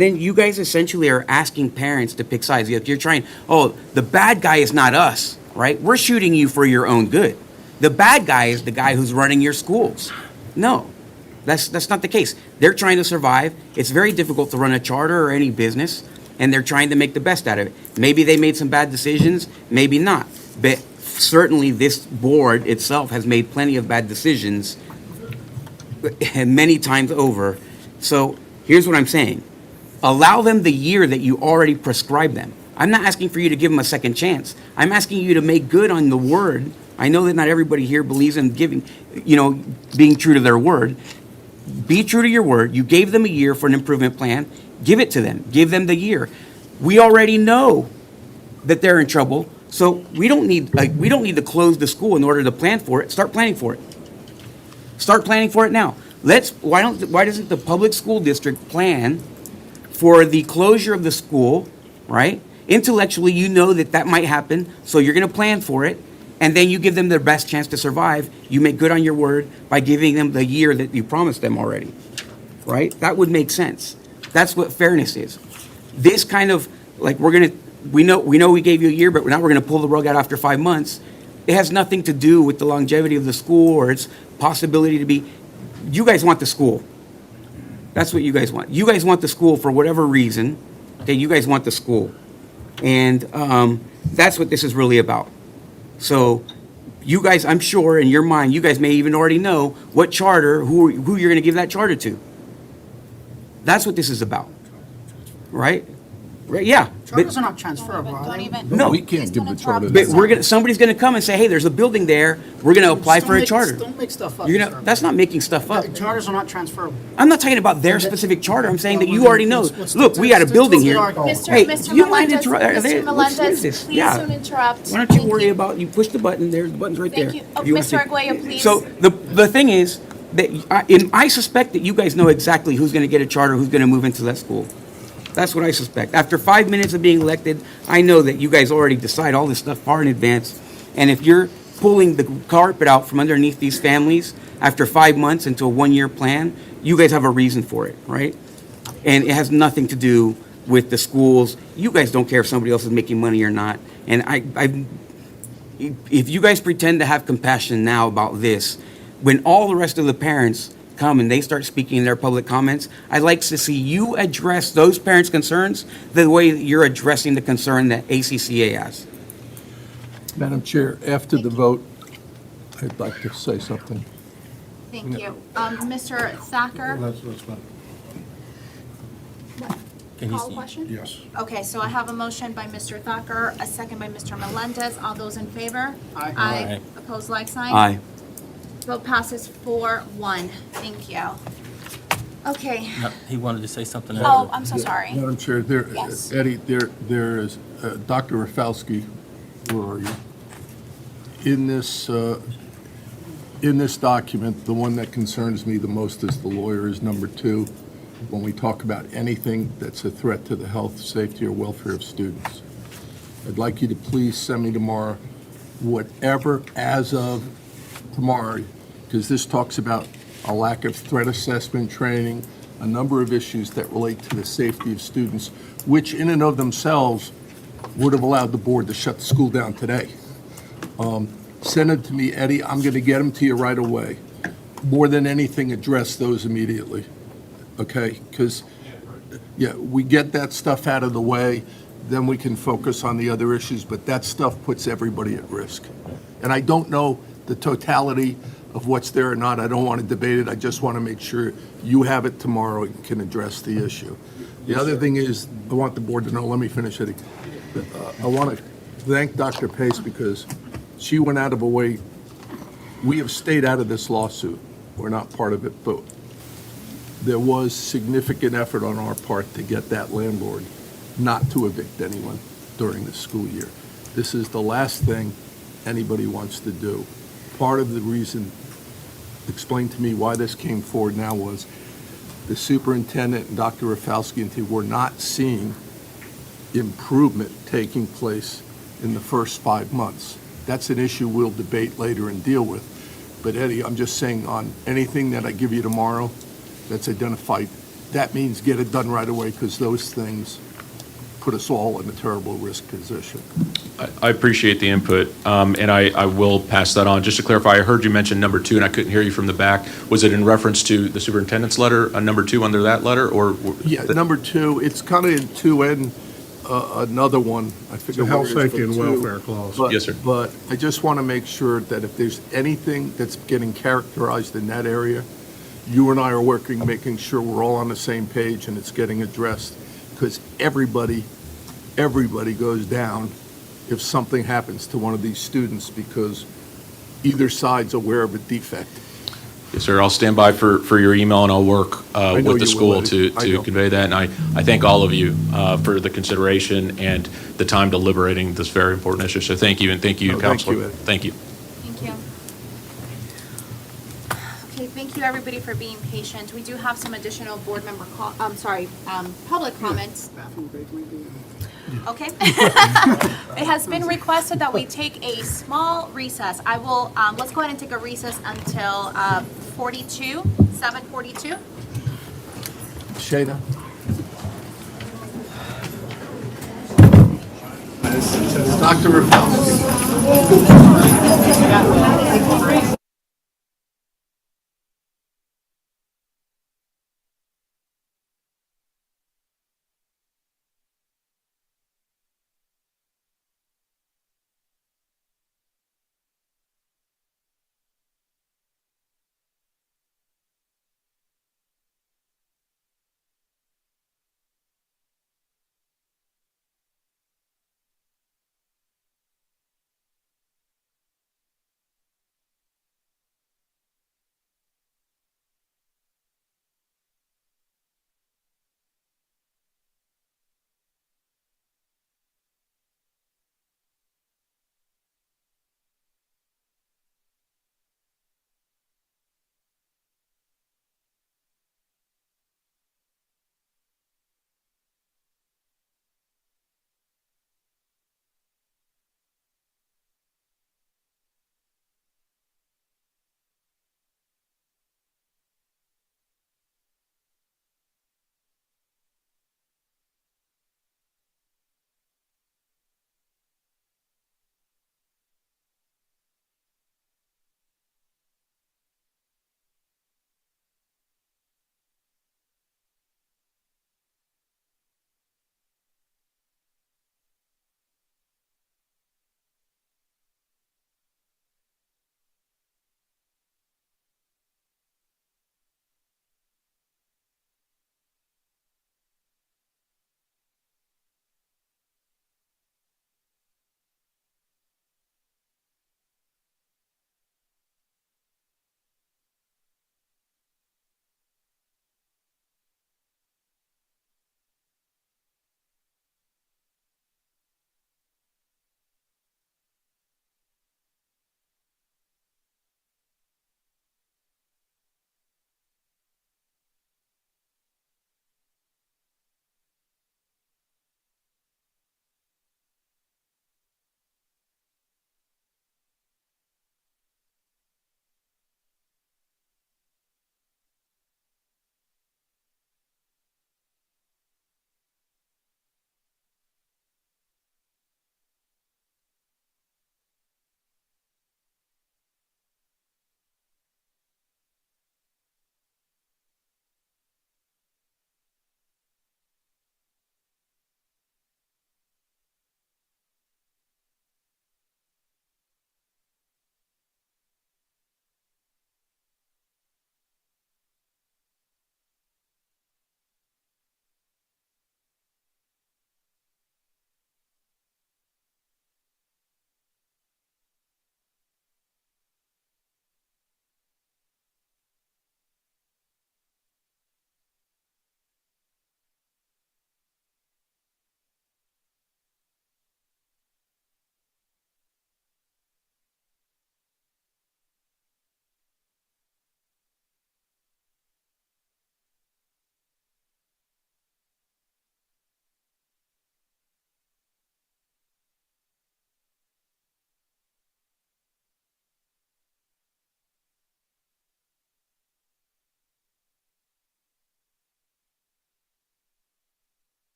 then you guys essentially are asking parents to pick sides. You're trying, oh, the bad guy is not us, right? We're shooting you for your own good. The bad guy is the guy who's running your schools. No, that's not the case. They're trying to survive. It's very difficult to run a charter or any business, and they're trying to make the best out of it. Maybe they made some bad decisions, maybe not. But certainly this board itself has made plenty of bad decisions and many times over. So here's what I'm saying. Allow them the year that you already prescribed them. I'm not asking for you to give them a second chance. I'm asking you to make good on the word. I know that not everybody here believes in giving, being true to their word. Be true to your word. You gave them a year for an improvement plan. Give it to them. Give them the year. We already know that they're in trouble, so we don't need to close the school in order to plan for it. Start planning for it. Start planning for it now. Why doesn't the public school district plan for the closure of the school, right? Intellectually, you know that might happen, so you're going to plan for it, and then you give them their best chance to survive. You make good on your word by giving them the year that you promised them already, right? That would make sense. That's what fairness is. This kind of, like, we know we gave you a year, but now we're going to pull the rug out after 5 months. It has nothing to do with the longevity of the school or its possibility to be. You guys want the school. That's what you guys want. You guys want the school for whatever reason. Okay, you guys want the school. And that's what this is really about. So you guys, I'm sure in your mind, you guys may even already know what charter, who you're going to give that charter to. That's what this is about. Right? Right, yeah. Charters are not transferable, are they? No, we can't give the charter. But somebody's going to come and say, hey, there's a building there. We're going to apply for a charter. Don't make stuff up. That's not making stuff up. Charters are not transferable. I'm not talking about their specific charter. I'm saying that you already know. Look, we got a building here. Hey, Mr. you mind Melendez, interrupt? Mr. Melendez, please Yeah. don't interrupt. Why don't you worry about, you push the button, there's the button's right there. Thank you. Oh, If you want Mr. to- Arguello, please. So the thing is, that I suspect that you guys know exactly who's going to get a charter, who's going to move into that school. That's what I suspect. After 5 minutes of being elected, I know that you guys already decide all this stuff far in advance. And if you're pulling the carpet out from underneath these families after 5 months into a 1-year plan, you guys have a reason for it, right? And it has nothing to do with the schools. You guys don't care if somebody else is making money or not. And if you guys pretend to have compassion now about this, when all the rest of the parents come and they start speaking in their public comments, I'd like to see you address those parents' concerns the way that you're addressing the concern that ACCA has. Madam Chair, after the vote, I'd like to say something. Thank you. Mr. Thacker? Can you Call see- question? Yes. Okay, so I have a motion by Mr. Thacker, a second by Mr. Melendez. All those in favor? Aye. Aye. Opposed, like sign? Aye. Vote passes 4-1. Thank you. Okay. No, He wanted to say something. Oh, I'm so sorry. Madam Chair, Yes. Eddie, there is, Dr. Rafalski, where are you? In this document, the one that concerns me the most as the lawyer is number 2, when we talk about anything that's a threat to the health, safety, or welfare of students. I'd like you to please send me tomorrow whatever, as of tomorrow, because this talks about a lack of threat assessment training, a number of issues that relate to the safety of students, which in and of themselves would have allowed the board to shut the school down today. Send them to me, Eddie. I'm going to get them to you right away. More than anything, address those immediately, okay? Because, yeah, we get that stuff out of the way, then we can focus on the other issues, but that stuff puts everybody at risk. And I don't know the totality of what's there or not. I don't want to debate it. I just want to make sure you have it tomorrow and can address the issue. The other thing is, I want the board to know, let me finish, Eddie. I want to thank Dr. Pace because she went out of a way. We have stayed out of this lawsuit. We're not part of it, but there was significant effort on our part to get that landlord not to evict anyone during the school year. This is the last thing anybody wants to do. Part of the reason, explained to me why this came forward now, was the superintendent and Dr. Rafalski and team were not seeing improvement taking place in the first 5 months. That's an issue we'll debate later and deal with. But Eddie, I'm just saying on anything that I give you tomorrow that's identified, that means get it done right away because those things put us all in a terrible risk position. I appreciate the input, and I will pass that on. Just to clarify, I heard you mention number 2, and I couldn't hear you from the back. Was it in reference to the superintendent's letter, number 2 under that letter, or? Yeah, number 2, it's kind of in 2N, another one, I forget The what health, it is, safety, but and 2. welfare clause. But- Yes, sir. But I just want to make sure that if there's anything that's getting characterized in that area, you and I are working, making sure we're all on the same page and it's getting addressed, because everybody goes down if something happens to one of these students because either side's aware of a defect. Yes, sir. I'll stand by for your email, and I'll work know with the you will, school Eddie. I to know. convey that. And I thank all of you for the consideration and the time deliberating this very important issue. So thank you, and thank you, No, thank Counselor. you, Eddie. Thank you. Thank you. Okay, thank you, everybody, for being patient. We do have some additional board member public comments. Bathroom break, maybe. Okay. It has been requested that we take a small recess. I will, let's go ahead and take a recess until 7:42. Shayna? Dr. Rafalski.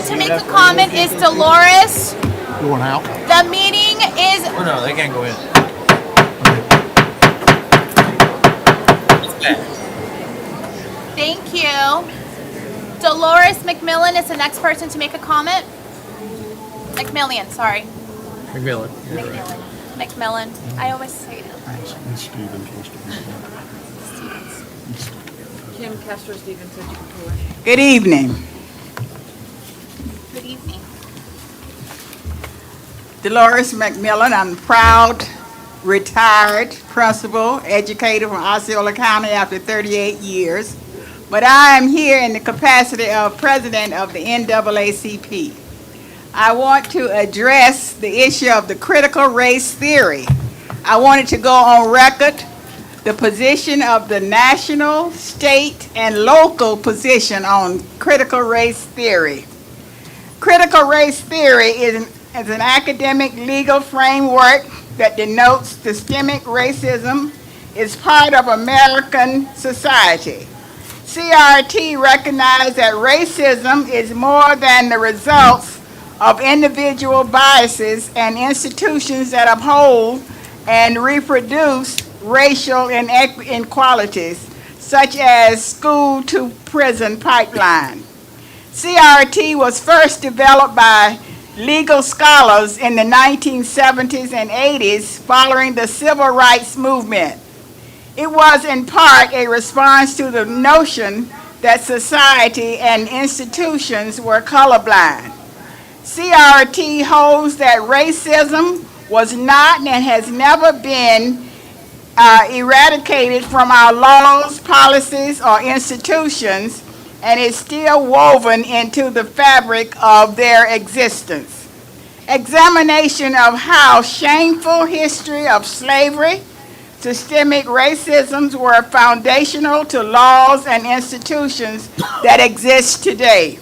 to make a comment is Dolores. Going out? The meeting is, Oh, no, they can't go in. thank you. Dolores McMillan is the next person to make a comment. McMillian, sorry. McMillan. McMillan. I always say it. Kim Castro Stevens said you can pull it. Good evening. Good evening. Dolores McMillan. I'm proud, retired principal, educator from Osceola County after 38 years. But I am here in the capacity of president of the NAACP. I want to address the issue of the critical race theory. I wanted to go on record the position of the national, state, and local position on critical race theory. Critical race theory is an academic legal framework that denotes systemic racism is part of American society. CRT recognizes that racism is more than the results of individual biases and institutions that uphold and reproduce racial inequalities, such as school-to-prison pipeline. CRT was first developed by legal scholars in the 1970s and 80s following the Civil Rights Movement. It was in part a response to the notion that society and institutions were colorblind. CRT holds that racism was not and has never been eradicated from our laws, policies, or institutions, and is still woven into the fabric of their existence. Examination of how shameful history of slavery, systemic racisms were foundational to laws and institutions that exist today.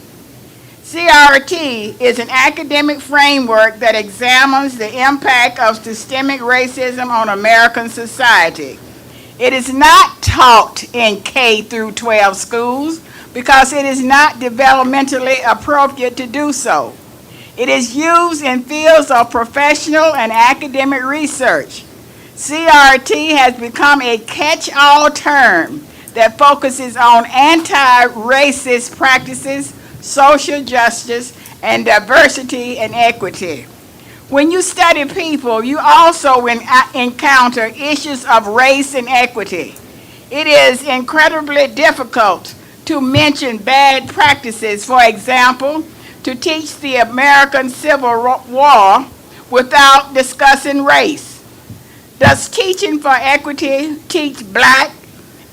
CRT is an academic framework that examines the impact of systemic racism on American society. It is not taught in K through 12 schools because it is not developmentally appropriate to do so. It is used in fields of professional and academic research. CRT has become a catch-all term that focuses on anti-racist practices, social justice, and diversity and equity. When you study people, you also encounter issues of race and equity. It is incredibly difficult to mention bad practices, for example, to teach the American Civil War without discussing race. Does teaching for equity teach Black,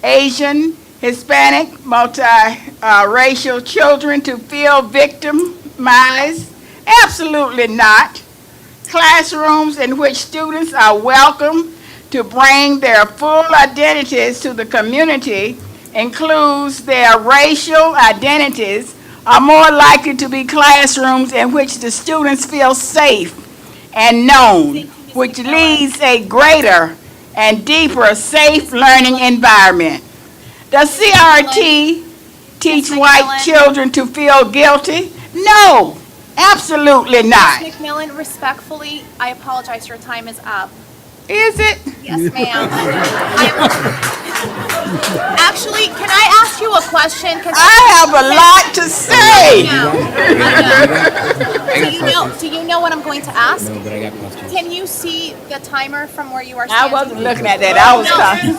Asian, Hispanic, multiracial children to feel victimized? Absolutely not. Classrooms in which students are welcome to bring their full identities to the community, includes their racial identities, are more likely to be classrooms in which the students feel safe and known, which leads a greater and deeper safe learning environment. Does CRT teach white children to feel guilty? No, absolutely not. Ms. McMillan, respectfully, I apologize, your time is up. Is it? Yes, ma'am. Actually, can I ask you a question? I have a lot to say. Do you know what I'm going to ask? No, but I got questions. Can you see the timer from where you are I standing? wasn't looking at that, I was talking.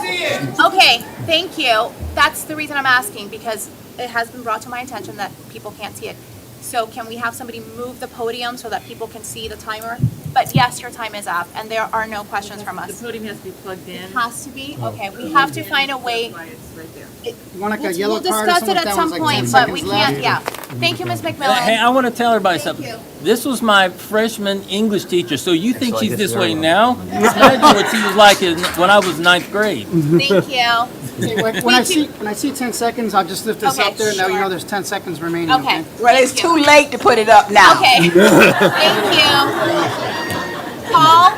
Okay, thank you. That's the reason I'm asking, because it has been brought to my attention that people can't see it. So can we have somebody move the podium so that people can see the timer? But yes, your time is up, and there are no questions from us. The podium has to be plugged in. It has to be? Okay, we have to find a way. It's right there. You want like a yellow We'll card or discuss something it like at that? some One's like 10 point, but we seconds left. can't, yeah. Thank you, Ms. Hey, McMillan. I want to tell everybody something. This was my freshman English teacher, so you think she's this way now? Imagine what she was like when I was ninth grade. Thank you. Okay, when I see 10 seconds, I'll just lift this Okay, up there, now you sure. know there's 10 seconds remaining. Okay. Well, it's too late to put it up now. Okay, thank you. Paul?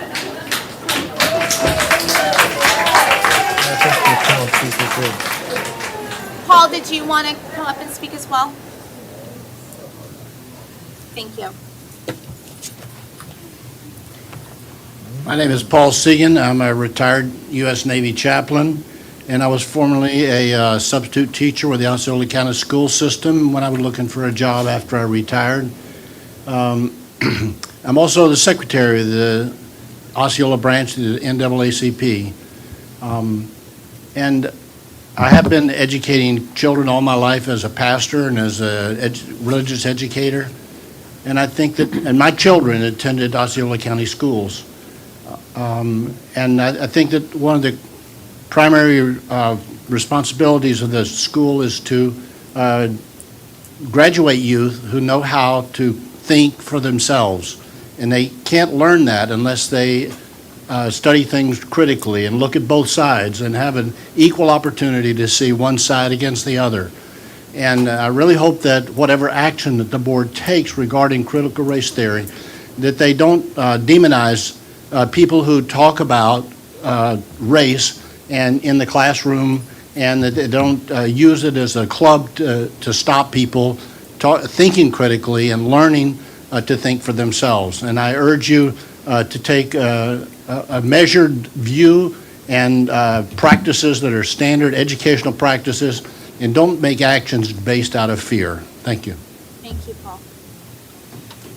Paul, did you want to come up and speak as well? Thank you. My name is Paul Segan. I'm a retired U.S. Navy chaplain, and I was formerly a substitute teacher with the Osceola County school system when I was looking for a job after I retired. I'm also the secretary of the Osceola branch of the NAACP. And I have been educating children all my life as a pastor and as a religious educator. And I think that, and my children attended Osceola County schools. And I think that one of the primary responsibilities of the school is to graduate youth who know how to think for themselves. And they can't learn that unless they study things critically and look at both sides and have an equal opportunity to see one side against the other. And I really hope that whatever action that the board takes regarding critical race theory, that they don't demonize people who talk about race and in the classroom, and that they don't use it as a club to stop people thinking critically and learning to think for themselves. And I urge you to take a measured view and practices that are standard educational practices, and don't make actions based out of fear. Thank you. Thank you, Paul.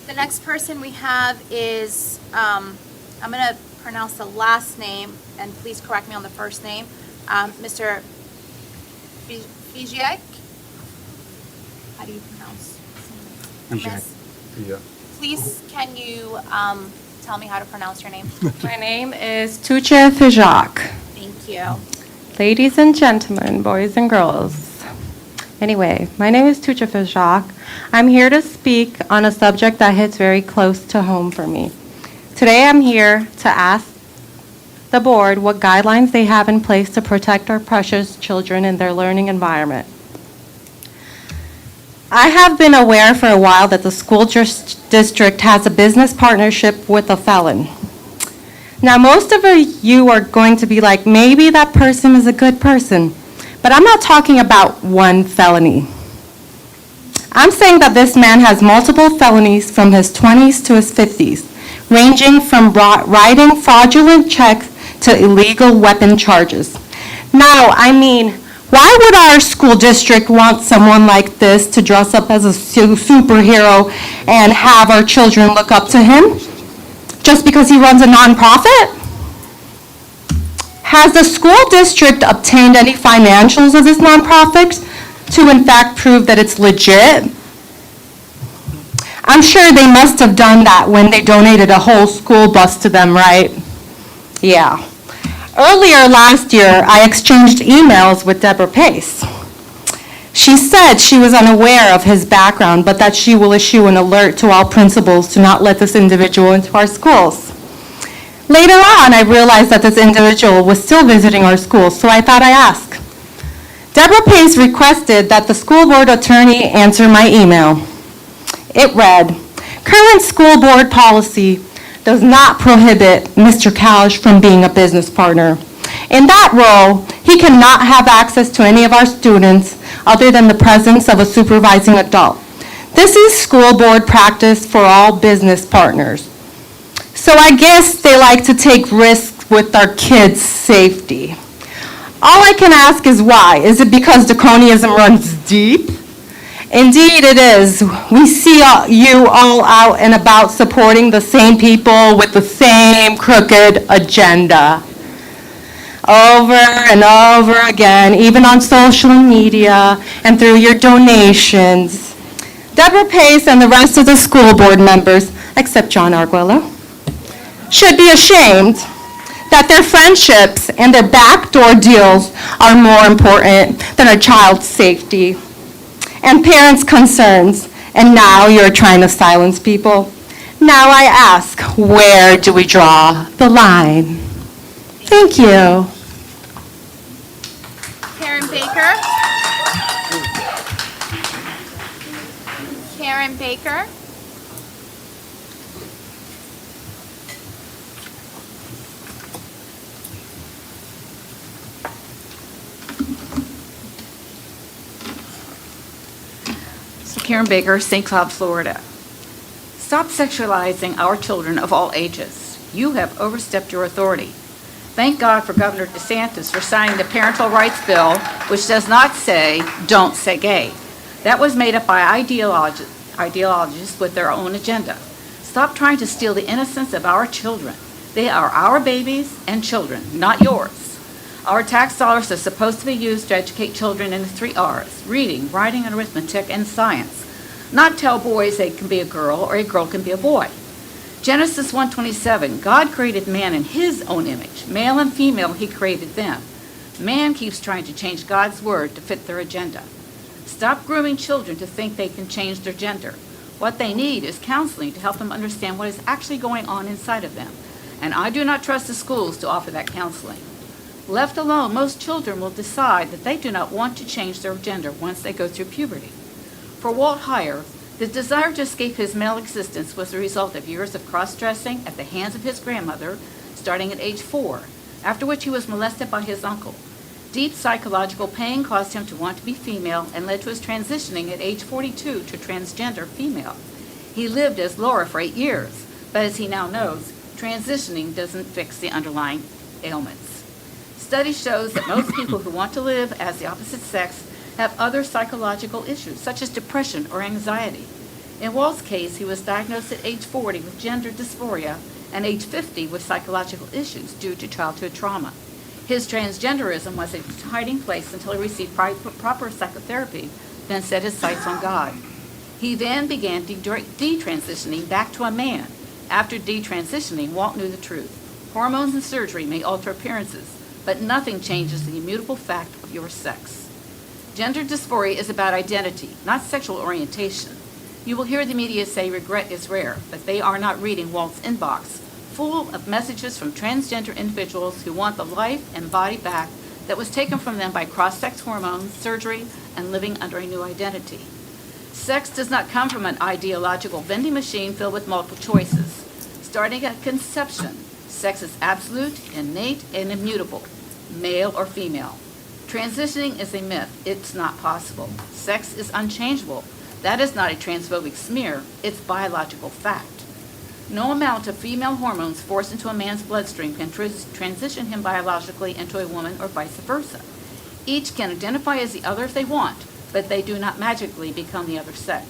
The next person we have is, I'm going to pronounce the last name, and please correct me on the first name, Mr. Fijiak. How do you pronounce? Please, can you tell me how to pronounce your name? My name is Tuche Fijak. Thank you. Ladies and gentlemen, boys and girls. Anyway, my name is Tuche Fijak. I'm here to speak on a subject that hits very close to home for me. Today I'm here to ask the board what guidelines they have in place to protect our precious children in their learning environment. I have been aware for a while that the school district has a business partnership with a felon. Now, most of you are going to be like, maybe that person is a good person, but I'm not talking about one felony. I'm saying that this man has multiple felonies from his 20s to his 50s, ranging from writing fraudulent checks to illegal weapon charges. Now, I mean, why would our school district want someone like this to dress up as a superhero and have our children look up to him? Just because he runs a nonprofit? Has the school district obtained any financials of this nonprofit to in fact prove that it's legit? I'm sure they must have done that when they donated a whole school bus to them, right? Yeah. Earlier last year, I exchanged emails with Deborah Pace. She said she was unaware of his background, but that she will issue an alert to all principals to not let this individual into our schools. Later on, I realized that this individual was still visiting our schools, so I thought I'd ask. Deborah Pace requested that the school board attorney answer my email. It read, current school board policy does not prohibit Mr. Kausch from being a business partner. In that role, he cannot have access to any of our students other than the presence of a supervising adult. This is school board practice for all business partners. So I guess they like to take risks with our kids' safety. All I can ask is why? Is it because draconianism runs deep? Indeed it is. We see you all out and about supporting the same people with the same crooked agenda. Over and over again, even on social media and through your donations. Deborah Pace and the rest of the school board members, except John Arguello, should be ashamed that their friendships and their backdoor deals are more important than a child's safety and parents' concerns, and now you're trying to silence people. Now I ask, where do we draw the line? Thank you. Karen Baker. Karen Baker. Karen Baker, St. Cloud, Florida. Stop sexualizing our children of all ages. You have overstepped your authority. Thank God for Governor DeSantis for signing the Parental Rights Bill, which does not say, "Don't say gay." That was made up by ideologists with their own agenda. Stop trying to steal the innocence of our children. They are our babies and children, not yours. Our tax dollars are supposed to be used to educate children in the 3 R's, reading, writing, and arithmetic, and science, not tell boys they can be a girl or a girl can be a boy. Genesis 1:27, God created man in his own image. Male and female, he created them. Man keeps trying to change God's word to fit their agenda. Stop grooming children to think they can change their gender. What they need is counseling to help them understand what is actually going on inside of them. And I do not trust the schools to offer that counseling. Left alone, most children will decide that they do not want to change their gender once they go through puberty. For Walt Heyer, the desire to escape his male existence was the result of years of cross-dressing at the hands of his grandmother, starting at age 4, after which he was molested by his uncle. Deep psychological pain caused him to want to be female and led to his transitioning at age 42 to transgender female. He lived as Laura for 8 years, but as he now knows, transitioning doesn't fix the underlying ailments. Study shows that most people who want to live as the opposite sex have other psychological issues, such as depression or anxiety. In Walt's case, he was diagnosed at age 40 with gender dysphoria and age 50 with psychological issues due to childhood trauma. His transgenderism was a hiding place until he received proper psychotherapy, then set his sights on God. He then began detransitioning back to a man. After detransitioning, Walt knew the truth. Hormones and surgery may alter appearances, but nothing changes the immutable fact of your sex. Gender dysphoria is about identity, not sexual orientation. You will hear the media say regret is rare, but they are not reading Walt's inbox, full of messages from transgender individuals who want the life and body back that was taken from them by cross-sex hormones, surgery, and living under a new identity. Sex does not come from an ideological vending machine filled with multiple choices. Starting at conception, sex is absolute, innate, and immutable, male or female. Transitioning is a myth. It's not possible. Sex is unchangeable. That is not a transphobic smear. It's biological fact. No amount of female hormones forced into a man's bloodstream can transition him biologically into a woman or vice versa. Each can identify as the other if they want, but they do not magically become the other sex.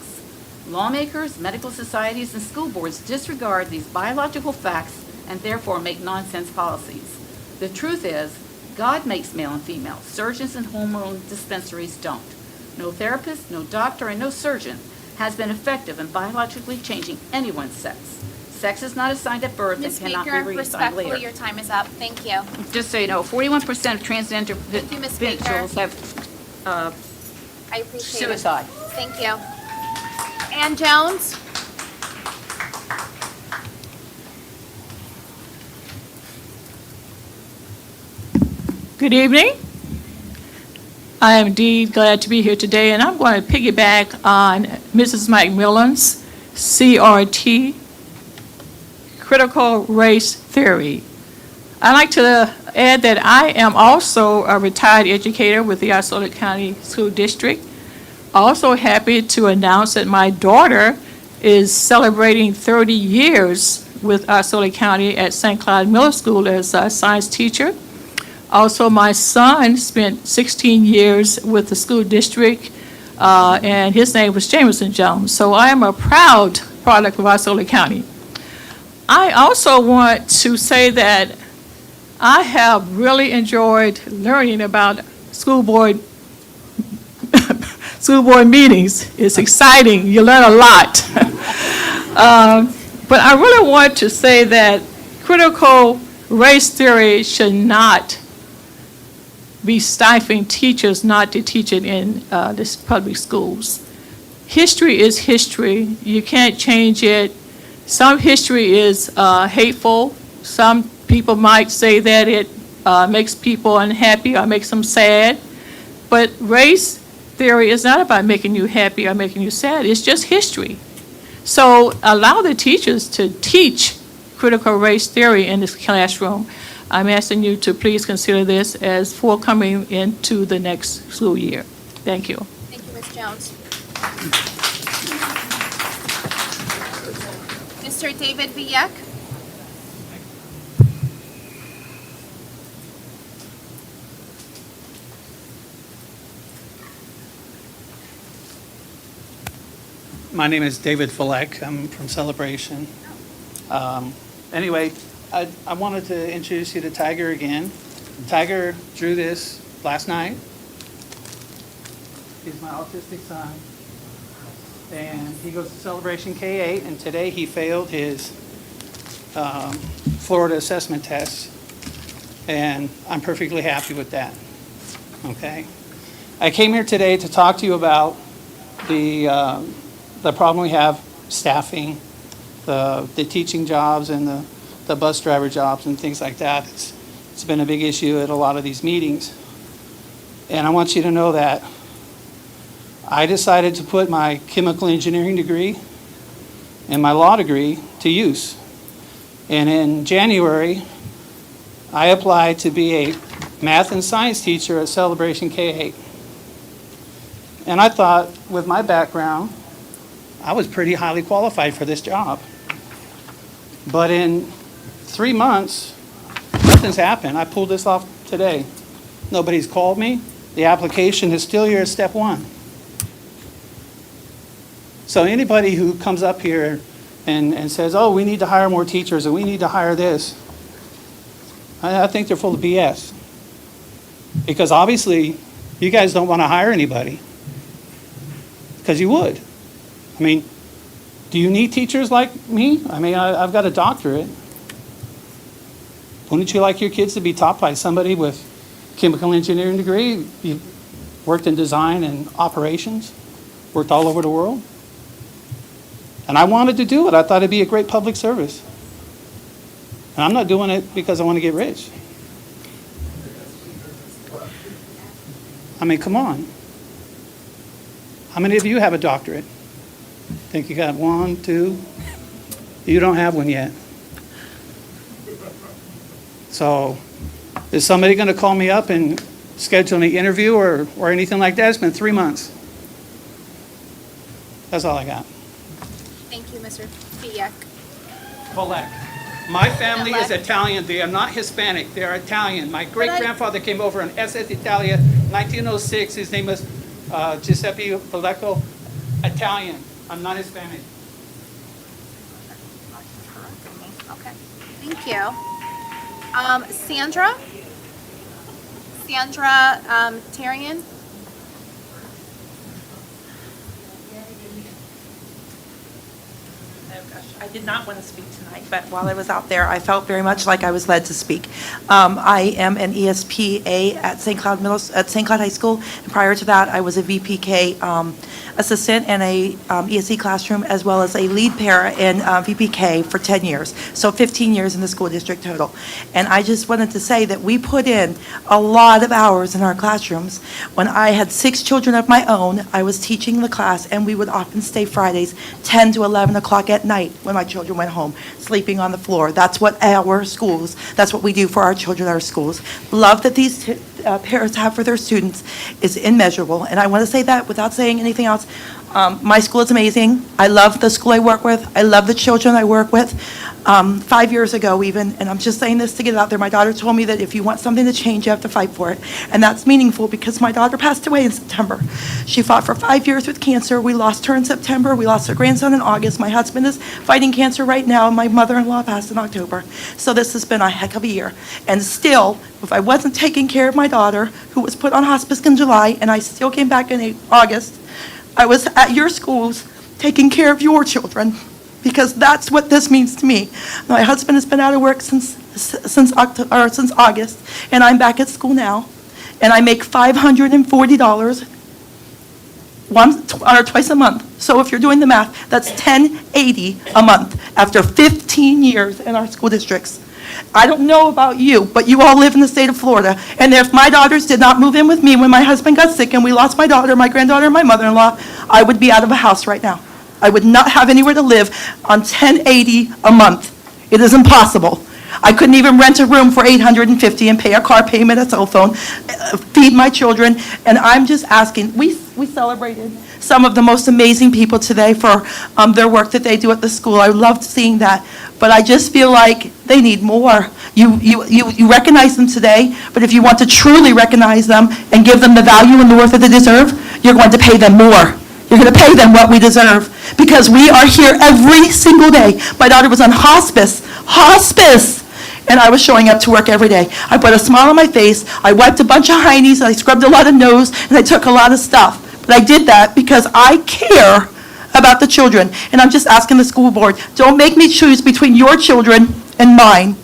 Lawmakers, medical societies, and school boards disregard these biological facts and therefore make nonsense policies. The truth is, God makes male and female. Surgeons and hormone dispensaries don't. No therapist, no doctor, and no surgeon has been effective in biologically changing anyone's sex. Sex is not assigned at birth Ms. and cannot Baker, be reassigned later. respectfully, your time is up. Thank you. Just so you know, 41% of transgender individuals have I appreciate suicide. it. Thank you. Ann Jones? Good evening. I am indeed glad to be here today, and I'm going to piggyback on Mrs. McMillan's CRT, critical race theory. I'd like to add that I am also a retired educator with the Osceola County School District. Also happy to announce that my daughter is celebrating 30 years with Osceola County at St. Cloud Middle School as a science teacher. Also, my son spent 16 years with the school district, and his name was Jameson Jones. So I am a proud product of Osceola County. I also want to say that I have really enjoyed learning about school board meetings. It's exciting. You learn a lot. But I really want to say that critical race theory should not be stifling teachers not to teach it in this public schools. History is history. You can't change it. Some history is hateful. Some people might say that it makes people unhappy or makes them sad. But race theory is not about making you happy or making you sad. It's just history. So allow the teachers to teach critical race theory in this classroom. I'm asking you to please consider this as forthcoming into the next school year. Thank you. Thank you, Ms. Jones. Mr. David Villek. My name is David Villek. I'm from Celebration. Anyway, I wanted to introduce you to Tiger again. Tiger drew this last night. He's my autistic son. And he goes to Celebration K-8, and today he failed his Florida assessment test. And I'm perfectly happy with that. Okay? I came here today to talk to you about the problem we have staffing, the teaching jobs and the bus driver jobs and things like that. It's been a big issue at a lot of these meetings. And I want you to know that I decided to put my chemical engineering degree and my law degree to use. And in January, I applied to be a math and science teacher at Celebration K-8. And I thought, with my background, I was pretty highly qualified for this job. But in 3 months, nothing's happened. I pulled this off today. Nobody's called me. The application is still here at step 1. So anybody who comes up here and says, oh, we need to hire more teachers and we need to hire this, I think they're full of BS. Because obviously, you guys don't want to hire anybody. Because you would. I mean, do you need teachers like me? I mean, I've got a doctorate. Wouldn't you like your kids to be taught by somebody with chemical engineering degree? You worked in design and operations, worked all over the world. And I wanted to do it. I thought it'd be a great public service. And I'm not doing it because I want to get rich. I mean, come on. How many of you have a doctorate? Think you got 1, 2? You don't have one yet. So, is somebody going to call me up and schedule an interview or anything like that? It's been 3 months. That's all I got. Thank you, Mr. Villek. Villek. My family is Italian. They are not Hispanic. They are Italian. My great-grandfather came over in SS Italia, 1906. His name was Giuseppe Villeko, Italian. I'm not Hispanic. Okay, thank you. Sandra Tarian. I did not want to speak tonight, but while I was out there, I felt very much like I was led to speak. I am an ESPA at St. Cloud High School, and prior to that, I was a VPK assistant in a ESE classroom, as well as a lead para in VPK for 10 years, so 15 years in the school district total. And I just wanted to say that we put in a lot of hours in our classrooms. When I had 6 children of my own, I was teaching the class, and we would often stay Fridays 10 to 11 o'clock at night when my children went home, sleeping on the floor. That's what our schools, that's what we do for our children at our schools. Love that these parents have for their students is immeasurable, and I want to say that without saying anything else. My school is amazing. I love the school I work with. I love the children I work with. 5 years ago even, and I'm just saying this to get it out there, my daughter told me that if you want something to change, you have to fight for it. And that's meaningful because my daughter passed away in September. She fought for 5 years with cancer. We lost her in September. We lost her grandson in August. My husband is fighting cancer right now, and my mother-in-law passed in October. So this has been a heck of a year. And still, if I wasn't taking care of my daughter, who was put on hospice in July, and I still came back in August, I was at your schools taking care of your children, because that's what this means to me. My husband has been out of work since August, and I'm back at school now, and I make $540 twice a month. So if you're doing the math, that's $1,080 a month after 15 years in our school districts. I don't know about you, but you all live in the state of Florida. And if my daughters did not move in with me when my husband got sick and we lost my daughter, my granddaughter, and my mother-in-law, I would be out of a house right now. I would not have anywhere to live on $1,080 a month. It is impossible. I couldn't even rent a room for $850 and pay a car payment, a cell phone, feed my children. And I'm just asking, we celebrated some of the most amazing people today for their work that they do at the school. I loved seeing that. But I just feel like they need more. You recognize them today, but if you want to truly recognize them and give them the value and the worth that they deserve, you're going to pay them more. You're going to pay them what we deserve, because we are here every single day. My daughter was on hospice, and I was showing up to work every day. I put a smile on my face, I wiped a bunch of heinies, I scrubbed a lot of nose, and I took a lot of stuff. But I did that because I care about the children. And I'm just asking the school board, don't make me choose between your children and mine,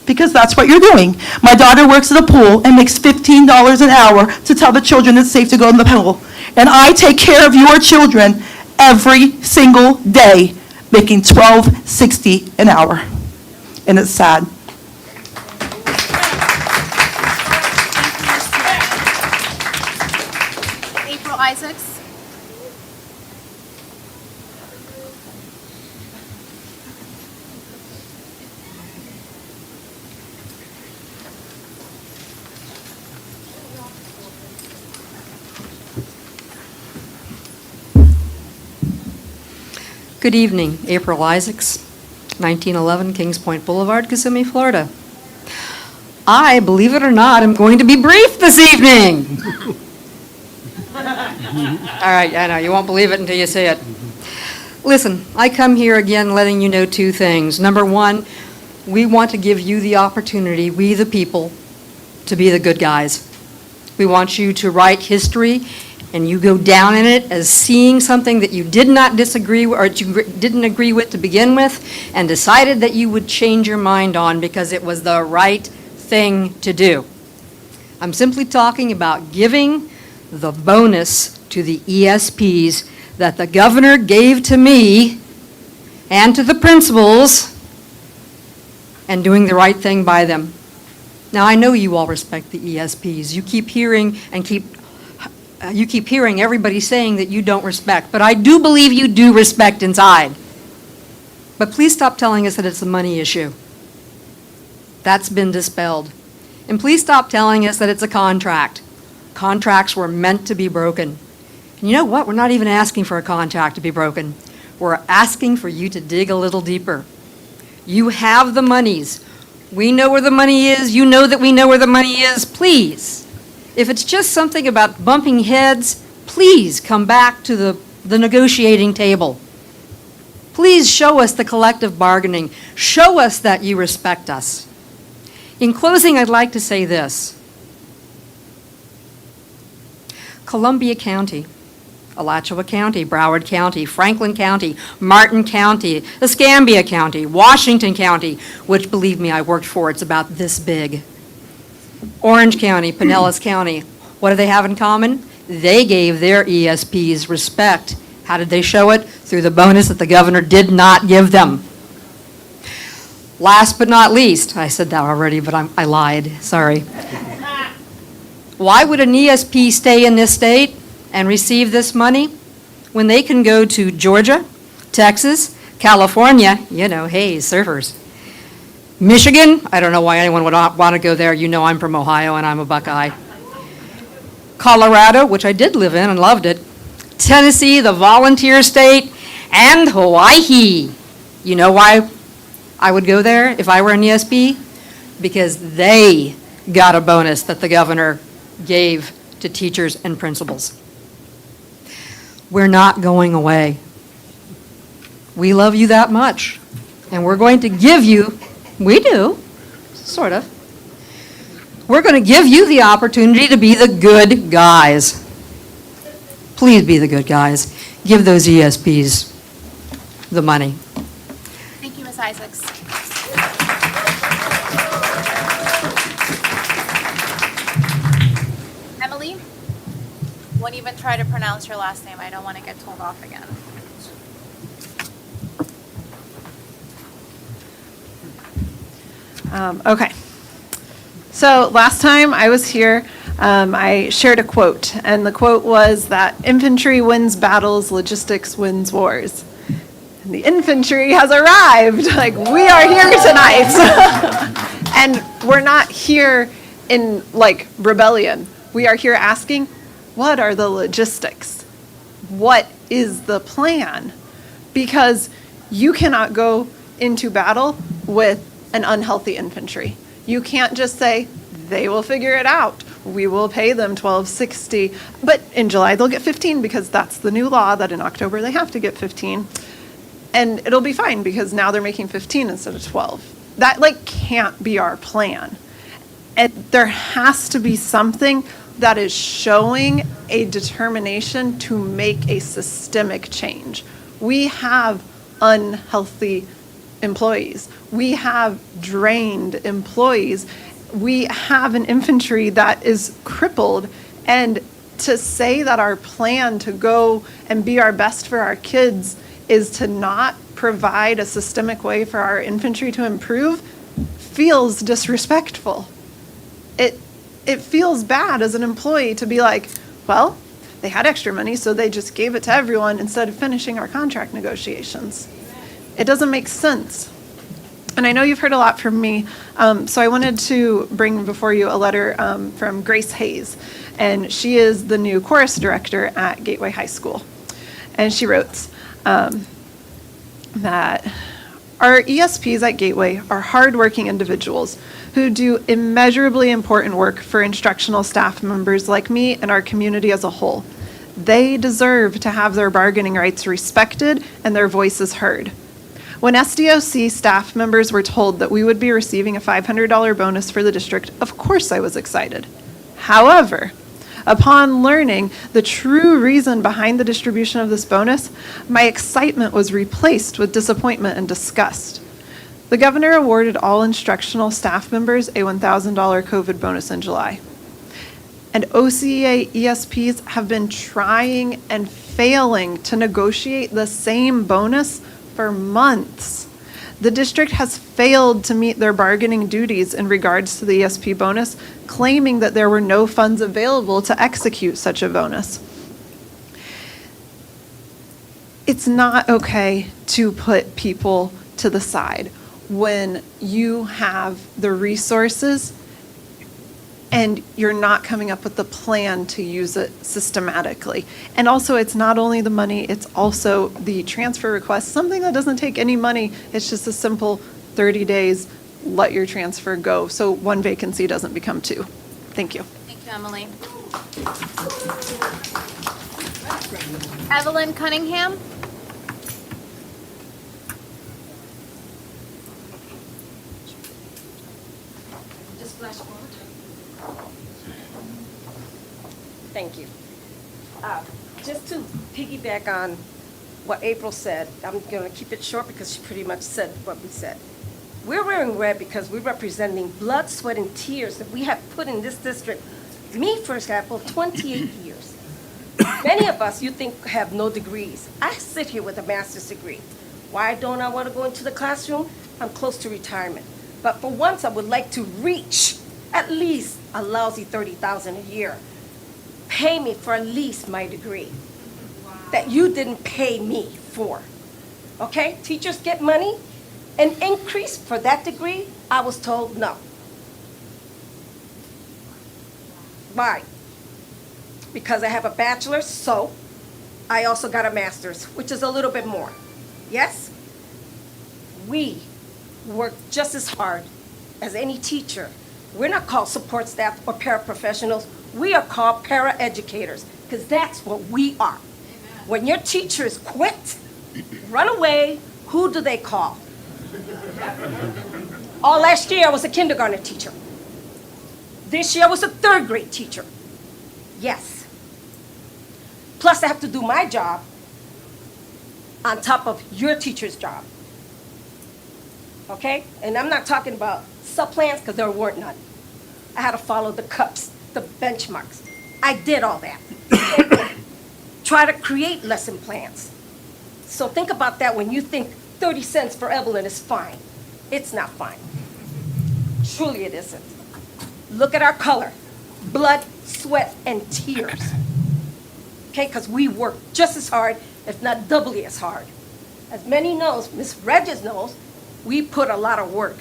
because that's what you're doing. My daughter works at a pool and makes $15 an hour to tell the children it's safe to go in the pool. And I take care of your children every single day, making $12.60 an hour. And it's sad. April Isaacs. Good evening, April Isaacs, 1911 Kings Point Boulevard, Kissimmee, Florida. I, believe it or not, am going to be brief this evening. All right, I know, you won't believe it until you see it. Listen, I come here again letting you know two things. Number one, we want to give you the opportunity, we the people, to be the good guys. We want you to write history, and you go down in it as seeing something that you did not disagree with, or you didn't agree with to begin with, and decided that you would change your mind on because it was the right thing to do. I'm simply talking about giving the bonus to the ESPs that the governor gave to me and to the principals, and doing the right thing by them. Now, I know you all respect the ESPs. You keep hearing everybody saying that you don't respect, but I do believe you do respect inside. But please stop telling us that it's a money issue. That's been dispelled. And please stop telling us that it's a contract. Contracts were meant to be broken. And you know what? We're not even asking for a contract to be broken. We're asking for you to dig a little deeper. You have the monies. We know where the money is. You know that we know where the money is. Please, if it's just something about bumping heads, please come back to the negotiating table. Please show us the collective bargaining. Show us that you respect us. In closing, I'd like to say this. Columbia County, Alachua County, Broward County, Franklin County, Martin County, Escambia County, Washington County, which, believe me, I worked for, it's about this big. Orange County, Pinellas County, what do they have in common? They gave their ESPs respect. How did they show it? Through the bonus that the governor did not give them. Last but not least, I said that already, but I lied, sorry. Why would an ESP stay in this state and receive this money when they can go to Georgia, Texas, California, you know, hey, surfers. Michigan, I don't know why anyone would want to go there. You know I'm from Ohio and I'm a Buckeye. Colorado, which I did live in and loved it. Tennessee, the volunteer state, and Hawaii. You know why I would go there if I were an ESP? Because they got a bonus that the governor gave to teachers and principals. We're not going away. We love you that much, and we're going to give you, we do, sort of. We're going to give you the opportunity to be the good guys. Please be the good guys. Give those ESPs the money. Thank you, Ms. Isaacs. Emily, won't even try to pronounce your last name. I don't want to get told off again. Okay. So last time I was here, I shared a quote, and the quote was that infantry wins battles, logistics wins wars. the infantry has arrived. Like, we are here tonight. And we're not here in like rebellion. We are here asking, what are the logistics? What is the plan? Because you cannot go into battle with an unhealthy infantry. You can't just say, they will figure it out. We will pay them $12.60. But in July, they'll get 15 because that's the new law that in October they have to get 15. And it'll be fine because now they're making 15 instead of 12. That like can't be our plan. And there has to be something that is showing a determination to make a systemic change. We have unhealthy employees. We have drained employees. We have an infantry that is crippled. And to say that our plan to go and be our best for our kids is to not provide a systemic way for our infantry to improve feels disrespectful. It feels bad as an employee to be like, well, they had extra money, so they just gave it to everyone instead of finishing our contract negotiations. It doesn't make sense. And I know you've heard a lot from me, so I wanted to bring before you a letter from Grace Hayes, and she is the new chorus director at Gateway High School. And she wrote that our ESPs at Gateway are hardworking individuals who do immeasurably important work for instructional staff members like me and our community as a whole. They deserve to have their bargaining rights respected and their voices heard. When SDOC staff members were told that we would be receiving a $500 bonus for the district, of course I was excited. However, upon learning the true reason behind the distribution of this bonus, my excitement was replaced with disappointment and disgust. The governor awarded all instructional staff members a $1,000 COVID bonus in July. And OCEA ESPs have been trying and failing to negotiate the same bonus for months. The district has failed to meet their bargaining duties in regards to the ESP bonus, claiming that there were no funds available to execute such a bonus. It's not okay to put people to the side when you have the resources and you're not coming up with the plan to use it systematically. And also, it's not only the money, it's also the transfer request, something that doesn't take any money. It's just a simple 30 days, let your transfer go, so one vacancy doesn't become two. Thank you. Thank you, Emily. Evelyn Cunningham. Thank you. Just to piggyback on what April said, I'm going to keep it short because she pretty much said what we said. We're wearing red because we're representing blood, sweat, and tears that we have put in this district. Me, for example, 28 years. Many of us, you think, have no degrees. I sit here with a master's degree. Why don't I want to go into the classroom? I'm close to retirement. But for once, I would like to reach at least a lousy $30,000 a year. Pay me for at least my degree that you didn't pay me for. Okay? Teachers get money. An increase for that degree, I was told no. Why? Because I have a bachelor's, so I also got a master's, which is a little bit more. Yes? We work just as hard as any teacher. We're not called support staff or paraprofessionals. We are called paraeducators, because that's what we are. When your teachers quit, run away, who do they call? All last year I was a kindergarten teacher. This year I was a third grade teacher. Yes. Plus I have to do my job on top of your teacher's job. Okay? And I'm not talking about sub-plans because there weren't none. I had to follow the cups, the benchmarks. I did all that. Try to create lesson plans. So think about that when you think 30 cents for Evelyn is fine. It's not fine. Truly it isn't. Look at our color. Blood, sweat, and tears. Okay, because we work just as hard, if not doubly as hard. as many knows, Ms. Regis knows, we put a lot of work.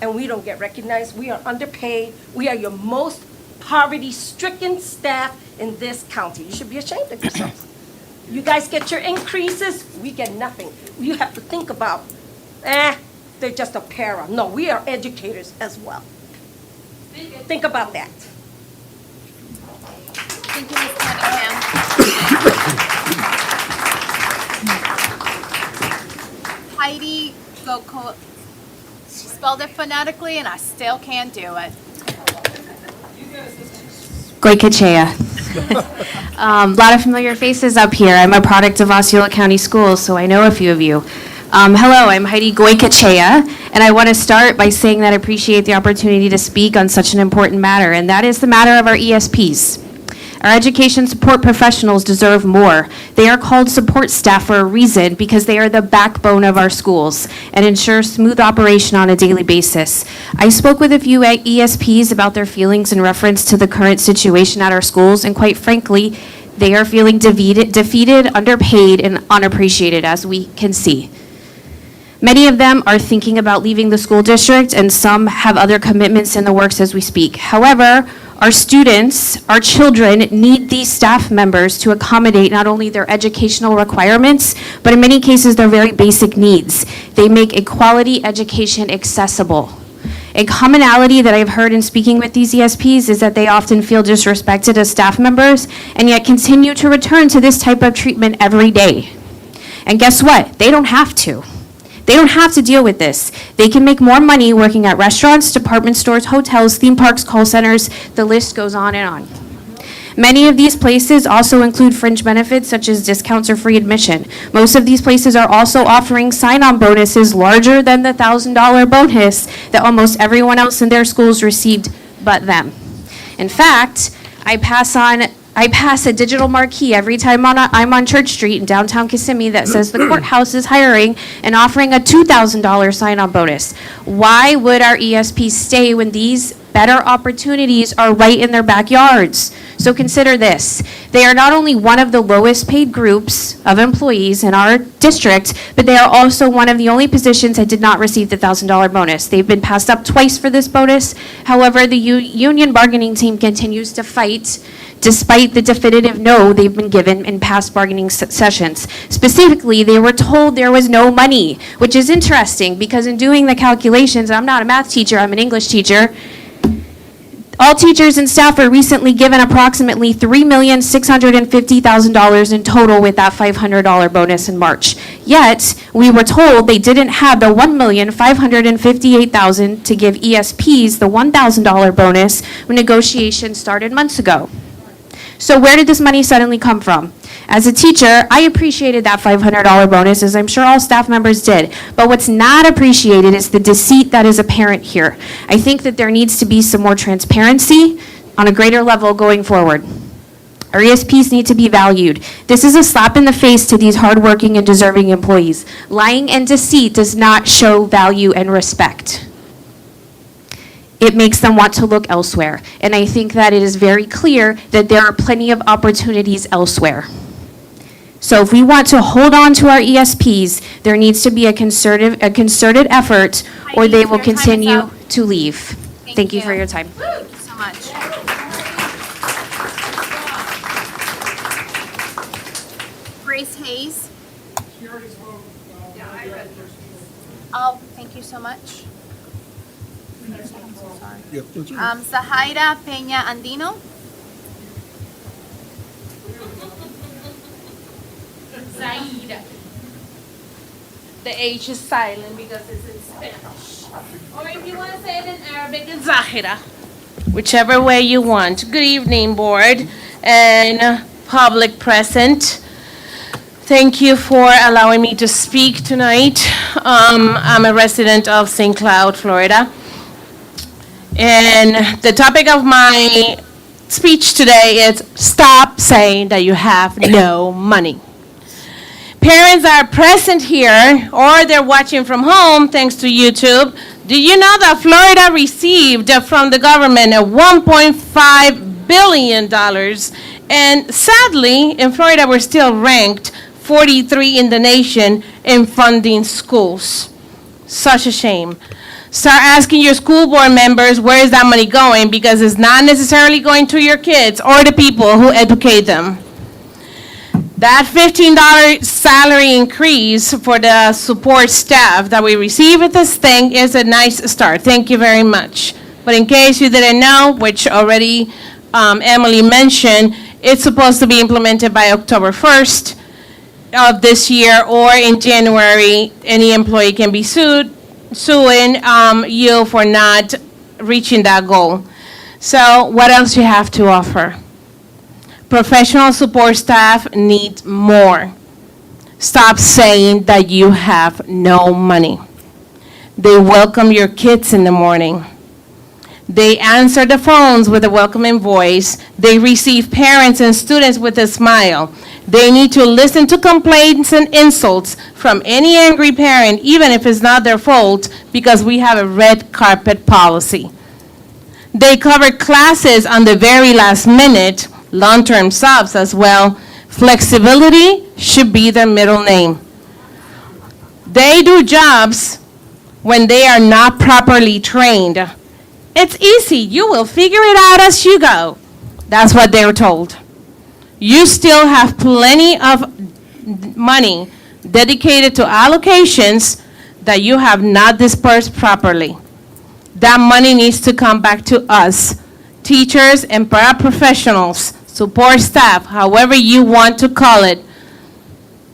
And we don't get recognized. We are underpaid. We are your most poverty-stricken staff in this county. You should be ashamed of yourselves. You guys get your increases, we get nothing. You have to think about, they're just a para. No, we are educators as well. Think about that. Thank you, Ms. Cunningham. Heidi Goko, she spelled it phonetically and I still can't do it. Goikachea. A lot of familiar faces up here. I'm a product of Osceola County Schools, so I know a few of you. Hello, I'm Heidi Goikachea, and I want to start by saying that I appreciate the opportunity to speak on such an important matter, and that is the matter of our ESPs. Our education support professionals deserve more. They are called support staff for a reason because they are the backbone of our schools and ensure smooth operation on a daily basis. I spoke with a few ESPs about their feelings in reference to the current situation at our schools, and quite frankly, they are feeling defeated, underpaid, and unappreciated, as we can see. Many of them are thinking about leaving the school district, and some have other commitments in the works as we speak. However, our students, our children need these staff members to accommodate not only their educational requirements, but in many cases their very basic needs. They make a quality education accessible. A commonality that I've heard in speaking with these ESPs is that they often feel disrespected as staff members and yet continue to return to this type of treatment every day. And guess what? They don't have to. They don't have to deal with this. They can make more money working at restaurants, department stores, hotels, theme parks, call centers. The list goes on and on. Many of these places also include fringe benefits such as discounts or free admission. Most of these places are also offering sign-on bonuses larger than the $1,000 bonus that almost everyone else in their schools received but them. In fact, I pass a digital marquee every time I'm on Church Street in downtown Kissimmee that says the courthouse is hiring and offering a $2,000 sign-on bonus. Why would our ESPs stay when these better opportunities are right in their backyards? So consider this. They are not only one of the lowest paid groups of employees in our district, but they are also one of the only positions that did not receive the $1,000 bonus. They've been passed up twice for this bonus. However, the union bargaining team continues to fight despite the definitive no they've been given in past bargaining sessions. Specifically, they were told there was no money, which is interesting because in doing the calculations, I'm not a math teacher, I'm an English teacher. All teachers and staff were recently given approximately $3,650,000 in total with that $500 bonus in March. Yet, we were told they didn't have the $1,558,000 to give ESPs the $1,000 bonus when negotiations started months ago. So where did this money suddenly come from? As a teacher, I appreciated that $500 bonus, as I'm sure all staff members did. But what's not appreciated is the deceit that is apparent here. I think that there needs to be some more transparency on a greater level going forward. Our ESPs need to be valued. This is a slap in the face to these hardworking and deserving employees. Lying and deceit does not show value and respect. It makes them want to look elsewhere. And I think that it is very clear that there are plenty of opportunities elsewhere. So if we want to hold on to our ESPs, there needs to be a concerted effort, or they will continue to leave. Thank you for your time. Thank you so much. Grace Hayes. Oh, thank you so much. Zahaira Peña Andino. Zaida. The H is silent because it's in Spanish. Or if you want to say it in Arabic, it's Zahira. Whichever way you want. Good evening, board and public present. Thank you for allowing me to speak tonight. I'm a resident of St. Cloud, Florida. And the topic of my speech today is stop saying that you have no money. Parents are present here or they're watching from home thanks to YouTube. Do you know that Florida received from the government a $1.5 billion? And sadly, in Florida, we're still ranked 43 in the nation in funding schools. Such a shame. Start asking your school board members where is that money going, because it's not necessarily going to your kids or the people who educate them. That $15 salary increase for the support staff that we receive with this thing is a nice start. Thank you very much. But in case you didn't know, which already Emily mentioned, it's supposed to be implemented by October 1st of this year, or in January, any employee can be suing you for not reaching that goal. So what else you have to offer? Professional support staff need more. Stop saying that you have no money. They welcome your kids in the morning. They answer the phones with a welcoming voice. They receive parents and students with a smile. They need to listen to complaints and insults from any angry parent, even if it's not their fault, because we have a red carpet policy. They cover classes on the very last minute, long-term subs as well. Flexibility should be their middle name. They do jobs when they are not properly trained. It's easy. You will figure it out as you go. That's what they were told. You still have plenty of money dedicated to allocations that you have not dispersed properly. That money needs to come back to us, teachers and paraprofessionals, support staff, however you want to call it,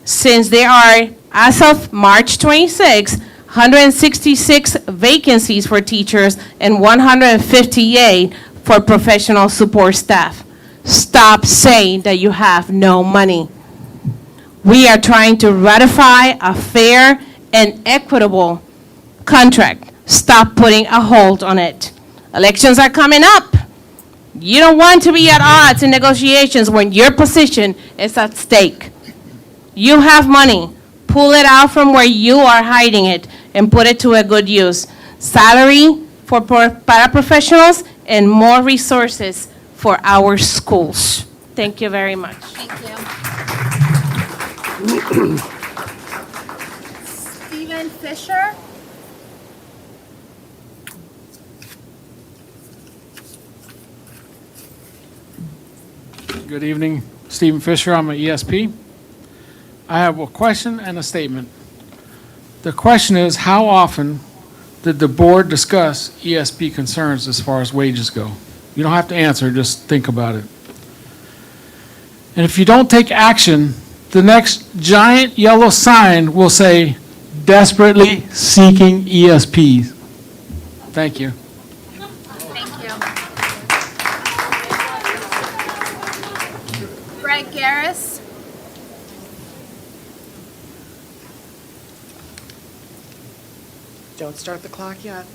since there are, as of March 26, 166 vacancies for teachers and 158 for professional support staff. Stop saying that you have no money. We are trying to ratify a fair and equitable contract. Stop putting a hold on it. Elections are coming up. You don't want to be at odds in negotiations when your position is at stake. You have money. Pull it out from where you are hiding it and put it to a good use. Salary for paraprofessionals and more resources for our schools. Thank you very much. Thank you. Stephen Fisher? Good evening, Stephen Fisher. I'm an ESP. I have a question and a statement. The question is, how often did the board discuss ESP concerns as far as wages go? You don't have to answer, just think about it. And if you don't take action, the next giant yellow sign will say, desperately seeking ESPs. Thank you. Thank you. Greg Garris? Don't start the clock yet.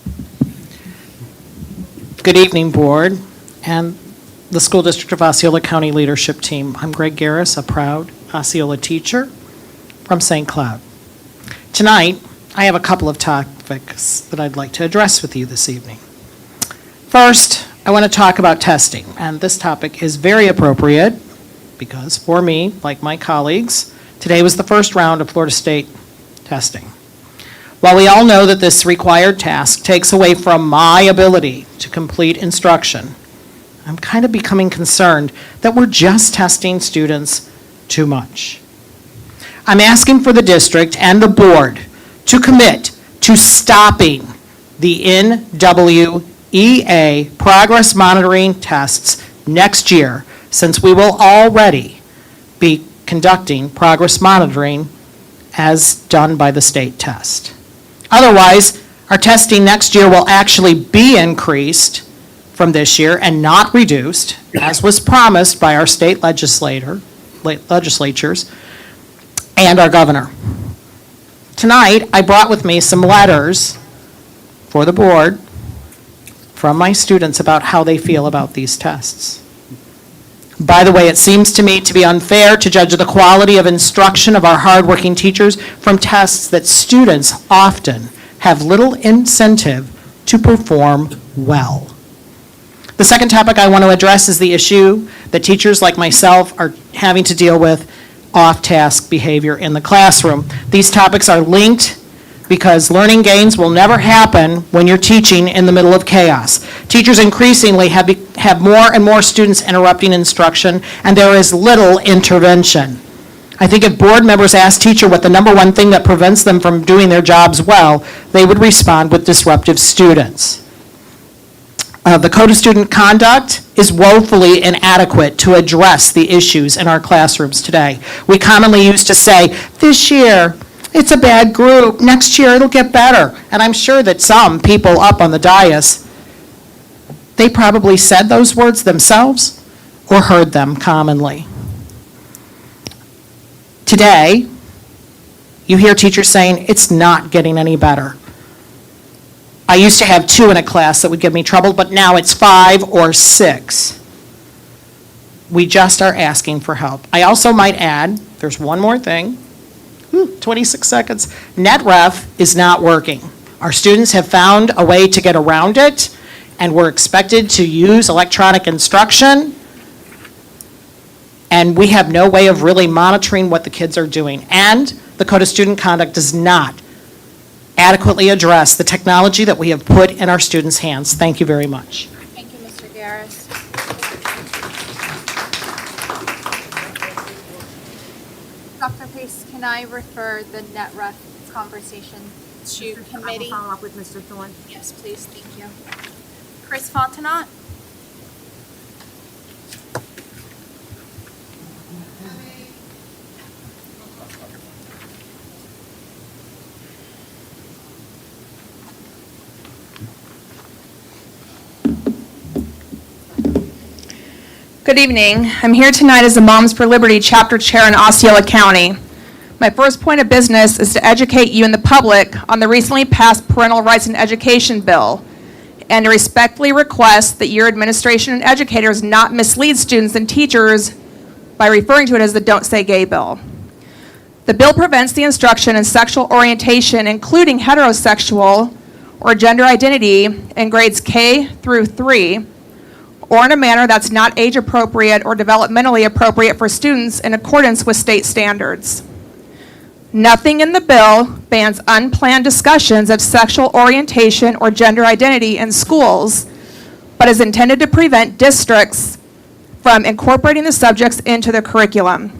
Good evening, Board, and the School District of Osceola County Leadership Team. I'm Greg Garris, a proud Osceola teacher from St. Cloud. Tonight, I have a couple of topics that I'd like to address with you this evening. First, I want to talk about testing, and this topic is very appropriate because for me, like my colleagues, today was the first round of Florida State testing. While we all know that this required task takes away from my ability to complete instruction, I'm kind of becoming concerned that we're just testing students too much. I'm asking for the district and the board to commit to stopping the NWEA progress monitoring tests next year, since we will already be conducting progress monitoring as done by the state test. Otherwise, our testing next year will actually be increased from this year and not reduced, as was promised by our state legislatures and our governor. Tonight, I brought with me some letters for the board from my students about how they feel about these tests. By the way, it seems to me to be unfair to judge the quality of instruction of our hardworking teachers from tests that students often have little incentive to perform well. The second topic I want to address is the issue that teachers like myself are having to deal with off-task behavior in the classroom. These topics are linked because learning gains will never happen when you're teaching in the middle of chaos. Teachers increasingly have more and more students interrupting instruction, and there is little intervention. I think if board members asked teacher what the number one thing that prevents them from doing their jobs well, they would respond with disruptive students. The Code of Student Conduct is woefully inadequate to address the issues in our classrooms today. We commonly used to say, this year, it's a bad group, next year it'll get better. And I'm sure that some people up on the dais, they probably said those words themselves or heard them commonly. Today, you hear teachers saying, it's not getting any better. I used to have 2 in a class that would give me trouble, but now it's 5 or 6. We just are asking for help. I also might add, there's one more thing. 26 seconds. NetRef is not working. Our students have found a way to get around it, and we're expected to use electronic instruction, and we have no way of really monitoring what the kids are doing. And the Code of Student Conduct does not adequately address the technology that we have put in our students' hands. Thank you very much. Thank you, Mr. Garris. Dr. Pace, can I refer the NetRef conversation to committee? Follow up with Mr. Thorne. Yes, please, thank you. Chris Fontenot? Good evening. I'm here tonight as the Moms for Liberty Chapter Chair in Osceola County. My first point of business is to educate you and the public on the recently passed Parental Rights in Education bill, and to respectfully request that your administration and educators not mislead students and teachers by referring to it as the Don't Say Gay bill. The bill prevents the instruction in sexual orientation, including heterosexual or gender identity, in grades K through 3, or in a manner that's not age appropriate or developmentally appropriate for students in accordance with state standards. Nothing in the bill bans unplanned discussions of sexual orientation or gender identity in schools, but is intended to prevent districts from incorporating the subjects into the curriculum.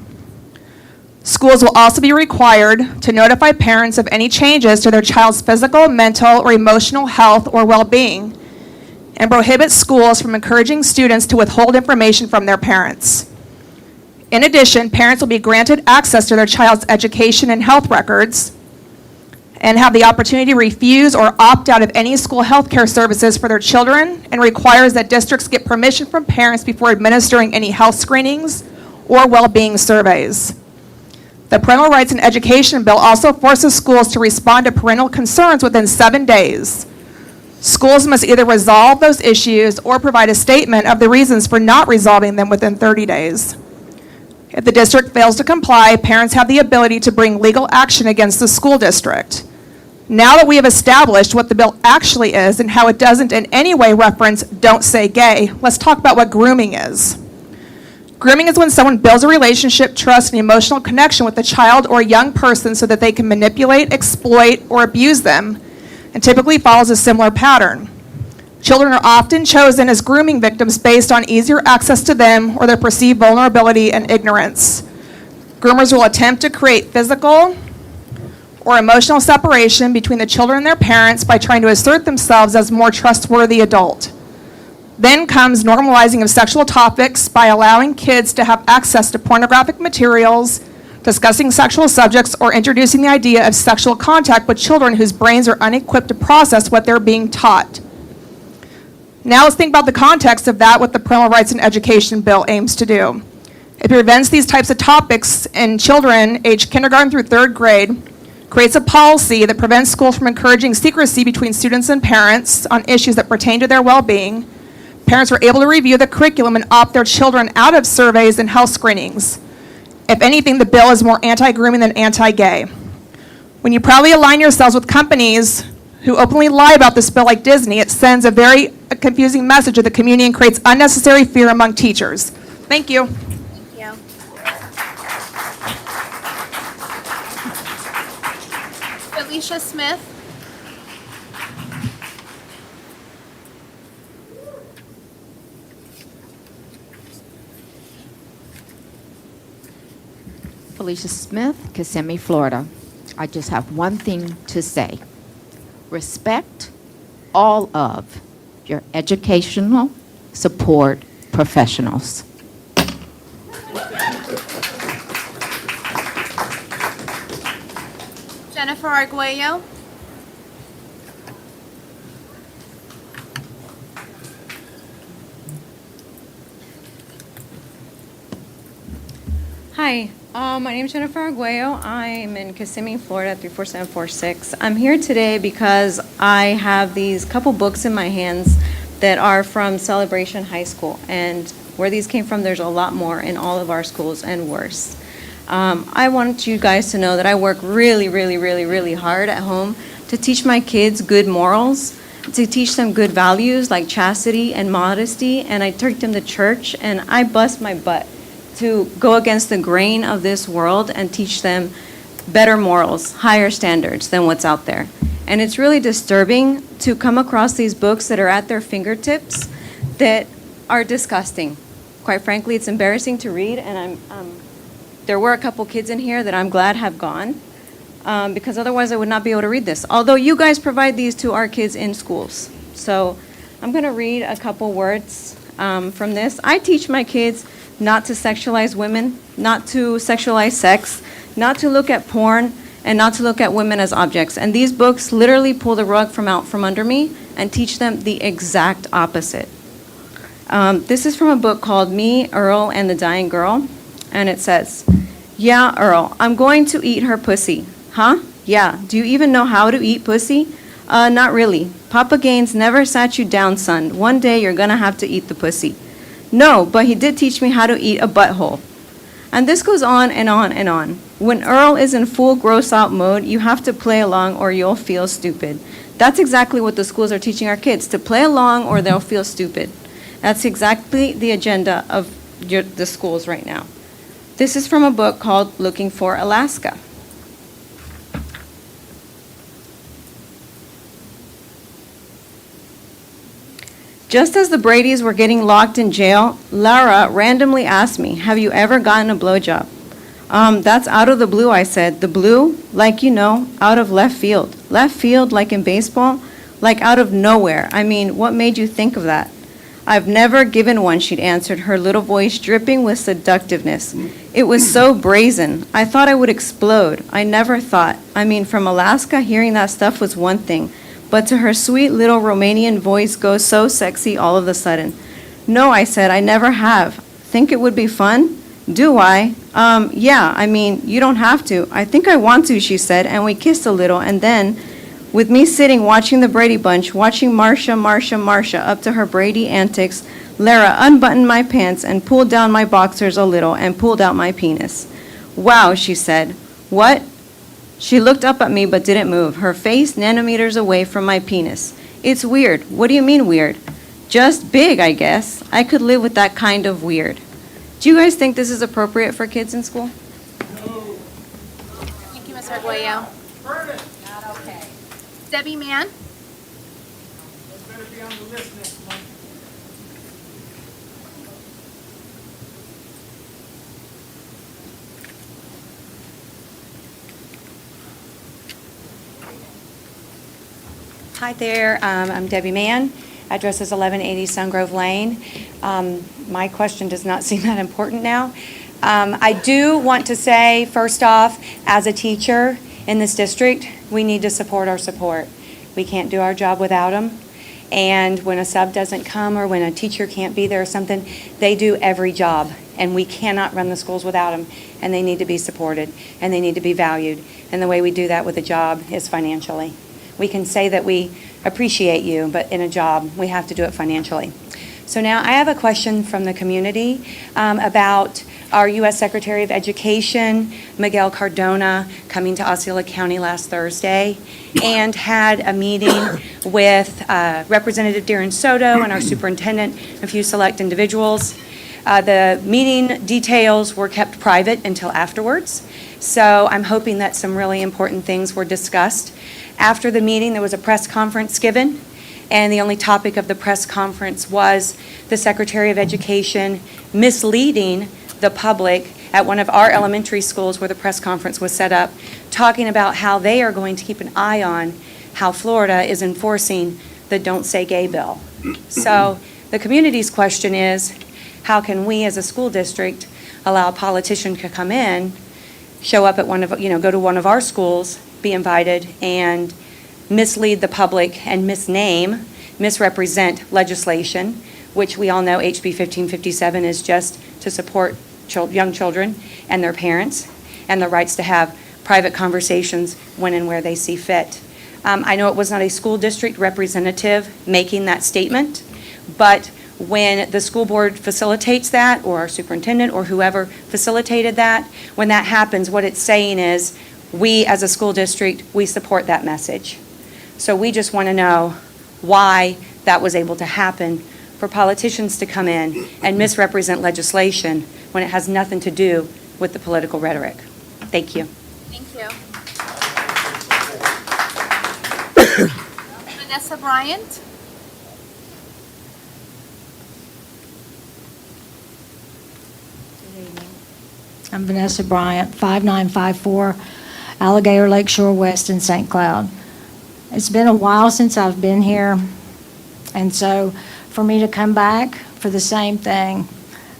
Schools will also be required to notify parents of any changes to their child's physical, mental, or emotional health or well-being, and prohibit schools from encouraging students to withhold information from their parents. In addition, parents will be granted access to their child's education and health records and have the opportunity to refuse or opt out of any school health care services for their children, and requires that districts get permission from parents before administering any health screenings or well-being surveys. The Parental Rights in Education bill also forces schools to respond to parental concerns within 7 days. Schools must either resolve those issues or provide a statement of the reasons for not resolving them within 30 days. If the district fails to comply, parents have the ability to bring legal action against the school district. Now that we have established what the bill actually is and how it doesn't in any way reference Don't Say Gay, let's talk about what grooming is. Grooming is when someone builds a relationship, trust, and emotional connection with a child or a young person so that they can manipulate, exploit, or abuse them, and typically follows a similar pattern. Children are often chosen as grooming victims based on easier access to them or their perceived vulnerability and ignorance. Groomers will attempt to create physical or emotional separation between the children and their parents by trying to assert themselves as a more trustworthy adult. Then comes normalizing of sexual topics by allowing kids to have access to pornographic materials, discussing sexual subjects, or introducing the idea of sexual contact with children whose brains are unequipped to process what they're being taught. Now let's think about the context of that, what the Parental Rights in Education bill aims to do. It prevents these types of topics in children aged kindergarten through 3rd grade, creates a policy that prevents schools from encouraging secrecy between students and parents on issues that pertain to their well-being. Parents are able to review the curriculum and opt their children out of surveys and health screenings. If anything, the bill is more anti-grooming than anti-gay. When you proudly align yourselves with companies who openly lie about this bill like Disney, it sends a very confusing message to the community and creates unnecessary fear among teachers. Thank you. Thank you. Felicia Smith. Felicia Smith, Kissimmee, Florida. I just have one thing to say. Respect all of your educational support professionals. Jennifer Arguello. Hi, my name is Jennifer Arguello. I'm in Kissimmee, Florida, 34746. I'm here today because I have these couple books in my hands that are from Celebration High School. And where these came from, there's a lot more in all of our schools and worse. I want you guys to know that I work really, really, really, really hard at home to teach my kids good morals, to teach them good values like chastity and modesty, and I take them to church, and I bust my butt to go against the grain of this world and teach them better morals, higher standards than what's out there. And it's really disturbing to come across these books that are at their fingertips that are disgusting. Quite frankly, it's embarrassing to read, and there were a couple kids in here that I'm glad have gone, because otherwise I would not be able to read this. Although you guys provide these to our kids in schools. So I'm gonna read a couple words from this. I teach my kids not to sexualize women, not to sexualize sex, not to look at porn, and not to look at women as objects. And these books literally pull the rug out from under me and teach them the exact opposite. This is from a book called Me, Earl, and the Dying Girl, and it says, "Yeah, Earl, I'm going to eat her pussy." Huh? Yeah, do you even know how to eat pussy? Not really. Papa Gaines never sat you down, son. One day you're gonna have to eat the pussy. No, but he did teach me how to eat a butthole. And this goes on and on and on. When Earl is in full gross out mode, you have to play along or you'll feel stupid. That's exactly what the schools are teaching our kids, to play along or they'll feel stupid. That's exactly the agenda of the schools right now. This is from a book called Looking for Alaska. Just as the Bradys were getting locked in jail, Lara randomly asked me, "Have you ever gotten a blowjob?" That's out of the blue, I said. The blue? Like, you know, out of left field. Left field, like in baseball? Like out of nowhere. I mean, what made you think of that? I've never given one, she'd answered, her little voice dripping with seductiveness. It was so brazen. I thought I would explode. I never thought. I mean, from Alaska, hearing that stuff was one thing. But to her sweet little Romanian voice goes so sexy all of a sudden. No, I said, I never have. Think it would be fun? Do I? Yeah, I mean, you don't have to. I think I want to, she said, and we kissed a little, and then, with me sitting watching the Brady Bunch, watching Marcia up to her Brady antics, Lara unbuttoned my pants and pulled down my boxers a little and pulled out my penis. Wow, she said. What? She looked up at me but didn't move, her face nanometers away from my penis. It's weird. What do you mean weird? Just big, I guess. I could live with that kind of weird. Do you guys think this is appropriate for kids in school? Thank you, Ms. Arguello. Not okay. Debbie Mann. Hi there, I'm Debbie Mann. Address is 1180 Sungrove Lane. My question does not seem that important now. I do want to say, first off, as a teacher in this district, we need to support our support. We can't do our job without them. And when a sub doesn't come or when a teacher can't be there or something, they do every job. And we cannot run the schools without them. And they need to be supported and they need to be valued. And the way we do that with a job is financially. We can say that we appreciate you, but in a job, we have to do it financially. So now I have a question from the community about our U.S. Secretary of Education, Miguel Cardona, coming to Osceola County last Thursday and had a meeting with Representative Darren Soto and our superintendent, a few select individuals. The meeting details were kept private until afterwards, so I'm hoping that some really important things were discussed. After the meeting, there was a press conference given, and the only topic of the press conference was the Secretary of Education misleading the public at one of our elementary schools where the press conference was set up, talking about how they are going to keep an eye on how Florida is enforcing the Don't Say Gay bill. So the community's question is, how can we as a school district allow a politician to come in, show up at one of, go to one of our schools, be invited, and mislead the public and misrepresent legislation, which we all know HB 1557 is just to support young children and their parents and the rights to have private conversations when and where they see fit. I know it was not a school district representative making that statement, but when the school board facilitates that, or our superintendent, or whoever facilitated that, when that happens, what it's saying is, we as a school district, we support that message. So we just want to know why that was able to happen for politicians to come in and misrepresent legislation when it has nothing to do with the political rhetoric. Thank you. Thank you. Vanessa Bryant. I'm Vanessa Bryant, 5954 Alligator Lakeshore West in St. Cloud. It's been a while since I've been here, and so for me to come back for the same thing,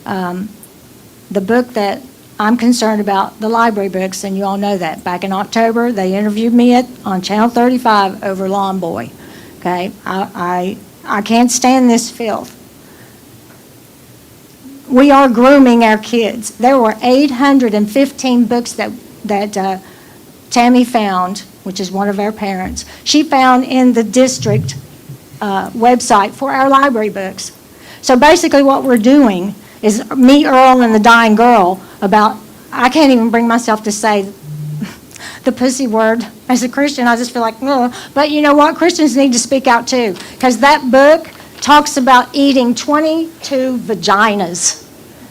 the book that I'm concerned about, the library books, and you all know that. Back in October, they interviewed me on Channel 35 over Lawn Boy. Okay, I can't stand this filth. We are grooming our kids. There were 815 books that Tammy found, which is one of our parents. She found in the district website for our library books. So basically what we're doing is me, Earl, and the dying girl about, I can't even bring myself to say the pussy word. As a Christian, I just feel like, ugh. But you know what? Christians need to speak out too, because that book talks about eating 22 vaginas,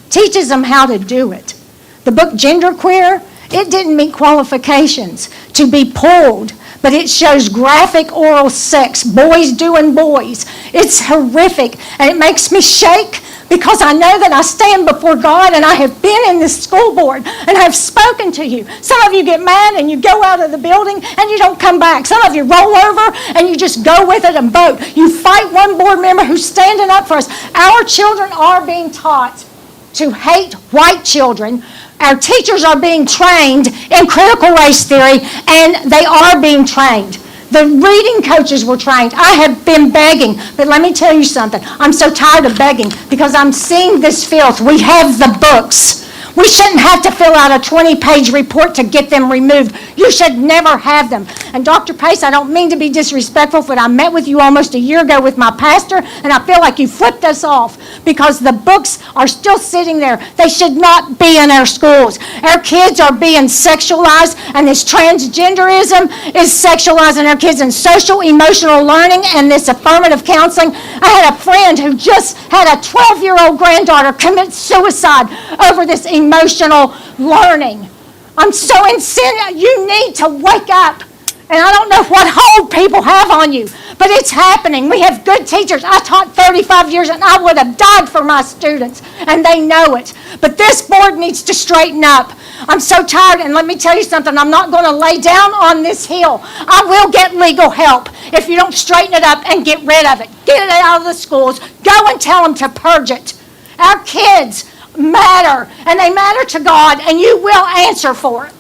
teaches them how to do it. The book Genderqueer, it didn't meet qualifications to be pulled, but it shows graphic oral sex, boys doing boys. It's horrific, and it makes me shake because I know that I stand before God, and I have been in this school board and have spoken to you. Some of you get mad and you go out of the building and you don't come back. Some of you roll over and you just go with it and vote. You fight one board member who's standing up for us. Our children are being taught to hate white children. Our teachers are being trained in critical race theory, and they are being trained. The reading coaches were trained. I have been begging, but let me tell you something. I'm so tired of begging because I'm seeing this filth. We have the books. We shouldn't have to fill out a 20-page report to get them removed. You should never have them. And Dr. Pace, I don't mean to be disrespectful, but I met with you almost a year ago with my pastor, and I feel like you flipped us off because the books are still sitting there. They should not be in our schools. Our kids are being sexualized, and this transgenderism is sexualizing our kids in social, emotional learning and this affirmative counseling. I had a friend who just had a 12-year-old granddaughter commit suicide over this emotional learning. I'm so incensed. You need to wake up. And I don't know what hold people have on you, but it's happening. We have good teachers. I taught 35 years, and I would have died for my students, and they know it. But this board needs to straighten up. I'm so tired, and let me tell you something. I'm not going to lay down on this hill. I will get legal help if you don't straighten it up and get rid of it. Get it out of the schools. Go and tell them to purge it. Our kids matter, and they matter to God, and you will answer for it.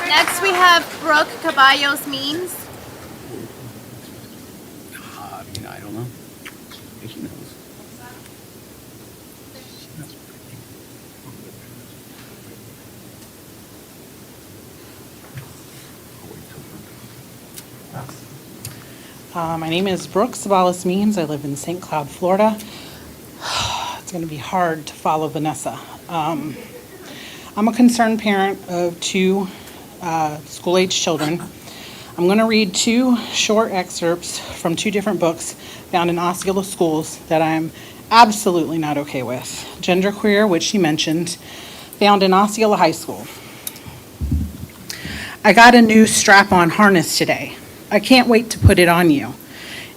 Next, we have Brooke Caballos Means. I don't know. She knows. My name is Brooke Caballos Means. I live in St. Cloud, Florida. It's going to be hard to follow Vanessa. I'm a concerned parent of two school-age children. I'm going to read two short excerpts from two different books found in Osceola schools that I'm absolutely not okay with. Genderqueer, which she mentioned, found in Osceola High School. I got a new strap-on harness today. I can't wait to put it on you.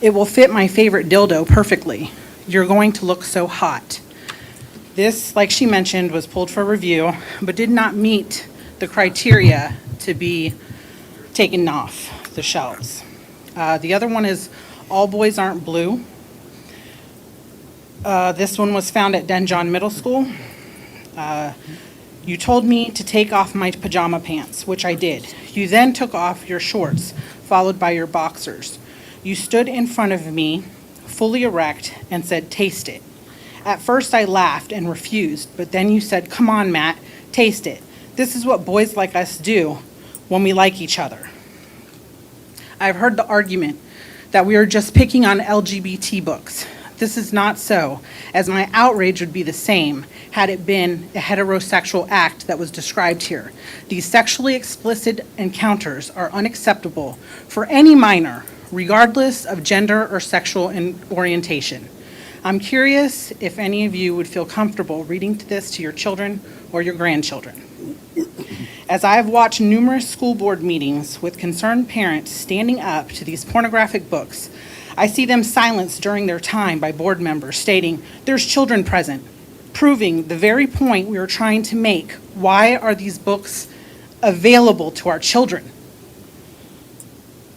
It will fit my favorite dildo perfectly. You're going to look so hot. This, like she mentioned, was pulled for review, but did not meet the criteria to be taken off the shelves. The other one is All Boys Aren't Blue. This one was found at Denjon Middle School. You told me to take off my pajama pants, which I did. You then took off your shorts, followed by your boxers. You stood in front of me, fully erect, and said, "Taste it." At first I laughed and refused, but then you said, "Come on, Matt, taste it. This is what boys like us do when we like each other." I've heard the argument that we are just picking on LGBT books. This is not so, as my outrage would be the same had it been a heterosexual act that was described here. These sexually explicit encounters are unacceptable for any minor, regardless of gender or sexual orientation. I'm curious if any of you would feel comfortable reading this to your children or your grandchildren. As I have watched numerous school board meetings with concerned parents standing up to these pornographic books, I see them silenced during their time by board members stating, "There's children present," proving the very point we are trying to make. Why are these books available to our children?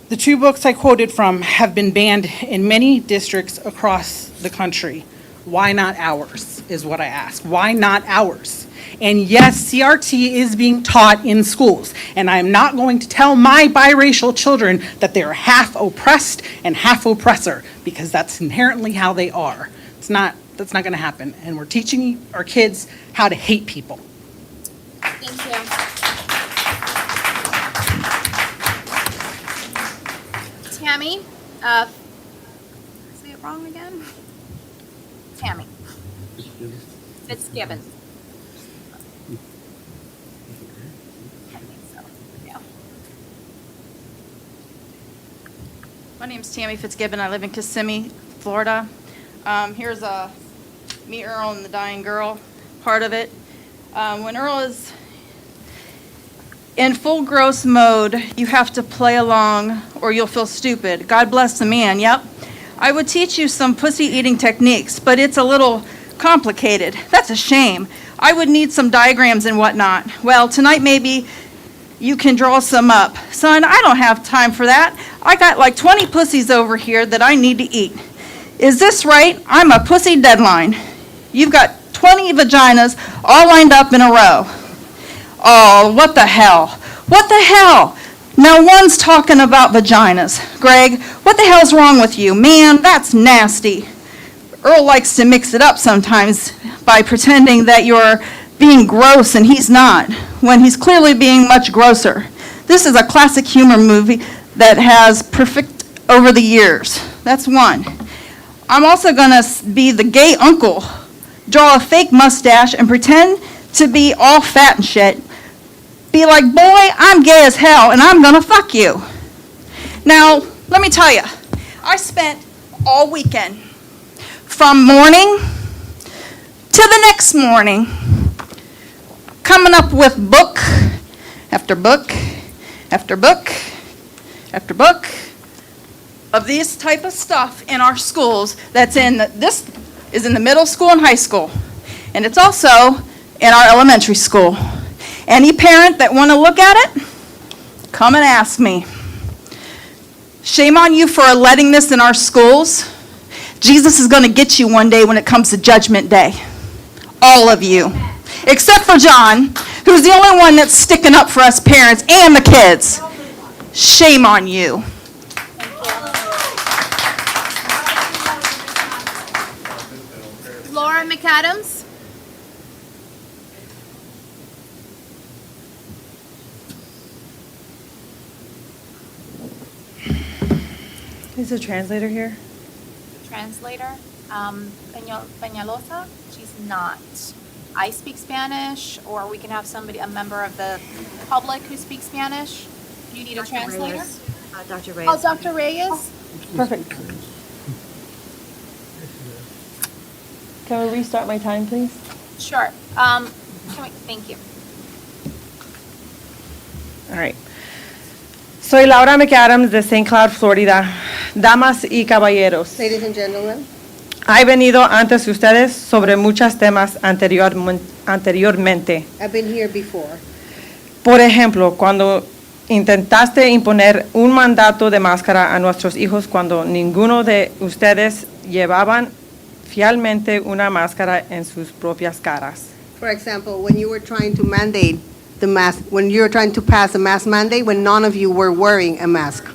The two books I quoted from have been banned in many districts across the country. Why not ours, is what I ask. Why not ours? And yes, CRT is being taught in schools, and I'm not going to tell my biracial children that they're half oppressed and half oppressor, because that's inherently how they are. That's not going to happen, and we're teaching our kids how to hate people. Thank you. Tammy, say it wrong again? Tammy Fitzgibbon. I think so, yeah. My name's Tammy Fitzgibbon. I live in Kissimmee, Florida. Here's a Meet Earl and the Dying Girl part of it. When Earl is in full gross mode, you have to play along or you'll feel stupid. God bless the man, yep. I would teach you some pussy-eating techniques, but it's a little complicated. That's a shame. I would need some diagrams and whatnot. Well, tonight maybe you can draw some up. Son, I don't have time for that. I got like 20 pussies over here that I need to eat. Is this right? I'm a pussy deadline. You've got 20 vaginas all lined up in a row. Oh, what the hell? What the hell? Now one's talking about vaginas. Greg, what the hell's wrong with you? Man, that's nasty. Earl likes to mix it up sometimes by pretending that you're being gross and he's not, when he's clearly being much grosser. This is a classic humor movie that has perfect over the years. That's one. I'm also gonna be the gay uncle. Draw a fake mustache and pretend to be all fat and shit. Be like, boy, I'm gay as hell and I'm gonna fuck you. Now, let me tell you, I spent all weekend from morning to the next morning coming up with book after book after book after book of this type of stuff in our schools. This is in the middle school and high school, and it's also in our elementary school. Any parent that want to look at it, come and ask me. Shame on you for letting this in our schools. Jesus is going to get you one day when it comes to Judgment Day. All of you. Except for John, who's the only one that's sticking up for us parents and the kids. Shame on you. Laura McAdams. Is the translator here? Translator, Peñalosa, she's not. I speak Spanish, or we can have somebody, a member of the public who speaks Spanish. Do you need a translator? Dr. Reyes. Oh, Dr. Reyes? Perfect. Can we restart my time, please? Sure. Thank you. All right. Soy Laura McAdams de St. Cloud, Florida. Damas y caballeros, Ladies and gentlemen, he venido antes ustedes sobre muchos temas anteriormente. I've been here before. Por ejemplo, cuando intentaste imponer un mandato de máscara a nuestros hijos cuando ninguno de ustedes llevaban fielmente una máscara en sus propias caras. For example, when you were trying to mandate the mask, when you were trying to pass a mask mandate, when none of you were wearing a mask.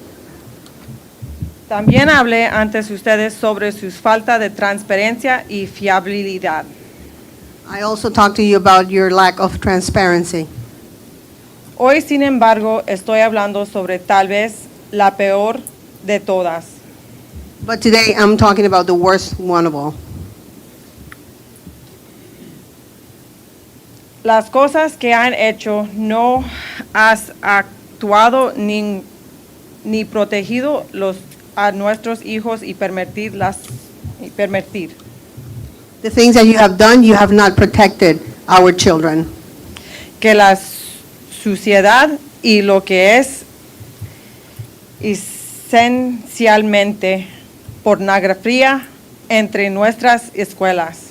También hablé antes ustedes sobre su falta de transparencia y fiabilidad. I also talked to you about your lack of transparency. Hoy, sin embargo, estoy hablando sobre tal vez la peor de todas. But today I'm talking about the worst one of all. Las cosas que han hecho no has actuado ni protegido a nuestros hijos y permitir. The things that you have done, you have not protected our children. Que la suciedad y lo que es esencialmente pornografía entre nuestras escuelas.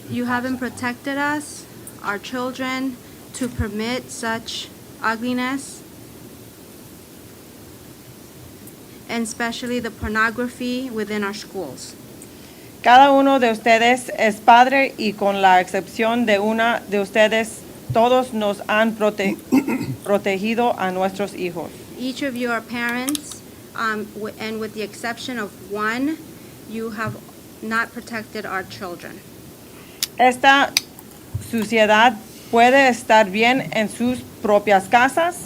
You haven't protected us, our children, to permit such ugliness, and especially the pornography within our schools. Cada uno de ustedes es padre y con la excepción de una de ustedes, todos nos han protegido a nuestros hijos. Each of you are parents, and with the exception of one, you have not protected our children. Esta suciedad puede estar bien en sus propias casas,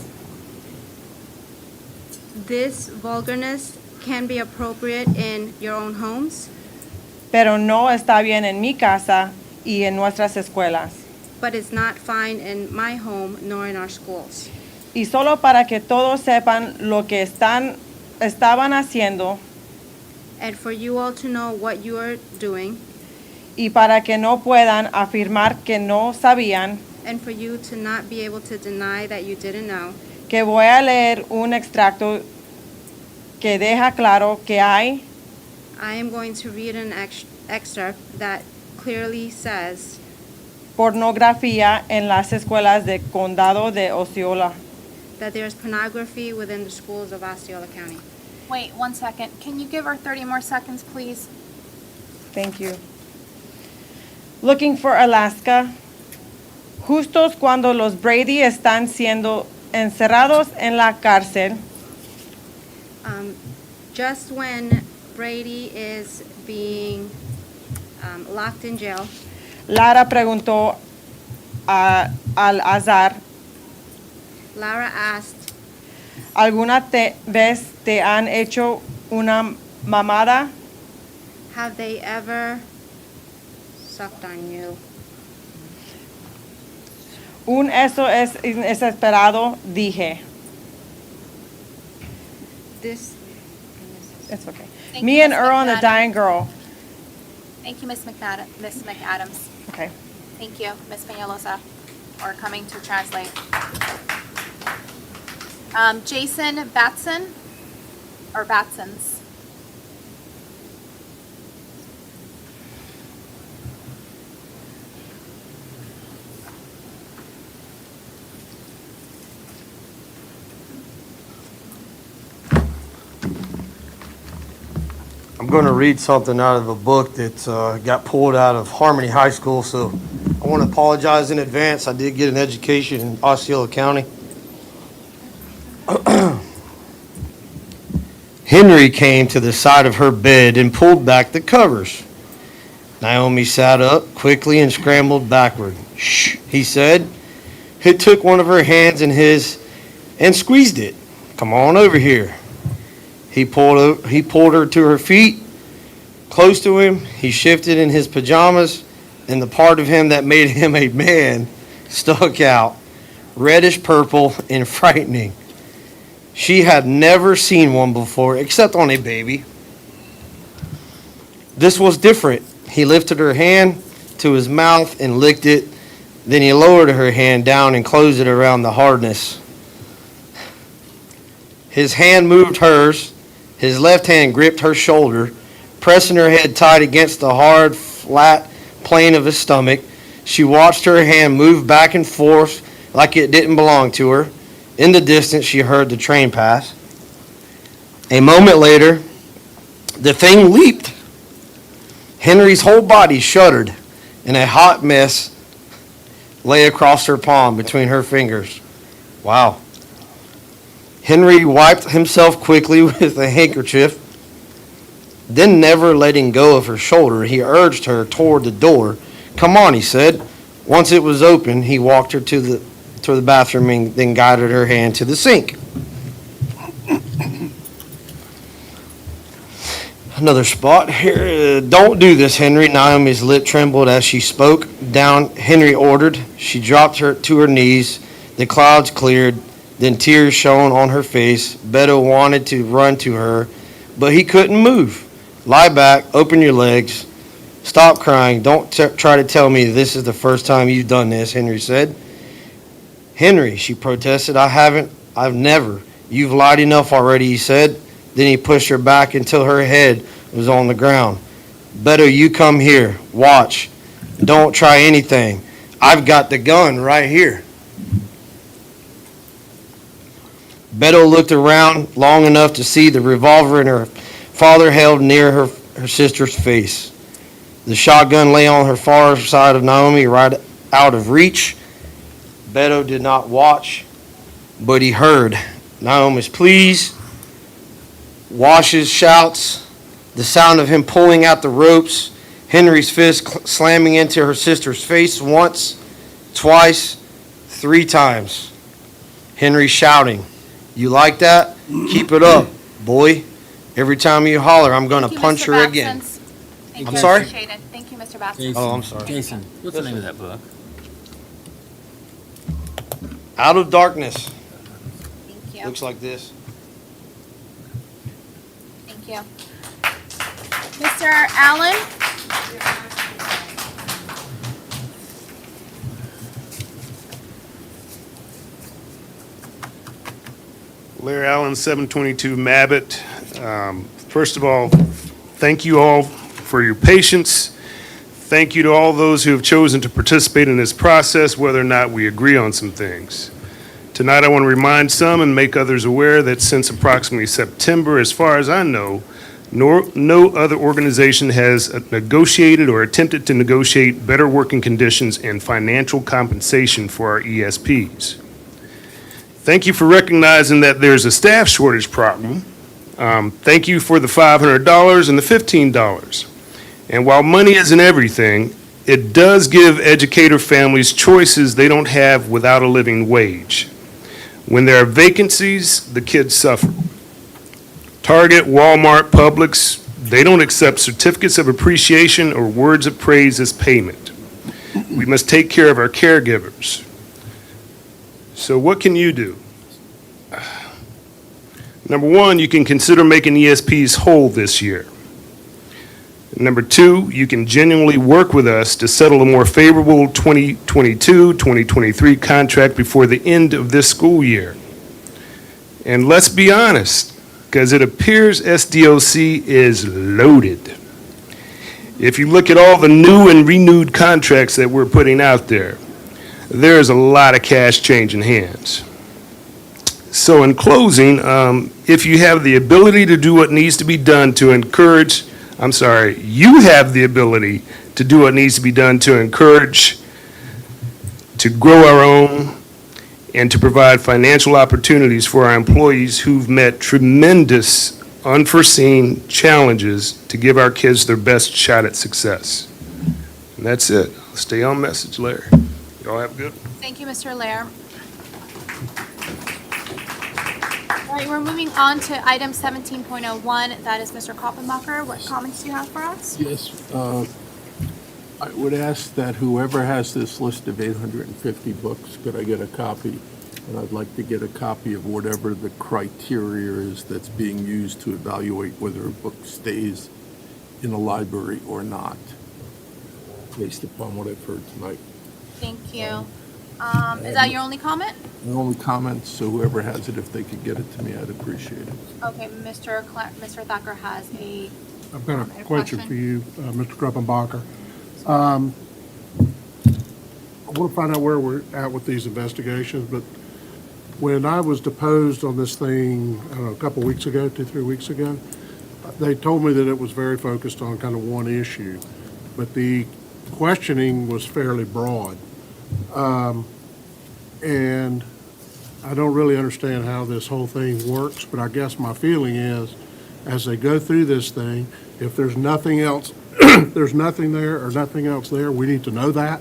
This vulgarness can be appropriate in your own homes, pero no está bien en mi casa y en nuestras escuelas. but it's not fine in my home nor in our schools. Y solo para que todos sepan lo que estaban haciendo And for you all to know what you are doing, y para que no puedan afirmar que no sabían, and for you to not be able to deny that you didn't know, que voy a leer un extracto que deja claro que hay I am going to read an excerpt that clearly says pornografía en las escuelas del condado de Osceola. that there is pornography within the schools of Osceola County. Wait 1 second. Can you give her 30 more seconds, please? Thank you. Looking for Alaska. Justos cuando los Brady están siendo encerrados en la cárcel, Just when Brady is being locked in jail, Lara preguntó al azar, Lara asked, ¿alguna vez te han hecho una mamada? have they ever sucked on you? Un eso es inesperado, dije. This, It's okay. Thank Me you, and Ms. Earl and the McFadden. dying girl. Thank you, Ms. McAdams. Okay. Thank you, Ms. Peñalosa, for coming to translate. Jason Batson, or Batsons. I'm going to read something out of a book that got pulled out of Harmony High School, so I want to apologize in advance. I did get an education in Osceola County. Henry came to the side of her bed and pulled back the covers. Naomi sat up quickly and scrambled backward. "Shh," he said. He took one of her hands in his and squeezed it. Come on over here. He pulled her to her feet, close to him. He shifted in his pajamas, and the part of him that made him a man stuck out, reddish purple and frightening. She had never seen one before, except on a baby. This was different. He lifted her hand to his mouth and licked it. Then he lowered her hand down and closed it around the hardness. His hand moved hers. His left hand gripped her shoulder, pressing her head tight against the hard, flat plane of his stomach. She watched her hand move back and forth like it didn't belong to her. In the distance, she heard the train pass. A moment later, the thing leaped. Henry's whole body shuddered, and a hot mess lay across her palm between her fingers. Wow. Henry wiped himself quickly with a handkerchief. Then, never letting go of her shoulder, he urged her toward the door. Come on, he said. Once it was open, he walked her to the bathroom and then guided her hand to the sink. Another spot here. Don't do this, Henry. Naomi's lip trembled as she spoke. Down, Henry ordered. She dropped her to her knees. The clouds cleared. Then tears shone on her face. Beto wanted to run to her, but he couldn't move. Lie back. Open your legs. Stop crying. Don't try to tell me this is the first time you've done this, Henry said. Henry, she protested. I've never. You've lied enough already, he said. Then he pushed her back until her head was on the ground. Beto, you come here. Watch. Don't try anything. I've got the gun right here. Beto looked around long enough to see the revolver in her father held near her sister's face. The shotgun lay on her far side of Naomi, right out of reach. Beto did not watch, but he heard Naomi's pleas, Wash's shouts, the sound of him pulling out the ropes, Henry's fist slamming into her sister's face once, twice, 3 times. Henry shouting, "You like that? Keep it up, boy. Every time you holler, I'm going to punch her again." I'm sorry? Appreciate it. Thank you, Mr. Batson. Oh, I'm sorry. Jason, what's the name of that book? Out of Darkness. Thank you. Looks like this. Thank you. Mr. Allen? Larry Allen, 722 Mabbitt. First of all, thank you all for your patience. Thank you to all those who have chosen to participate in this process, whether or not we agree on some things. Tonight, I want to remind some and make others aware that since approximately September, as far as I know, no other organization has negotiated or attempted to negotiate better working conditions and financial compensation for our ESPs. Thank you for recognizing that there's a staff shortage problem. Thank you for the $500 and the $15. And while money isn't everything, it does give educator families choices they don't have without a living wage. When there are vacancies, the kids suffer. Target, Walmart, Publix, they don't accept certificates of appreciation or words of praise as payment. We must take care of our caregivers. So what can you do? Number one, you can consider making ESPs whole this year. Number two, you can genuinely work with us to settle a more favorable 2022-2023 contract before the end of this school year. And let's be honest, because it appears SDOC is loaded. If you look at all the new and renewed contracts that we're putting out there, there's a lot of cash changing hands. So in closing, if you have the ability to do what needs to be done to encourage, you have the ability to do what needs to be done to encourage, to grow our own, and to provide financial opportunities for our employees who've met tremendous unforeseen challenges to give our kids their best shot at success. And that's it. I'll stay on message, Larry. Y'all have a good one. Thank you, Mr. Lair. All right, we're moving on to item 17.01. That is Mr. Koppenbacher. What comments do you have for us? Yes, I would ask that whoever has this list of 850 books, could I get a copy? And I'd like to get a copy of whatever the criteria is that's being used to evaluate whether a book stays in a library or not, based upon what I've heard tonight. Thank you. Is that your only comment? The only comments, so whoever has it, if they could get it to me, I'd appreciate it. Okay, Mr. Thacker has a I've got a question for you, Mr. Kruppenbacher. I want to find out where we're at with these investigations, but when I was deposed on this thing, I don't know, a couple weeks ago, 2-3 weeks ago, they told me that it was very focused on kind of one issue, but the questioning was fairly broad. And I don't really understand how this whole thing works, but I guess my feeling is, as they go through this thing, if there's nothing else, if there's nothing there or nothing else there, we need to know that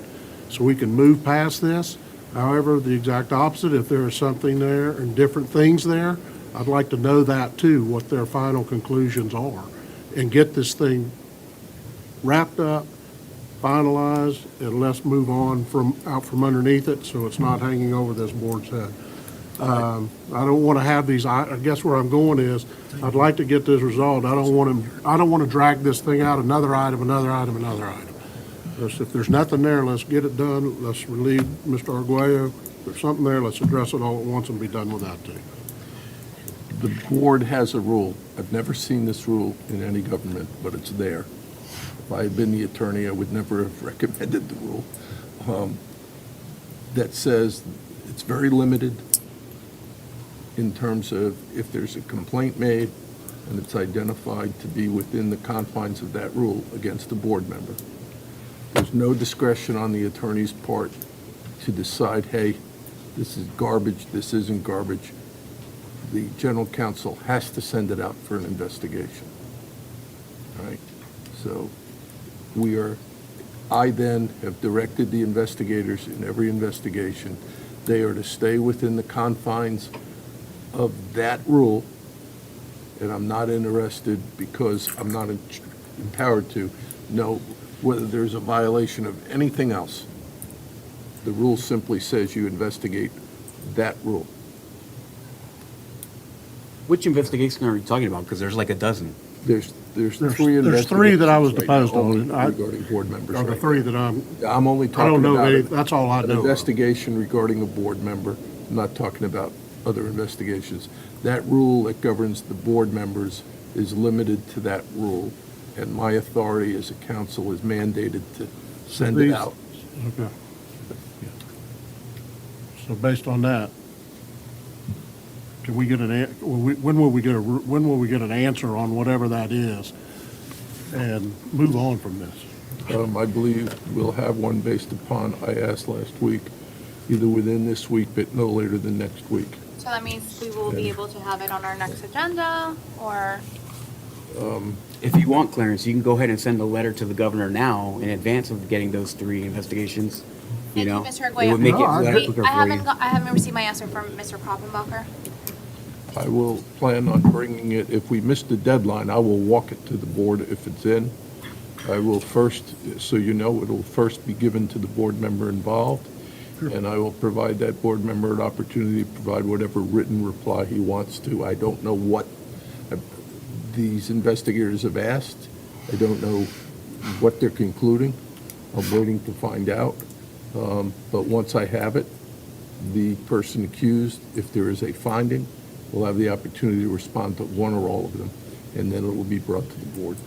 so we can move past this. However, the exact opposite, if there is something there and different things there, I'd like to know that too, what their final conclusions are, and get this thing wrapped up, finalized, and let's move on out from underneath it so it's not hanging over this board's head. I don't want to have these, I guess where I'm going is, I'd like to get this resolved. I don't want to drag this thing out, another item. If there's nothing there, let's get it done. Let's relieve Mr. Arguello. If there's something there, let's address it all at once and be done with that too. The board has a rule. I've never seen this rule in any government, but it's there. If I had been the attorney, I would never have recommended the rule. That says it's very limited in terms of if there's a complaint made and it's identified to be within the confines of that rule against a board member. There's no discretion on the attorney's part to decide, hey, this is garbage, this isn't garbage. The general counsel has to send it out for an investigation. All right? So I then have directed the investigators in every investigation, they are to stay within the confines of that rule, and I'm not interested, because I'm not empowered to know whether there's a violation of anything else. The rule simply says you investigate that rule. Which investigation are you talking about? Because there's like a dozen. There's There's three that I was deposed on. Regarding board members. Are the right three now. that I'm only I talking don't know about any, that's all I an know. investigation regarding a board member. I'm not talking about other investigations. That rule that governs the board members is limited to that rule, and my authority as a counsel is mandated to send it out. Okay. So based on that, can we get when will we get an answer on whatever that is and move on from this? I believe we'll have one based upon, I asked last week, either within this week, but no later than next week. So that means we will be able to have it on our next agenda, or? If you want, Clarence, you can go ahead and send a letter to the governor now in advance of getting those 3 investigations. You know, Mr. it would make it better. I haven't received my answer from Mr. Koppenbacher. I will plan on bringing it, if we miss the deadline, I will walk it to the board if it's in. I will first, so you know, it will first be given to the board member involved, and I will provide that board member an opportunity to provide whatever written reply he wants to. I don't know what these investigators have asked. I don't know what they're concluding. I'm waiting to find out. But once I have it, the person accused, if there is a finding, will have the opportunity to respond to one or all of them, and then it will be brought to the board.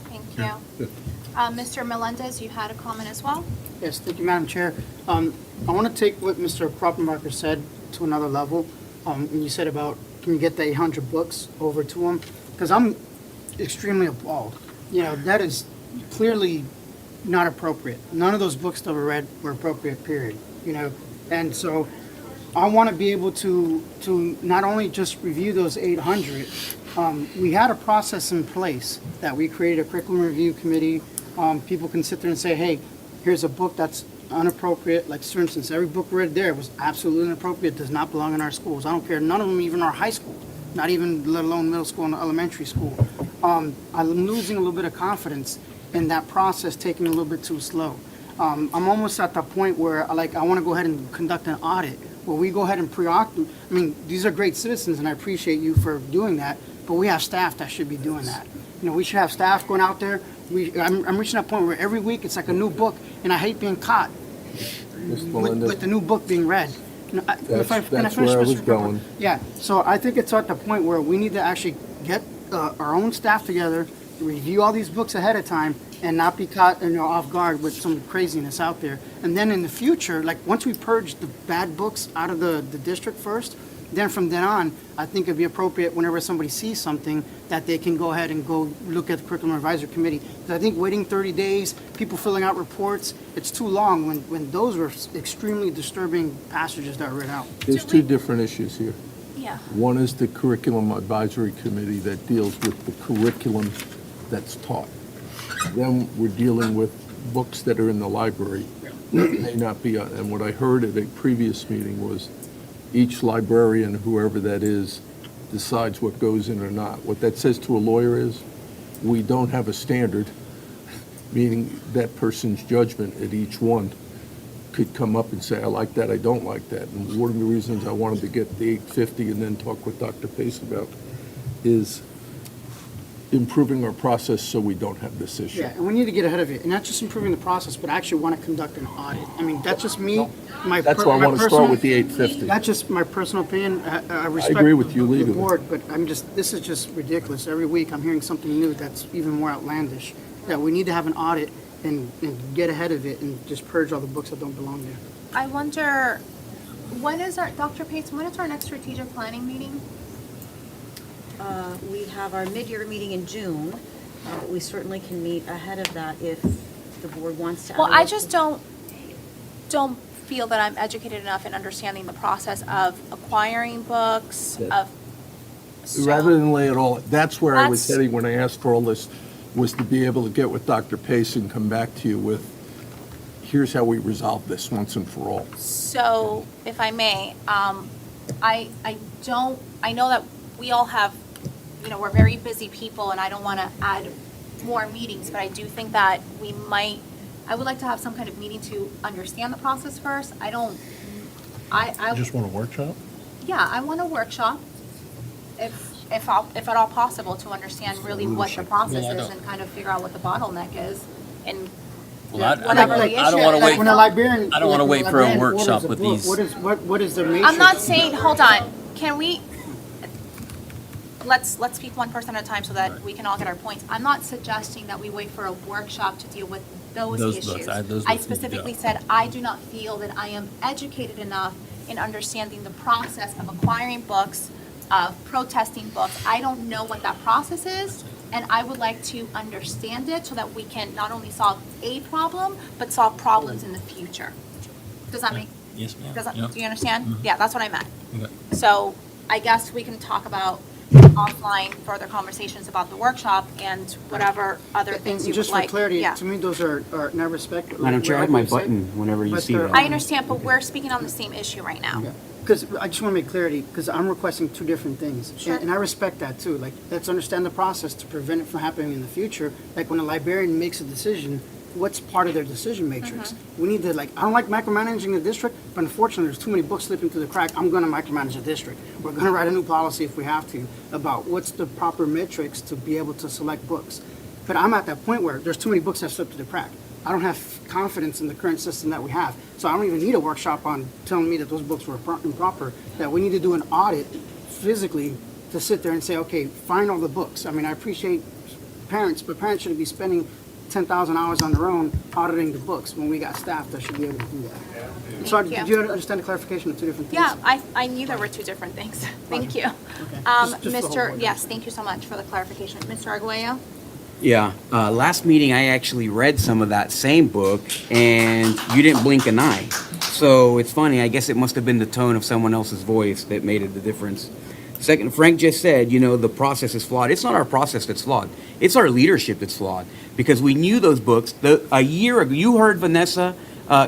Thank you. Mr. Melendez, you had a comment as well? Yes, thank you, Madam Chair. I want to take what Mr. Kroppenbacher said to another level. When you said about, can you get the 800 books over to him? Because I'm extremely appalled. You know, that is clearly not appropriate. None of those books that were read were appropriate, period. You know, and so I want to be able to not only just review those 800, we had a process in place that we created a curriculum review committee. People can sit there and say, hey, here's a book that's inappropriate. Like, for instance, every book read there was absolutely inappropriate, does not belong in our schools. I don't care, none of them even are high school. not even let alone middle school and elementary school. I'm losing a little bit of confidence in that process taking a little bit too slow. I'm almost at the point where I want to go ahead and conduct an audit where we go ahead and these are great citizens and I appreciate you for doing that, but we have staff that should be doing that. We should have staff going out there. I'm reaching that point where every week it's like a new book, and I hate being caught with the new book being read. That's where I was going. Yeah, so I think it's at the point where we need to actually get our own staff together, review all these books ahead of time, and not be caught off guard with some craziness out there. And then in the future, once we purge the bad books out of the district first, then from then on, I think it'd be appropriate whenever somebody sees something that they can go ahead and go look at the Curriculum Advisory Committee. Because I think waiting 30 days, people filling out reports, it's too long when those were extremely disturbing passages that were read out. There's two different issues here. Yeah. One is the Curriculum Advisory Committee that deals with the curriculum that's taught. Then we're dealing with books that are in the library that may not be, and what I heard at a previous meeting was each librarian, whoever that is, decides what goes in or not. What that says to a lawyer is, we don't have a standard, meaning that person's judgment at each one could come up and say, I like that, I don't like that. And one of the reasons I wanted to get the 850 and then talk with Dr. Pace about is improving our process so we don't have this issue. Yeah, and we need to get ahead of it, and not just improving the process, but I actually want to conduct an audit. That's just me. That's why I want to start with the 850. That's just my personal opinion. I respect agree with you the legally. board, but this is just ridiculous. Every week I'm hearing something new that's even more outlandish. That we need to have an audit and get ahead of it and just purge all the books that don't belong there. I wonder, Dr. Pace, when is our next strategic planning meeting? We have our mid-year meeting in June. We certainly can meet ahead of that if the board wants to. Well, I just don't feel that I'm educated enough in understanding the process of acquiring books, Rather than lay it all, that's where I was heading when I asked for all this, was to be able to get with Dr. Pace and come back to you with, here's how we resolve this once and for all. So, if I may, I know that we all have, we're very busy people, and I don't want to add more meetings, but I do think that I would like to have some kind of meeting to understand the process first. I just want a workshop? Yeah, I want a workshop, if at all possible, to understand really what the process is and kind of figure out what the bottleneck is and whatever the issue is. I don't want to wait. When a librarian, I don't want to wait for a workshop with book, these. What is the matrix? I'm not saying, hold on, can we, let's speak one person at a time so that we can all get our points. I'm not suggesting that we wait for a workshop to deal with those issues. I specifically said, I do not feel that I am educated enough in understanding the process of acquiring books, of protesting books. I don't know what that process is, and I would like to understand it so that we can not only solve a problem, but solve problems in the future. Does that make? Yes, ma'am. Do you understand? Mhm. Yeah, that's what I meant. Okay. So I guess we can talk about offline further conversations about the workshop and whatever other things you would like. Just for clarity, Yeah. to me, those are, and I respect. Madam Chair, I have my button whenever you see that. I understand, but we're speaking on the same issue right now. Because I just want to make clarity, because I'm requesting two different things. Sure. And I respect that too. Let's understand the process to prevent it from happening in the future. When a librarian makes a decision, what's part of their decision matrix? We need to, I don't like micromanaging the district, but unfortunately, there's too many books slipping through the crack. I'm going to micromanage the district. We're going to write a new policy if we have to about what's the proper metrics to be able to select books. But I'm at that point where there's too many books that slip through the crack. I don't have confidence in the current system that we have. So I don't even need a workshop on telling me that those books were improper, that we need to do an audit physically to sit there and say, okay, find all the books. I mean, I appreciate parents, but parents shouldn't be spending 10,000 hours on their own auditing the books when we got staff that should be able to do that. So Thank did you. you understand the clarification of two different things? Yeah, I knew there were two different things. Thank you. Just the whole board. Yes, thank you so much for the clarification. Mr. Arguello? Yeah, last meeting, I actually read some of that same book, and you didn't blink an eye. So it's funny, I guess it must have been the tone of someone else's voice that made it the difference. Second, Frank just said, the process is flawed. It's not our process that's flawed. It's our leadership that's flawed. Because we knew those books. A year ago, you heard Vanessa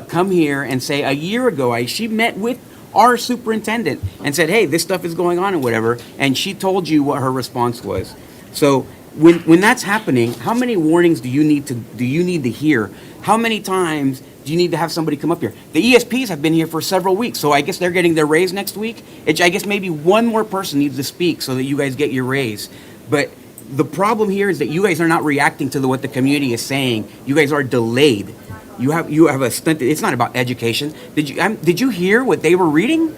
come here and say a year ago, she met with our superintendent and said, hey, this stuff is going on and whatever, and she told you what her response was. So when that's happening, how many warnings do you need to hear? How many times do you need to have somebody come up here? The ESPs have been here for several weeks, so I guess they're getting their raise next week. I guess maybe one more person needs to speak so that you guys get your raise. But the problem here is that you guys are not reacting to what the community is saying. You guys are delayed. You have a stunt. It's not about education. Did you hear what they were reading?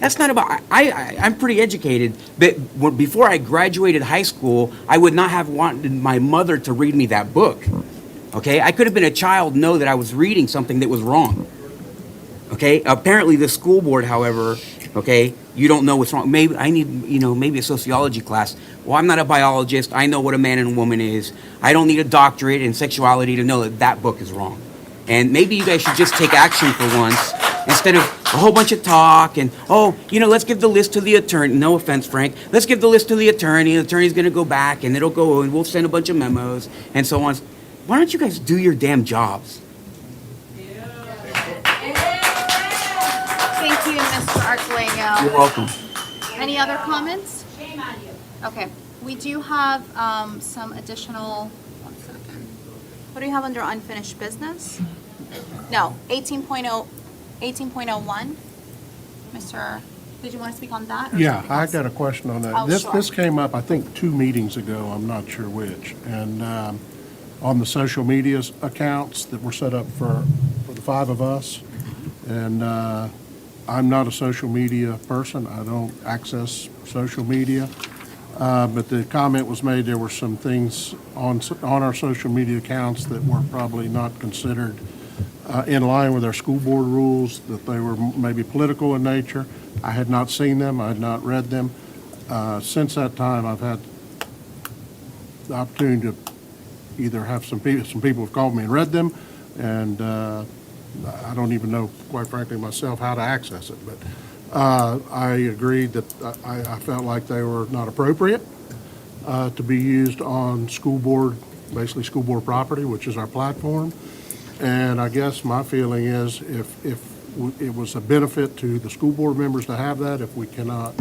That's not about. I'm pretty educated, but before I graduated high school, I would not have wanted my mother to read me that book. Okay, I could have been a child, know that I was reading something that was wrong. Okay, apparently the school board, however, okay, you don't know what's wrong. Maybe I need, maybe a sociology class. Well, I'm not a biologist. I know what a man and a woman is. I don't need a doctorate in sexuality to know that that book is wrong. And maybe you guys should just take action for once instead of a whole bunch of talk and, let's give the list to the attorney. No offense, Frank. Let's give the list to the attorney. The attorney's going to go back and it'll go and we'll send a bunch of memos and so on. Why don't you guys do your damn jobs? Thank you, Mr. Arcolano. You're welcome. Any other comments? Shame on you. Okay, we do have some additional, 1 second. What do we have under unfinished business? No, 18.0, 18.01. Mr., did you want to speak on that? Or Yeah, something I else? got a question on that. Oh, sure. This came up, I think, 2 meetings ago, I'm not sure which, and on the social media accounts that were set up for the 5 of us, and I'm not a social media person. I don't access social media, but the comment was made there were some things on our social media accounts that were probably not considered in line with our school board rules, that they were maybe political in nature. I had not seen them. I had not read them. Since that time, I've had the opportunity to either have some people have called me and read them, and I don't even know, quite frankly, myself, how to access it. But I agreed that I felt like they were not appropriate to be used on school board, basically school board property, which is our platform. And I guess my feeling is if it was a benefit to the school board members to have that, if we cannot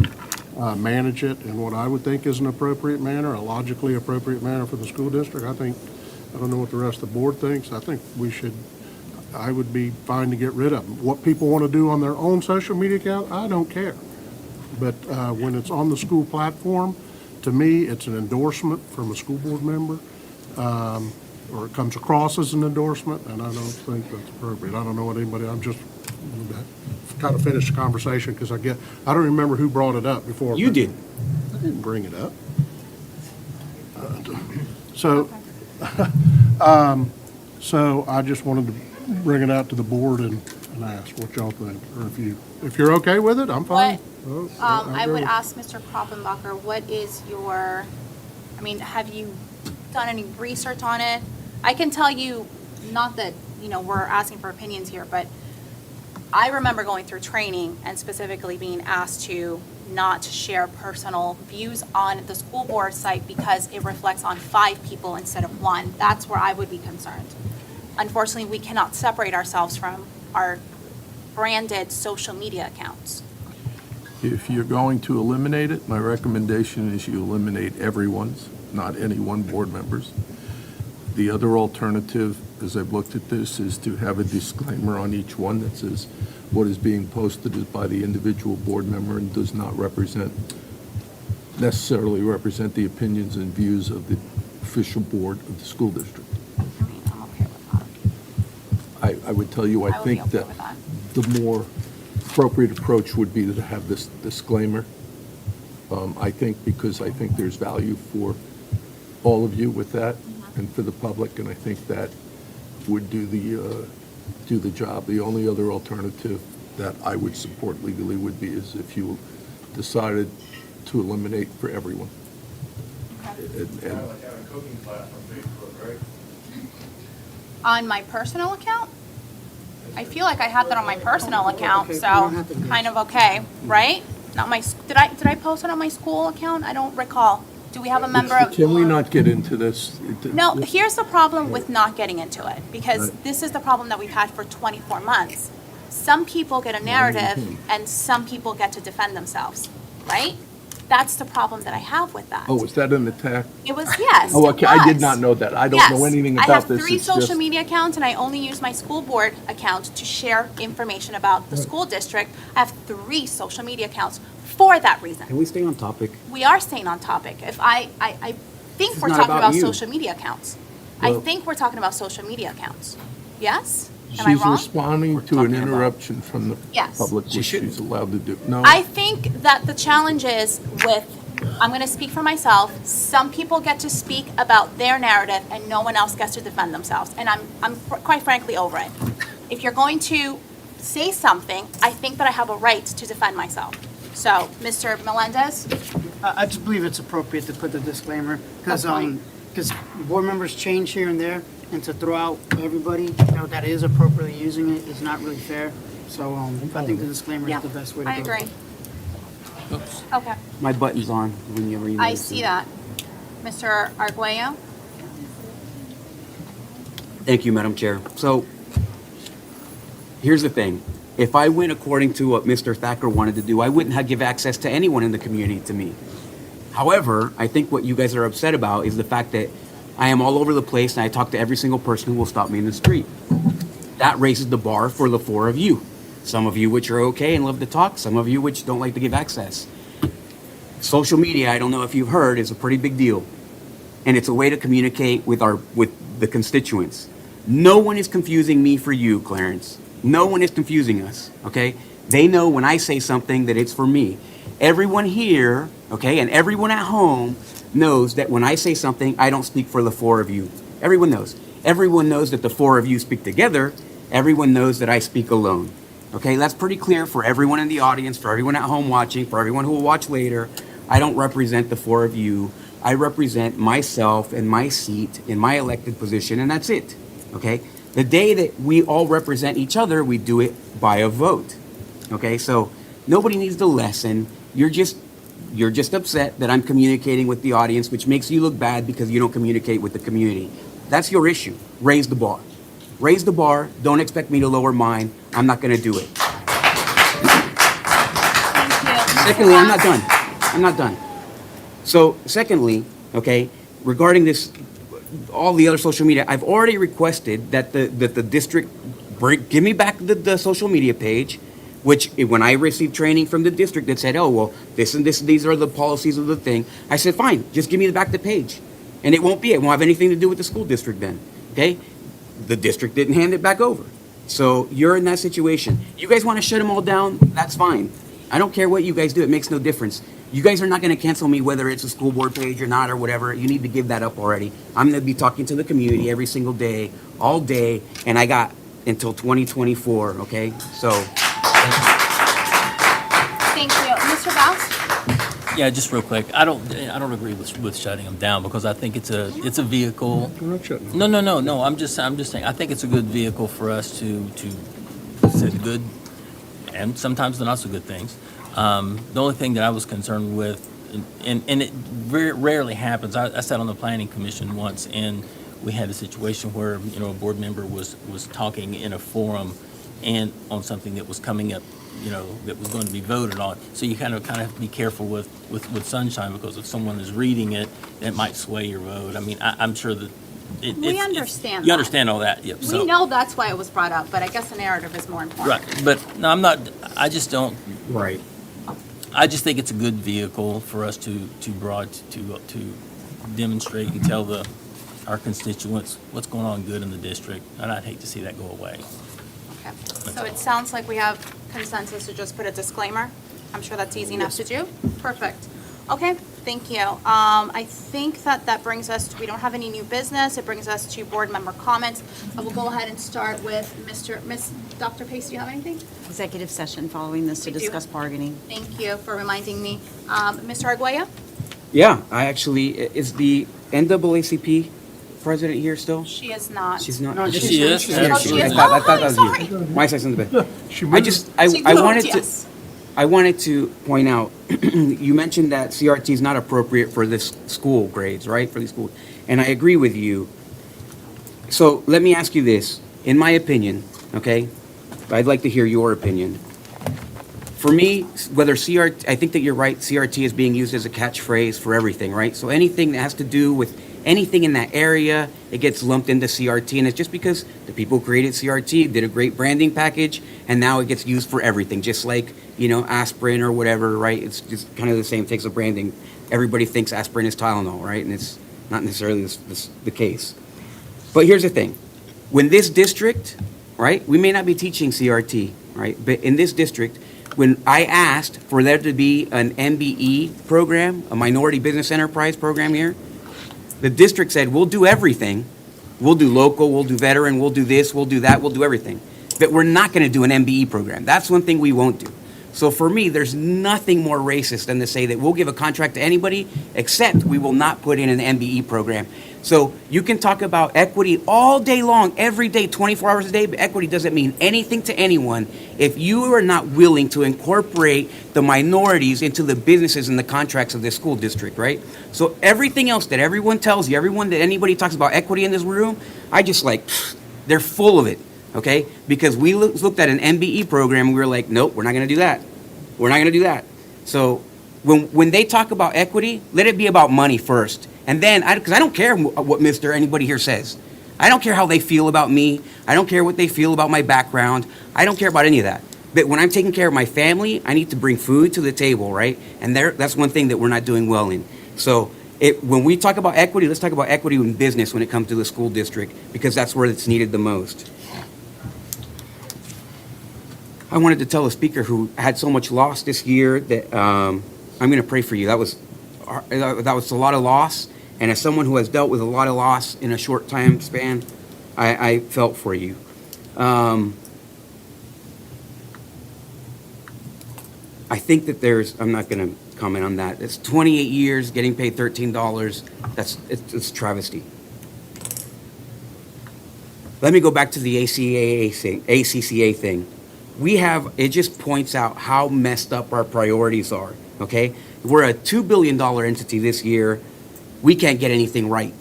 manage it in what I would think is an appropriate manner, a logically appropriate manner for the school district, I don't know what the rest of the board thinks. I think I would be fine to get rid of them. What people want to do on their own social media account, I don't care. But when it's on the school platform, to me, it's an endorsement from a school board member, or it comes across as an endorsement, and I don't think that's appropriate. I don't know what I'm just kind of finish the conversation because I don't remember who brought it up before. You did. I didn't bring it up. So I just wanted to bring it out to the board and ask what y'all think, or if you're okay with it, I'm fine. I would ask Mr. Kroppenbacher, what is your, have you done any research on it? I can tell you, not that, we're asking for opinions here, but I remember going through training and specifically being asked to not share personal views on the school board site because it reflects on 5 people instead of 1. That's where I would be concerned. Unfortunately, we cannot separate ourselves from our branded social media accounts. If you're going to eliminate it, my recommendation is you eliminate everyone's, not any one board member's. The other alternative, as I've looked at this, is to have a disclaimer on each one that says what is being posted is by the individual board member and does not necessarily represent the opinions and views of the official board of the school district. I'm okay with that. I would tell you, I would be think okay that with that. the more appropriate approach would be to have this disclaimer. I think there's value for all of you with that and for the public, and I think that would do the job. The only other alternative that I would support legally would be is if you decided to eliminate for everyone. And On my personal account? I feel like I have that on my personal account, so kind of okay, right? Not my, did I post it on my school account? I don't recall. Do we have a member of? Can we not get into this? No, here's the problem with not getting into it, because this is the problem that we've had for 24 months. some people get a narrative and some people get to defend themselves, right? That's the problem that I have with that. Oh, is that an attack? It was, yes, Oh, it okay, I did was. not know that. I don't know Yes. anything I about have this. 3 It's social just- media accounts, and I only use my school board account to share information about the school district. I have 3 social media accounts for that reason. Can we stay on topic? We are staying on topic. If I think This we're is not talking about about you. social media accounts. I Well- think we're talking about social media accounts. Yes? Am I She's wrong? responding to an interruption from the Yes. public, which she's allowed to do. No? I think that the challenge is with, I'm going to speak for myself, some people get to speak about their narrative and no one else gets to defend themselves. And I'm quite frankly over it. If you're going to say something, I think that I have a right to defend myself. So, Mr. Melendez? I just believe it's appropriate to put the disclaimer, because, Okay. board members change here and there, and to throw out everybody, that is appropriately using it is not really fair. So, I think the disclaimer Yeah, is the best way to go. I agree. Okay, My button's on whenever you I notice see it. that. Mr. Arguello? Thank you, Madam Chair. So, here's the thing. If I went according to what Mr. Thacker wanted to do, I wouldn't have give access to anyone in the community to me. However, I think what you guys are upset about is the fact that I am all over the place and I talk to every single person who will stop me in the street. That raises the bar for the 4 of you. Some of you which are okay and love to talk, some of you which don't like to give access. Social media, I don't know if you've heard, is a pretty big deal. And it's a way to communicate with the constituents. No one is confusing me for you, Clarence. No one is confusing us, okay? They know when I say something that it's for me. Everyone here, okay, and everyone at home knows that when I say something, I don't speak for the 4 of you. Everyone knows. Everyone knows that the 4 of you speak together. Everyone knows that I speak alone. Okay, that's pretty clear for everyone in the audience, for everyone at home watching, for everyone who will watch later. I don't represent the 4 of you. I represent myself and my seat in my elected position, and that's it. Okay? The day that we all represent each other, we do it by a vote. Okay? So nobody needs the lesson. You're just upset that I'm communicating with the audience, which makes you look bad because you don't communicate with the community. That's your issue. Raise the bar. Raise the bar. Don't expect me to lower mine. I'm not going to do it. Secondly, I'm not done. I'm not done. So, secondly, okay, regarding this, all the other social media, I've already requested that the district give me back the social media page, which when I received training from the district that said, oh, well, this and this, these are the policies of the thing. I said, fine, just give me back the page. And it won't have anything to do with the school district then, okay? The district didn't hand it back over. So you're in that situation. You guys want to shut them all down? That's fine. I don't care what you guys do. It makes no difference. You guys are not going to cancel me whether it's a school board page or not or whatever. You need to give that up already. I'm going to be talking to the community every single day, all day, and I got until 2024, okay? So. Thank you. Mr. Bass? Yeah, just real quick. I don't agree with shutting them down because I think it's a vehicle. No. I'm just saying. I think it's a good vehicle for us to say good and sometimes the not so good things. The only thing that I was concerned with, and it rarely happens. I sat on the planning commission once, and we had a situation where a board member was talking in a forum, and on something that was coming up, that was going to be voted on. So you kind of have to be careful with sunshine, because if someone is reading it, it might sway your vote. I mean, I'm sure that We understand you that. understand all that. Yep. We know that's why it was brought up, but I guess the narrative is more important. Right, but no, I'm not. I just don't. Right. I just think it's a good vehicle for us to demonstrate and tell our constituents what's going on good in the district, and I'd hate to see that go away. Okay. So it sounds like we have consensus to just put a disclaimer. I'm sure that's easy enough to do. Perfect. Okay, thank you. I think that brings us, we don't have any new business. It brings us to board member comments. I will go ahead and start with Dr. Pace, do you have anything? Executive session following this to We do. discuss bargaining. Thank you for reminding me. Mr. Arguello? Yeah, is the NAACP president here still? She is not. She's not. No, Yes, she is. She's here. Oh, she is. I thought that was Sorry. you. My side's in the bed. She I wanted to point out, you mentioned that CRT is not appropriate for this school grades, right? For these schools. And I agree with you. So let me ask you this. In my opinion, okay, I'd like to hear your opinion. For me, whether CRT, I think that you're right, CRT is being used as a catchphrase for everything, right? So anything that has to do with anything in that area, it gets lumped into CRT, and it's just because the people who created CRT did a great branding package, and now it gets used for everything, just like, aspirin or whatever, right? It's just kind of the same, takes a branding. Everybody thinks aspirin is Tylenol, right? And it's not necessarily the case. But here's the thing. When this district, right, we may not be teaching CRT, right? But in this district, when I asked for there to be an MBE program, a Minority Business Enterprise program here, the district said, we'll do everything. We'll do local, we'll do veteran, we'll do this, we'll do that, we'll do everything. But we're not going to do an MBE program. That's one thing we won't do. So for me, there's nothing more racist than to say that we'll give a contract to anybody, except we will not put in an MBE program. So you can talk about equity all day long, every day, 24 hours a day, but equity doesn't mean anything to anyone if you are not willing to incorporate the minorities into the businesses and the contracts of this school district, right? So everything else that everyone tells you, that anybody talks about equity in this room, I just they're full of it, okay? Because we looked at an MBE program and we were like, nope, we're not going to do that. We're not going to do that. So when they talk about equity, let it be about money first. And then, because I don't care what anybody here says. I don't care how they feel about me. I don't care what they feel about my background. I don't care about any of that. But when I'm taking care of my family, I need to bring food to the table, right? And that's one thing that we're not doing well in. So when we talk about equity, let's talk about equity in business when it comes to the school district, because that's where it's needed the most. I wanted to tell a speaker who had so much loss this year that I'm going to pray for you. That was a lot of loss. And as someone who has dealt with a lot of loss in a short time span, I felt for you. I think that I'm not going to comment on that. It's 28 years, getting paid $13. It's travesty. Let me go back to the ACCA thing. It just points out how messed up our priorities are, okay? We're a $2 billion entity this year. We can't get anything right,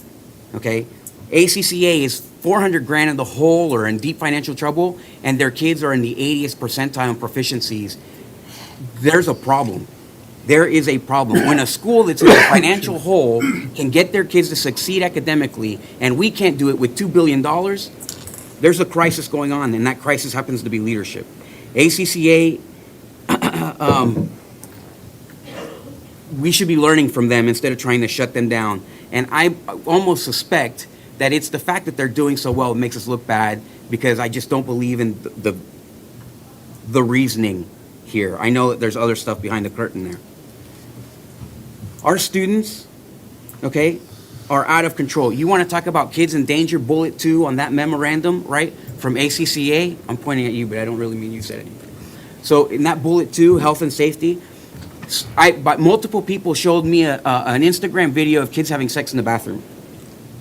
okay? ACCA is $400,000 in the hole or in deep financial trouble, and their kids are in the 80th percentile in proficiencies. There's a problem. There is a problem. When a school that's in a financial hole can get their kids to succeed academically, and we can't do it with $2 billion, there's a crisis going on, and that crisis happens to be leadership. ACCA, we should be learning from them instead of trying to shut them down. And I almost suspect that it's the fact that they're doing so well that makes us look bad, because I just don't believe in the reasoning here. I know that there's other stuff behind the curtain there. Our students, okay, are out of control. You want to talk about kids in danger, bullet 2 on that memorandum, right, from ACCA? I'm pointing at you, but I don't really mean you said anything. So in that bullet 2, health and safety, but multiple people showed me an Instagram video of kids having sex in the bathroom,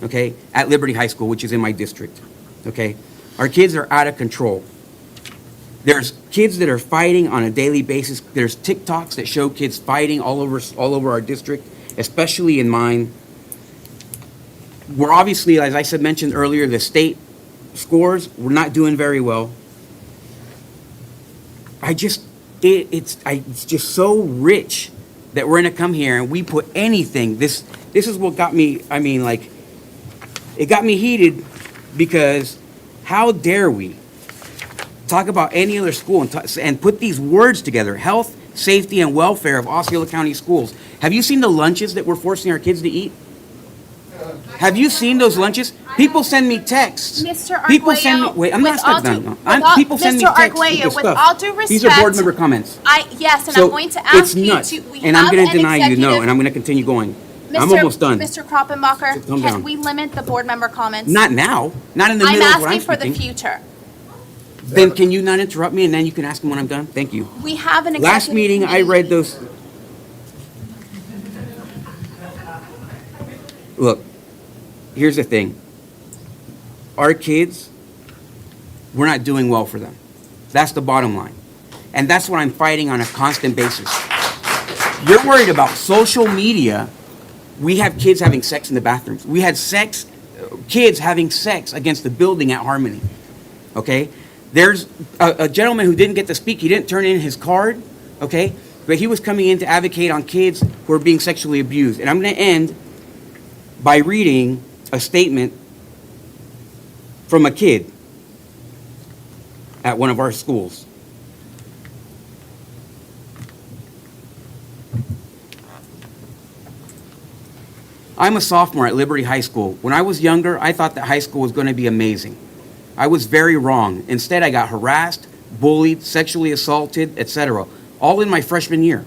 okay, at Liberty High School, which is in my district, okay? Our kids are out of control. There's kids that are fighting on a daily basis. There's TikToks that show kids fighting all over our district, especially in mine. We're obviously, as I mentioned earlier, the state scores, we're not doing very well. It's just so rich that we're going to come here and we put anything. This is what got me, it got me heated, because how dare we talk about any other school and put these words together: health, safety, and welfare of Osceola County schools. Have you seen the lunches that we're forcing our kids to eat? Have you seen those lunches? People send me texts. Mr. Arguello, people send me. Wait, I'm not stuck done. People send me texts. With all due respect, these are board member comments. Yes, and So I'm going to ask you nuts, to. We and I'm have going to an deny you no, executive- and I'm going to continue going. I'm Mr. almost done. Mr. Kroppenbacher, Calm can down. we limit the board member comments? Not now. Not in the I'm middle of what I'm asking for the speaking. future. Then can you not interrupt me, and then you can ask them when I'm done? Thank you. We have an executive Last meeting, I committee. read those. Look, here's the thing. Our kids, we're not doing well for them. That's the bottom line. And that's what I'm fighting on a constant basis. You're worried about social media. We have kids having sex in the bathrooms. We had kids having sex against the building at Harmony. Okay? There's a gentleman who didn't get to speak. He didn't turn in his card, okay? But he was coming in to advocate on kids who are being sexually abused. And I'm going to end by reading a statement from a kid at one of our schools. I'm a sophomore at Liberty High School. When I was younger, I thought that high school was going to be amazing. I was very wrong. Instead, I got harassed, bullied, sexually assaulted, etc., all in my freshman year.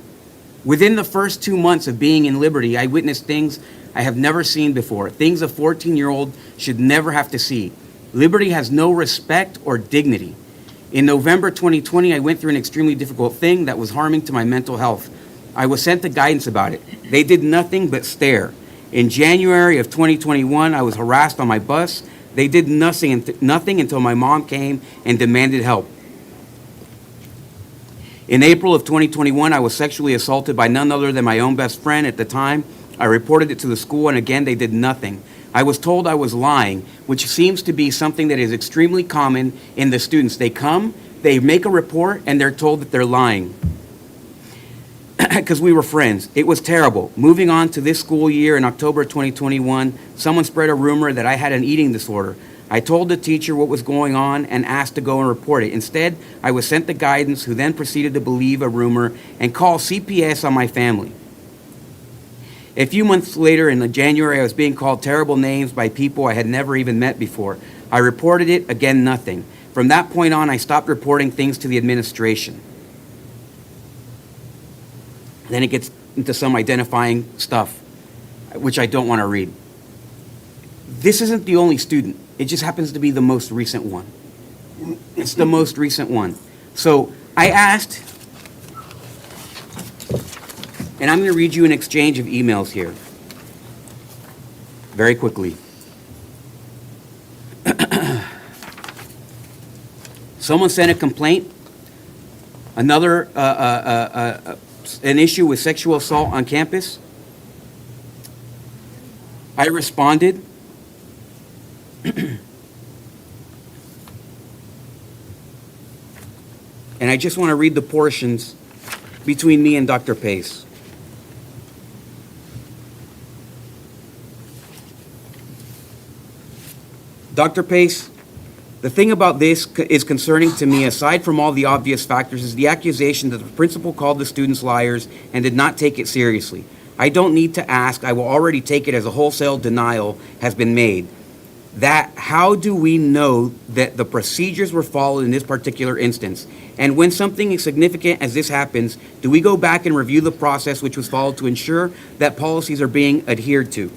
Within the first 2 months of being in Liberty, I witnessed things I have never seen before, things a 14-year-old should never have to see. Liberty has no respect or dignity. In November 2020, I went through an extremely difficult thing that was harming to my mental health. I was sent to guidance about it. They did nothing but stare. In January of 2021, I was harassed on my bus. They did nothing until my mom came and demanded help. In April of 2021, I was sexually assaulted by none other than my own best friend at the time. I reported it to the school, and again, they did nothing. I was told I was lying, which seems to be something that is extremely common in the students. They come, they make a report, and they're told that they're lying. Because we were friends. It was terrible. Moving on to this school year in October 2021, someone spread a rumor that I had an eating disorder. I told the teacher what was going on and asked to go and report it. Instead, I was sent to guidance, who then proceeded to believe a rumor and call CPS on my family. A few months later, in January, I was being called terrible names by people I had never even met before. I reported it, again, nothing. From that point on, I stopped reporting things to the administration. Then it gets into some identifying stuff, which I don't want to read. This isn't the only student. It just happens to be the most recent one. It's the most recent one. So I asked, and I'm going to read you an exchange of emails here, very quickly. Someone sent a complaint. Another, an issue with sexual assault on campus. I responded. And I just want to read the portions between me and Dr. Pace. Dr. Pace, the thing about this is concerning to me, aside from all the obvious factors, is the accusation that the principal called the students liars and did not take it seriously. I don't need to ask. I will already take it as a wholesale denial has been made. That how do we know that the procedures were followed in this particular instance? And when something as significant as this happens, do we go back and review the process which was followed to ensure that policies are being adhered to?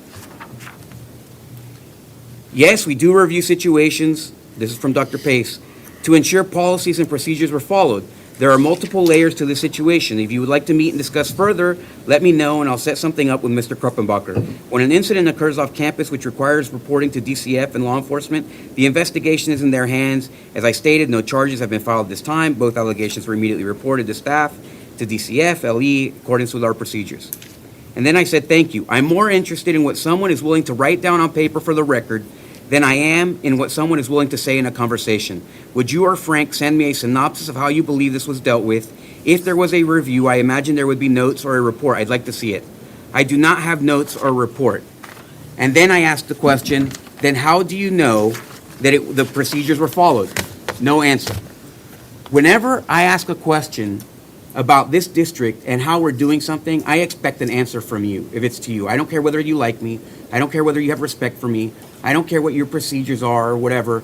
Yes, we do review situations, this is from Dr. Pace, to ensure policies and procedures were followed. There are multiple layers to this situation. If you would like to meet and discuss further, let me know and I'll set something up with Mr. Kruppenbacher. When an incident occurs off campus which requires reporting to DCF and law enforcement, the investigation is in their hands. As I stated, no charges have been filed at this time. Both allegations were immediately reported to staff, to DCF, LE, in accordance with our procedures. And then I said, thank you. I'm more interested in what someone is willing to write down on paper for the record than I am in what someone is willing to say in a conversation. Would you or Frank send me a synopsis of how you believe this was dealt with? If there was a review, I imagine there would be notes or a report. I'd like to see it. I do not have notes or report. And then I asked the question, then how do you know that the procedures were followed? No answer. Whenever I ask a question about this district and how we're doing something, I expect an answer from you, if it's to you. I don't care whether you like me. I don't care whether you have respect for me. I don't care what your procedures are or whatever.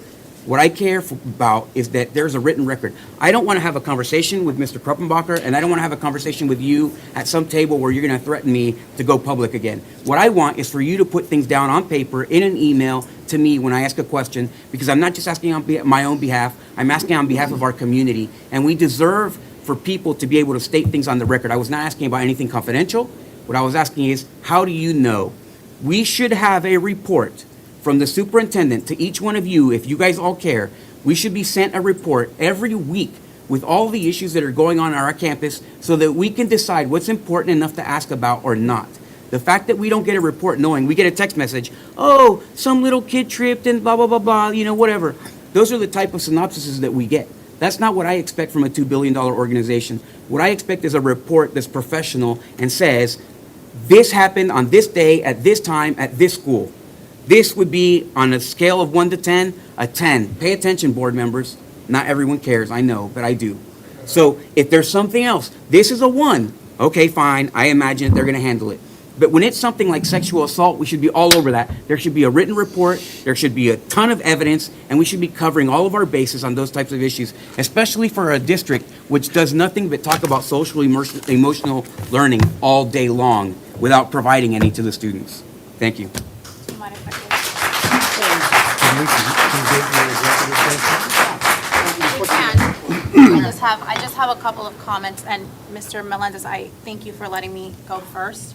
What I care about is that there's a written record. I don't want to have a conversation with Mr. Kruppenbacher, and I don't want to have a conversation with you at some table where you're going to threaten me to go public again. What I want is for you to put things down on paper in an email to me when I ask a question, because I'm not just asking on my own behalf, I'm asking on behalf of our community, and we deserve for people to be able to state things on the record. I was not asking about anything confidential. What I was asking is, how do you know? We should have a report from the superintendent to each one of you, if you guys all care. We should be sent a report every week with all the issues that are going on our campus so that we can decide what's important enough to ask about or not. The fact that we don't get a report knowing, we get a text message, oh, some little kid tripped and blah, blah, blah, blah, whatever. Those are the type of synopsises that we get. That's not what I expect from a $2 billion organization. What I expect is a report that's professional and says, this happened on this day, at this time, at this school. This would be, on a scale of 1 to 10, a 10. Pay attention, board members. Not everyone cares, I know, but I do. So if there's something else, this is a 1. Okay, fine, I imagine they're going to handle it. But when it's something like sexual assault, we should be all over that. There should be a written report, there should be a ton of evidence, and we should be covering all of our bases on those types of issues, especially for a district which does nothing but talk about social emotional learning all day long without providing any to the students. Thank you. I just have a couple of comments, and Mr. Melendez, I thank you for letting me go first.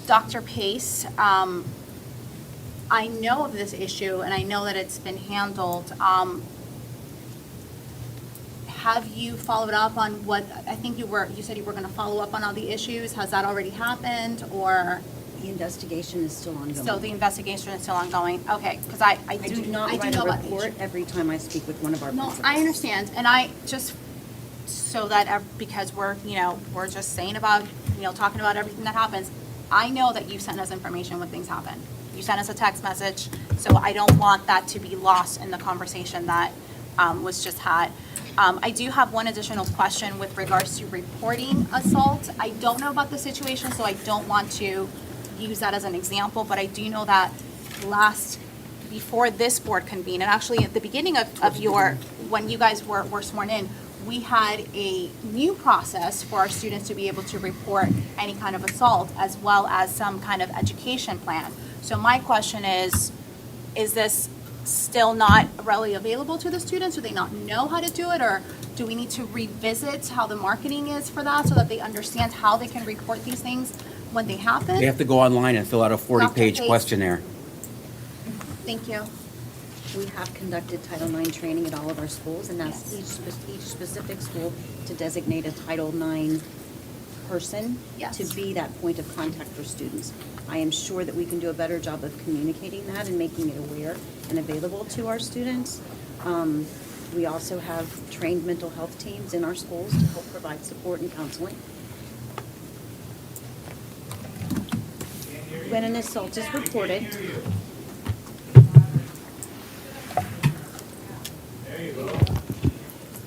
Dr. Pace, I know of this issue, and I know that it's been handled. Have you followed up on what, I think you said you were going to follow up on all the issues. Has that already happened, or? The investigation is still ongoing. So the investigation is still ongoing? Okay, because I do not write a report every time I speak with one of our principals. No, I understand, and I just, so that, because we're just saying about, talking about everything that happens, I know that you send us information when things happen. You send us a text message, so I don't want that to be lost in the conversation that was just had. I do have one additional question with regards to reporting assault. I don't know about the situation, so I don't want to use that as an example, but I do know that before this board convened, and actually at the beginning of when you guys were sworn in, we had a new process for our students to be able to report any kind of assault, as well as some kind of education plan. So my question is this still not readily available to the students? Do they not know how to do it, or do we need to revisit how the marketing is for that so that they understand how they can report these things when they happen? They have to go online and fill out a 40-page Dr. Pace. questionnaire. Thank you. We have conducted Title IX training at all of our schools, and that's each specific school to designate a Title IX person to be that point of contact for students. I am sure that we can do a better job of communicating that and making it aware and available to our students. We also have trained mental health teams in our schools to help provide support and counseling. When an assault is reported,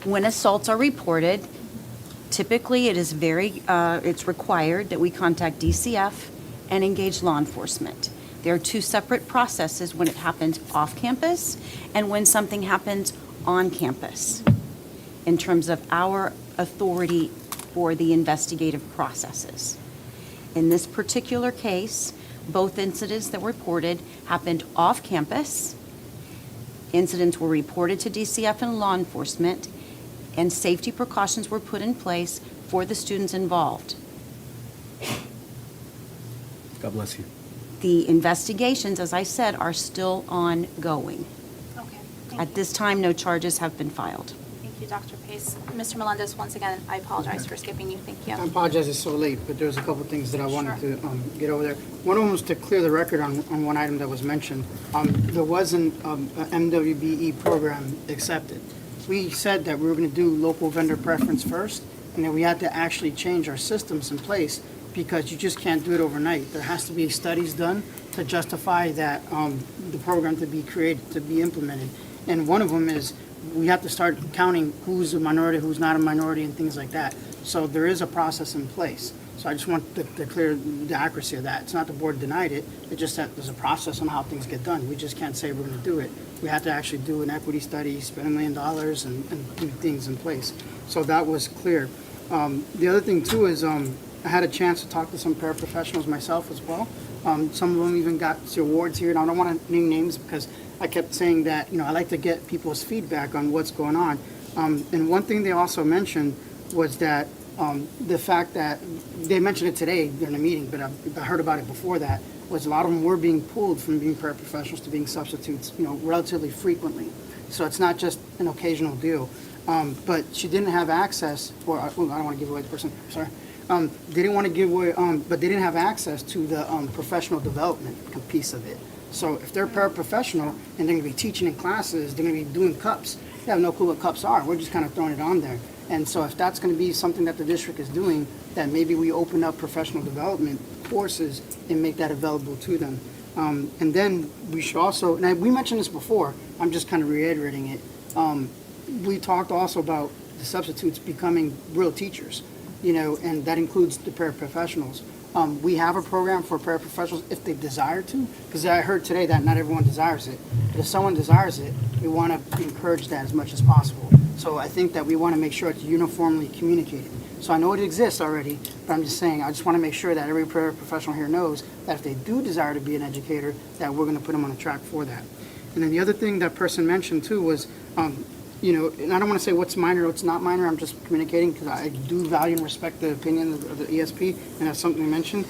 when assaults are reported, typically it is it's required that we contact DCF and engage law enforcement. There are two separate processes when it happens off campus and when something happens on campus in terms of our authority for the investigative processes. In this particular case, both incidents that were reported happened off campus. Incidents were reported to DCF and law enforcement, and safety precautions were put in place for the students involved. God bless you. The investigations, as I said, are still ongoing. Okay. At this time, no charges have been filed. Thank you, Dr. Pace. Mr. Melendez, once again, I apologize for skipping you. Thank you. I apologize it's so late, but there's a couple things that I wanted to get over there. One of them was to clear the record on one item that was mentioned. There wasn't an MWBE program accepted. We said that we were going to do local vendor preference first, and then we had to actually change our systems in place because you just can't do it overnight. There has to be studies done to justify that the program to be created, to be implemented. And one of them is we have to start counting who's a minority, who's not a minority, and things like that. So there is a process in place. So I just want to clear the accuracy of that. It's not the board denied it, it's just that there's a process on how things get done. We just can't say we're going to do it. We have to actually do an equity study, spend $1 million, and do things in place. So that was clear. The other thing too is I had a chance to talk to some paraprofessionals myself as well. Some of them even got awards here, and I don't want to name names because I kept saying that, I like to get people's feedback on what's going on. And one thing they also mentioned was that the fact that, they mentioned it today during the meeting, but I heard about it before that, was a lot of them were being pulled from being paraprofessionals to being substitutes, relatively frequently. So it's not just an occasional deal. But she didn't have access, or I don't want to give away the person, sorry. They didn't want to give away, but they didn't have access to the professional development piece of it. So if they're paraprofessional and they're gonna be teaching in classes, they're gonna be doing cups, they have no clue what cups are. We're just kind of throwing it on there. And so if that's gonna be something that the district is doing, that maybe we open up professional development courses and make that available to them. And then we should also, and we mentioned this before, I'm just kind of reiterating it. We talked also about the substitutes becoming real teachers, and that includes the paraprofessionals. We have a program for paraprofessionals if they desire to, because I heard today that not everyone desires it. But if someone desires it, we want to encourage that as much as possible. So I think that we want to make sure it's uniformly communicated. So I know it exists already, but I'm just saying, I just want to make sure that every paraprofessional here knows that if they do desire to be an educator, that we're going to put them on a track for that. And then the other thing that person mentioned too was, and I don't want to say what's minor or what's not minor, I'm just communicating because I do value and respect the opinion of the ESP, and that's something they mentioned.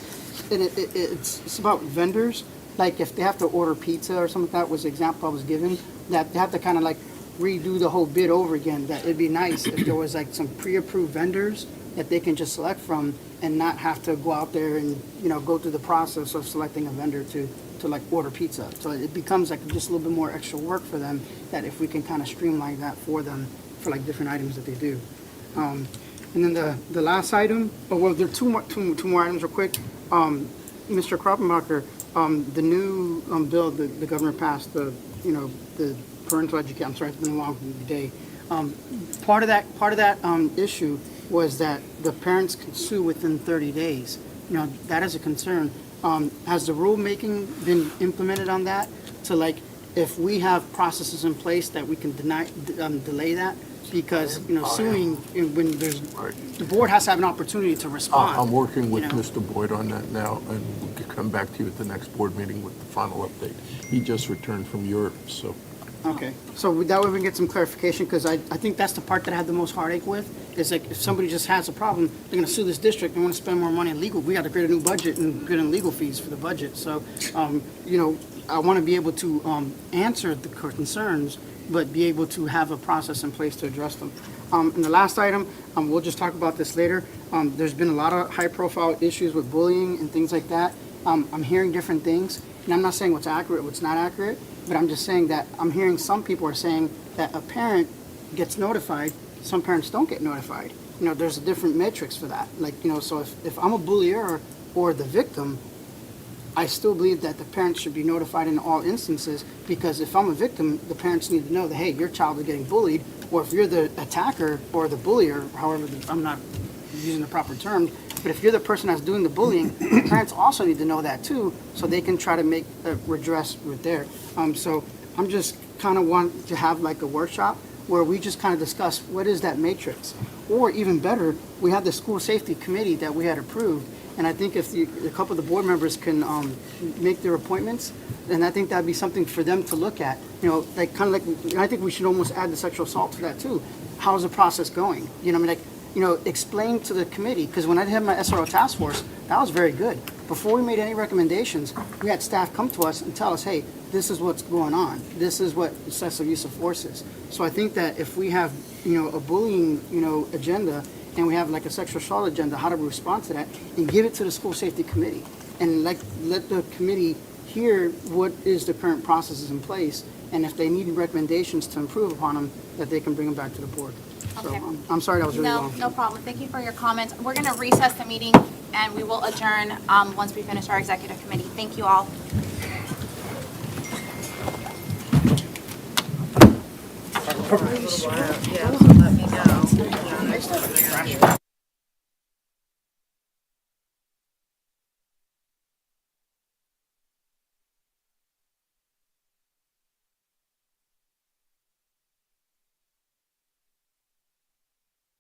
And it's about vendors, like if they have to order pizza or something, that was the example I was given, that they have to kind of like redo the whole bid over again, that it'd be nice if there was like some pre-approved vendors that they can just select from and not have to go out there and, go through the process of selecting a vendor to like order pizza. So it becomes like just a little bit more extra work for them, that if we can kind of streamline that for them for like different items that they do. And then the last item, there are two more items real quick. Mr. Kroppenbacher, the new bill that the governor passed, the parental education, I'm sorry, it's been a long day. Part of that issue was that the parents can sue within 30 days. That is a concern. Has the rulemaking been implemented on that? So like, if we have processes in place that we can delay that? Because, suing, when the board has to have an opportunity to respond. I'm working with Mr. Boyd on that now, and we'll come back to you at the next board meeting with the final update. He just returned from Europe, so. Okay, so that way we can get some clarification, because I think that's the part that I have the most heartache with, is like, if somebody just has a problem, they're gonna sue this district, they wanna spend more money in legal, we gotta create a new budget and get in legal fees for the budget, so, I wanna be able to, answer the concerns, but be able to have a process in place to address them. And the last item, we'll just talk about this later, there's been a lot of high-profile issues with bullying and things like that. I'm hearing different things, and I'm not saying what's accurate, what's not accurate, but I'm just saying that I'm hearing some people are saying that a parent gets notified, some parents don't get notified. There's a different metrics for that. Like, so if I'm a bullier or the victim, I still believe that the parents should be notified in all instances, because if I'm a victim, the parents need to know that, hey, your child is getting bullied, or if you're the attacker or the bullier, however, I'm not using the proper term, but if you're the person that's doing the bullying, the parents also need to know that too, so they can try to make a redress right there. So I'm just kind of want to have like a workshop where we just kind of discuss what is that matrix, or even better, we have the school safety committee that we had approved, and I think if a couple of the board members can make their appointments, then I think that'd be something for them to look at. Like kind of like, I think we should almost add the sexual assault to that too. How's the process going? Explain to the committee, because when I had my SRO task force, that was very good. Before we made any recommendations, we had staff come to us and tell us, hey, this is what's going on. This is what excessive use of force is. So I think that if we have, a bullying, agenda, and we have like a sexual assault agenda, how do we respond to that? And give it to the school safety committee. And let the committee hear what is the current processes in place, and if they need recommendations to improve upon them, that they can bring them back to the board. So Okay. I'm sorry that was really No, long. no problem. Thank you for your comments. We're going to recess the meeting, and we will adjourn once we finish our executive committee. Thank you all. Wow, yeah, let me know.